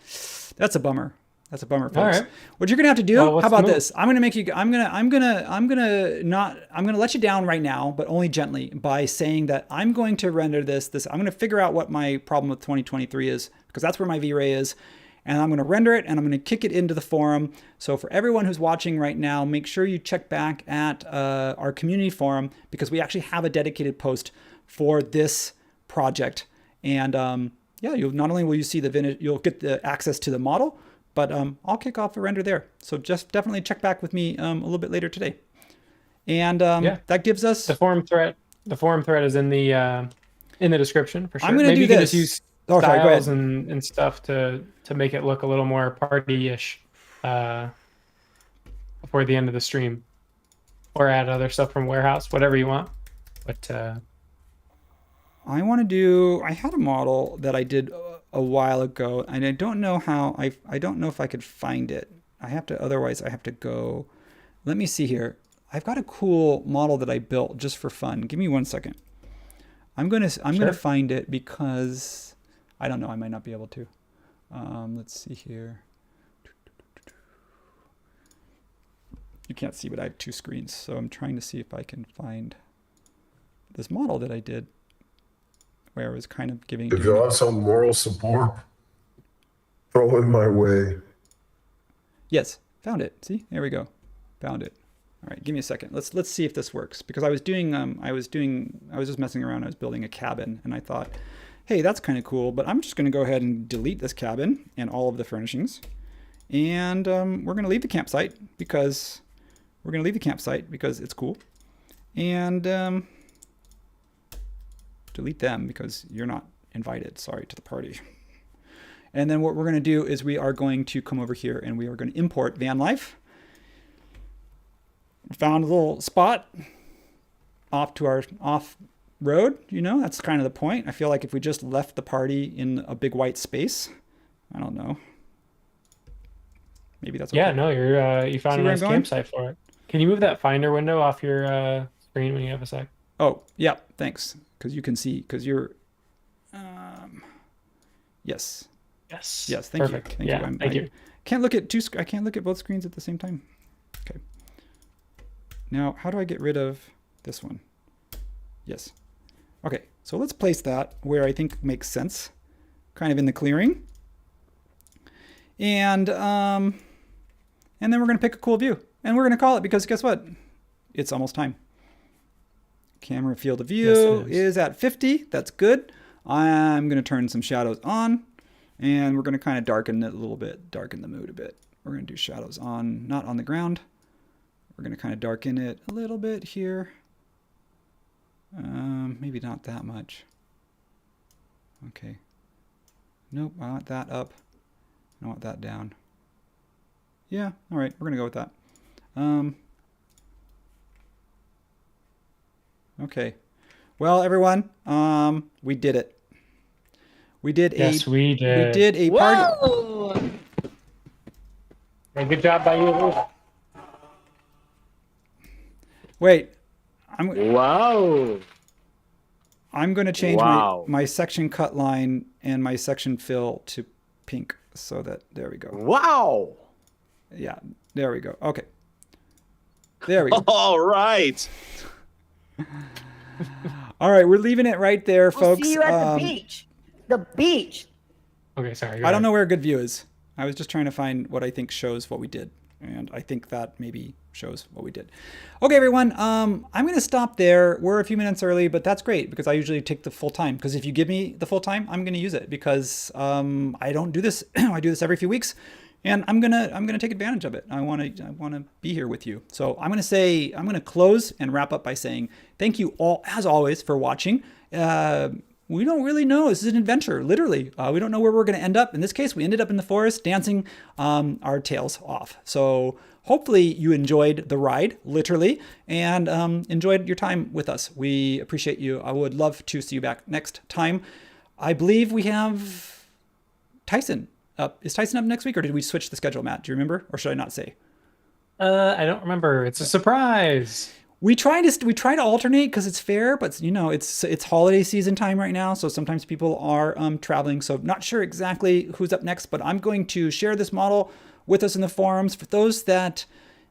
Speaker 2: That's a bummer. That's a bummer,
Speaker 1: All
Speaker 2: folks.
Speaker 1: right.
Speaker 2: What you're gonna have to do?
Speaker 1: Well,
Speaker 2: How
Speaker 1: what's
Speaker 2: about
Speaker 1: the move?
Speaker 2: this? I'm gonna let you down right now, but only gently by saying that I'm going to render this. I'm gonna figure out what my problem with 2023 is because that's where my V-Ray is, and I'm gonna render it and I'm gonna kick it into the forum. So for everyone who's watching right now, make sure you check back at our community forum because we actually have a dedicated post for this project. And yeah, you'll not only will you see you'll get the access to the model. But I'll kick off the render there. So just definitely check back with me a little bit later today. And that gives us
Speaker 1: The forum thread. The forum thread is in the description for sure.
Speaker 2: I'm gonna
Speaker 1: Maybe
Speaker 2: do
Speaker 1: you can
Speaker 2: this.
Speaker 1: just use
Speaker 2: Oh, sorry, go
Speaker 1: styles
Speaker 2: ahead.
Speaker 1: and stuff to make it look a little more party-ish before the end of the stream, or add other stuff from warehouse, whatever you want. But
Speaker 2: I want to do. I had a model that I did a while ago, and I don't know how. I don't know if I could find it. I have to. Otherwise, I have to go. Let me see here. I've got a cool model that I built just for fun. Give me 1 second. I'm gonna find it because I don't know. I might not be able to. Let's see here. You can't see, but I have 2 screens, so I'm trying to see if I can find this model that I did, where I was kind of giving.
Speaker 7: If you want some moral support, throw it my way.
Speaker 2: Yes, found it. See, there we go, found it. All right, give me a second. Let's see if this works because I was just messing around. I was building a cabin, and I thought, hey, that's kind of cool. But I'm just going to go ahead and delete this cabin and all of the furnishings, and we're going to leave the campsite because it's cool, and delete them because you're not invited. Sorry to the party. And then what we're going to do is we are going to come over here and we are going to import van life. Found a little spot off to our off road. You know, that's kind of the point. I feel like if we just left the party in a big white space, I don't know. Maybe that's okay.
Speaker 1: yeah, no, you found
Speaker 2: See
Speaker 1: a
Speaker 2: where
Speaker 1: nice
Speaker 2: I'm going?
Speaker 1: campsite for it. Can you move that Finder window off your screen when you have a sec?
Speaker 2: Oh, yeah, thanks. Because you can see, because you're, yes.
Speaker 1: Yes.
Speaker 2: Thank
Speaker 1: Perfect.
Speaker 2: you. Thank
Speaker 1: yeah,
Speaker 2: you.
Speaker 1: thank you.
Speaker 2: Can't look at I can't look at both screens at the same time. Okay. Now, how do I get rid of this one? Yes. Okay, so let's place that where I think makes sense, kind of in the clearing. And then we're going to pick a cool view. And we're going to call it because guess what? It's almost time. Camera field of view
Speaker 1: Yes, it
Speaker 2: is at 50. That's good. I'm going to turn some shadows on. And we're going to kind of darken it a little bit, darken the mood a bit. We're going to do shadows on, not on the ground. We're going to kind of darken it a little bit here. Maybe not that much. Okay. Nope, I want that up. I want that down. Yeah, all right, we're going to go with that. Okay. Well, everyone, we did it. We did
Speaker 1: Yes,
Speaker 2: a
Speaker 1: we did.
Speaker 2: we did a party.
Speaker 6: Whoa!
Speaker 1: Hey, good job by you.
Speaker 2: Wait,
Speaker 3: Wow.
Speaker 2: I'm going to change
Speaker 3: Wow.
Speaker 2: my section cut line and my section fill to pink so that there we go.
Speaker 3: Wow.
Speaker 2: Yeah, there we go. Okay. There we go.
Speaker 3: All right.
Speaker 2: All right, we're leaving it right there,
Speaker 6: We'll
Speaker 2: folks.
Speaker 6: see you at the beach. The beach.
Speaker 1: Okay, sorry.
Speaker 2: I don't know where a good view is. I was just trying to find what I think shows what we did. And I think that maybe shows what we did. Okay, everyone. I'm going to stop there. We're a few minutes early, but that's great because I usually take the full time. Because if you give me the full time, I'm going to use it because I don't do this. I do this every few weeks, and I'm gonna take advantage of it. I want to be here with you. So I'm going to close and wrap up by saying thank you all as always for watching. We don't really know. This is an adventure, literally. We don't know where we're going to end up. In this case, we ended up in the forest dancing our tails off. So hopefully you enjoyed the ride, literally, and enjoyed your time with us. We appreciate you. I would love to see you back next time. I believe we have Tyson up. Is Tyson up next week, or did we switch the schedule, Matt? Do you remember, or should I not say?
Speaker 1: I don't remember. It's a surprise.
Speaker 2: We try to alternate because it's fair, but you know it's holiday season time right now, so sometimes people are traveling. So not sure exactly who's up next, but I'm going to share this model with us in the forums. For those that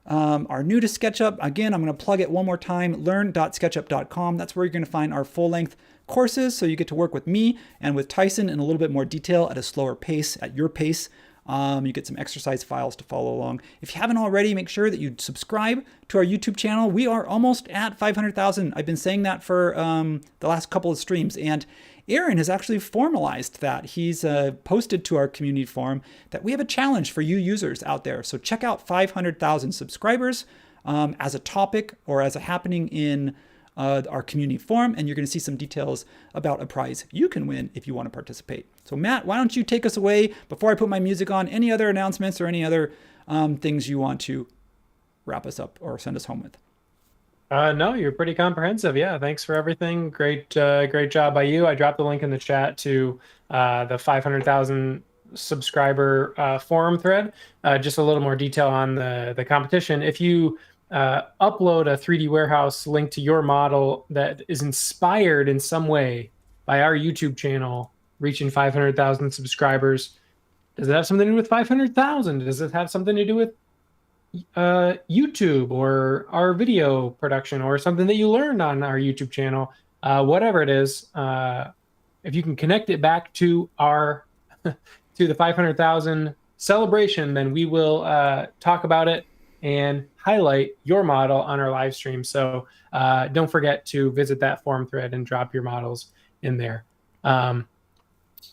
Speaker 2: are new to SketchUp, again, I'm going to plug it one more time, learn.sketchup.com. That's where you're going to find our full-length courses, so you get to work with me and with Tyson in a little bit more detail at a slower pace, at your pace. You get some exercise files to follow along. If you haven't already, make sure that you subscribe to our YouTube channel. We are almost at 500,000. I've been saying that for the last couple of streams, and Aaron has actually formalized that. He's posted to our community forum that we have a challenge for you users out there. So check out 500,000 subscribers as a topic or as a happening in our community forum, and you're going to see some details about a prize you can win if you want to participate. So Matt, why don't you take us away before I put my music on? Any other announcements or any other things you want to wrap us up or send us home with?
Speaker 1: No, you're pretty comprehensive. Yeah, thanks for everything. Great job by you. I dropped the link in the chat to the 500,000 subscriber forum thread. Just a little more detail on the competition. If you upload a 3D warehouse link to your model that is inspired in some way by our YouTube channel reaching 500,000 subscribers, does it have something to do with 500,000? Does it have something to do with YouTube or our video production or something that you learned on our YouTube channel? Whatever it is, if you can connect it back to our to the 500,000 celebration, then we will talk about it and highlight your model on our live stream. So don't forget to visit that forum thread and drop your models in there.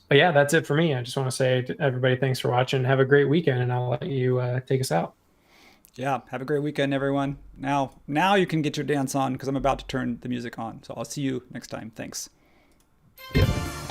Speaker 1: But yeah, that's it for me. I just want to say to everybody, thanks for watching. Have a great weekend, and I'll let you take us out.
Speaker 2: Yeah, have a great weekend, everyone. Now you can get your dance on because I'm about to turn the music on. So I'll see you next time. Thanks.
Speaker 1: Yeah.